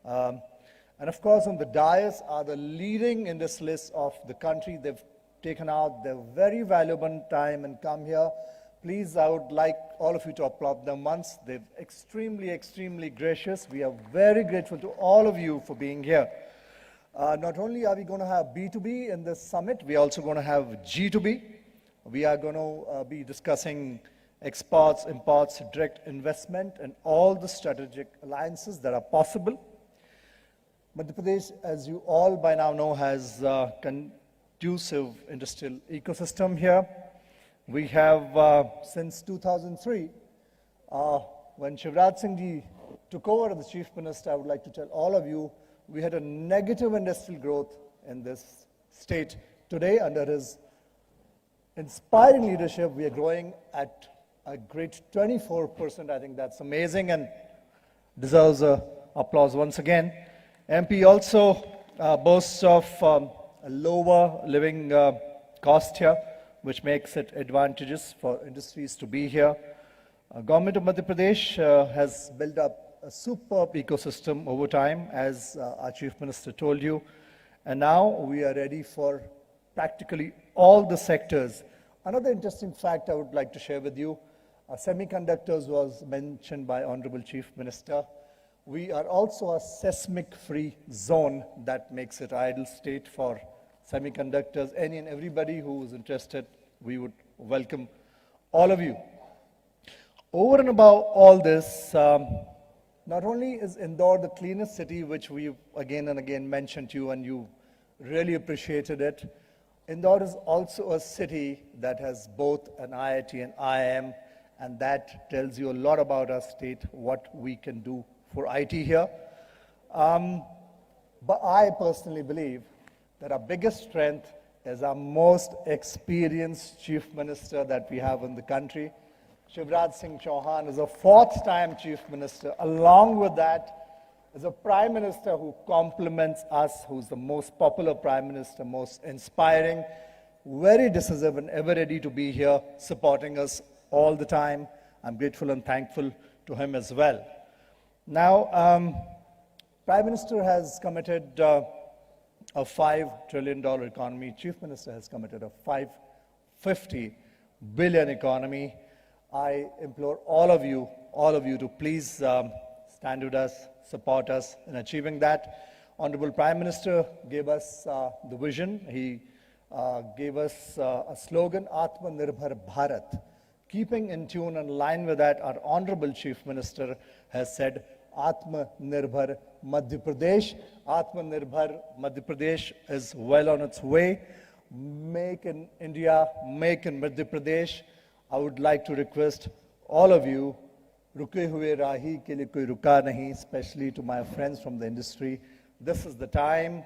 And of course, on the dais are the leading industrialists of the country. They've taken out their very valuable time and come here. Please, I would like all of you to applaud them once. They're extremely gracious. We are very grateful to all of you for being here. Not only are we going to have B2B in this summit, we are also going to have G2B. We are going to be discussing exports, imports, direct investment, and all the strategic alliances that are possible. Madhya Pradesh, as you all by now know, has a conducive industrial ecosystem here. We have, since 2003, when Shivraj Singh Ji took over as the Chief Minister, I would like to tell all of you, we had a negative industrial growth in this state. Today, under his inspiring leadership, we are growing at a great 24%. I think that's amazing and deserves applause once again. MP also boasts of a lower living cost here. which makes it advantageous for industries to be here. Government of Madhya Pradesh has built up a superb ecosystem over time, as our Chief Minister told you, and now we are ready for practically all the sectors. Another interesting fact I would like to share with you, semiconductors was mentioned by Honorable Chief Minister. We are also a seismic-free zone that makes it ideal state for semiconductors. Any and everybody who is interested, we would welcome all of you. Over and above all this, not only is Indore the cleanest city, which we again and again mentioned to you and you really appreciated it, Indore is also a city that has both an IIT and IIM, and that tells you a lot about our state, what we can do for IT here. But I personally believe that our biggest strength is our most experienced Chief Minister that we have in the country. Shivraj Singh Chauhan is a fourth-time Chief Minister. Along with that is a Prime Minister who compliments us, who's the most popular Prime Minister, most inspiring, very decisive and ever ready to be here, supporting us all the time. I'm grateful and thankful to him as well. Now, Prime Minister has committed a $5 trillion economy. Chief Minister has committed a $550 billion economy. I implore all of you to please stand with us, support us in achieving that. Honorable Prime Minister gave us the vision. He gave us a slogan, Atmanirbhar Bharat. Keeping in tune and in line with that, our Honorable Chief Minister has said, Atmanirbhar Madhya Pradesh. Atmanirbhar Madhya Pradesh is well on its way. Make in India, make in Madhya Pradesh. I would like to request all of you, ruke hue rahi ke liye koi ruka nahi, especially to my friends from the industry. This is the time.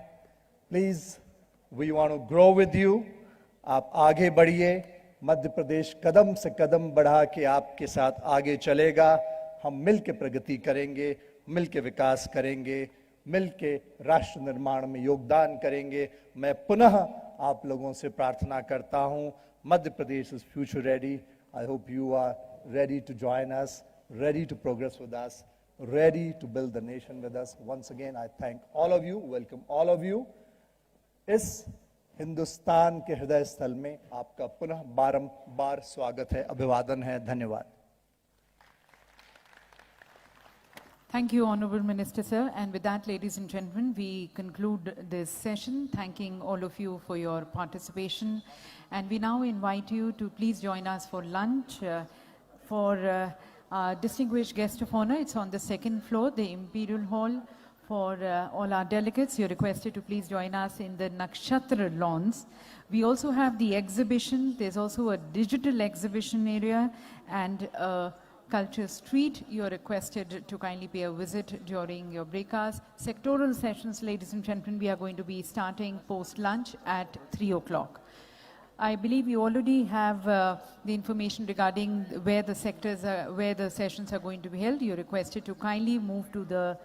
Please, we want to grow with you. आप आगे बढ़िए. मध्य प्रदेश कदम से कदम बढ़ा के आपके साथ आगे चलेगा. हम मिल के प्रगति करेंगे, मिल के विकास करेंगे, मिल के राष्ट्र निर्माण में योगदान करेंगे. मैं पुनः आप लोगों से प्रार्थना करता हूं, Madhya Pradesh is future ready. I hope you are ready to join us, ready to progress with us, ready to build the nation with us. Once again, I thank all of you, welcome all of you. इस हिंदुस्तान के हृदय स्थल में आपका पुनः बारंबार स्वागत है, अभिवादन है. धन्यवाद. Thank you, Honorable Minister, sir. And with that, ladies and gentlemen, we conclude this session, thanking all of you for your participation. And we now invite you to please join us for lunch for our distinguished guest of honor. It's on the second floor, the Imperial Hall. For all our delegates, you're requested to please join us in the Nakshatra lawns. We also have the exhibition. There's also a digital exhibition area and a culture street. You're requested to kindly pay a visit during your break hours. Sectoral sessions, ladies and gentlemen, we are going to be starting post-lunch at 3 o'clock. I believe you already have the information regarding where the sectors are, where the sessions are going to be held. You're requested to kindly move to the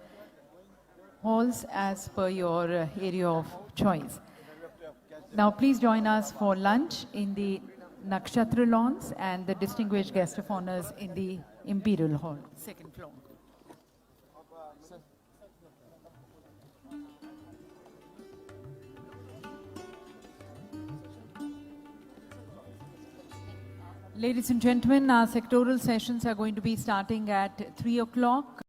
halls as per your area of choice. Now please join us for lunch in the Nakshatra lawns and the distinguished guest of honors in the Imperial Hall, second floor. Ladies and gentlemen, our sectoral sessions are going to be starting at 3 o'clock.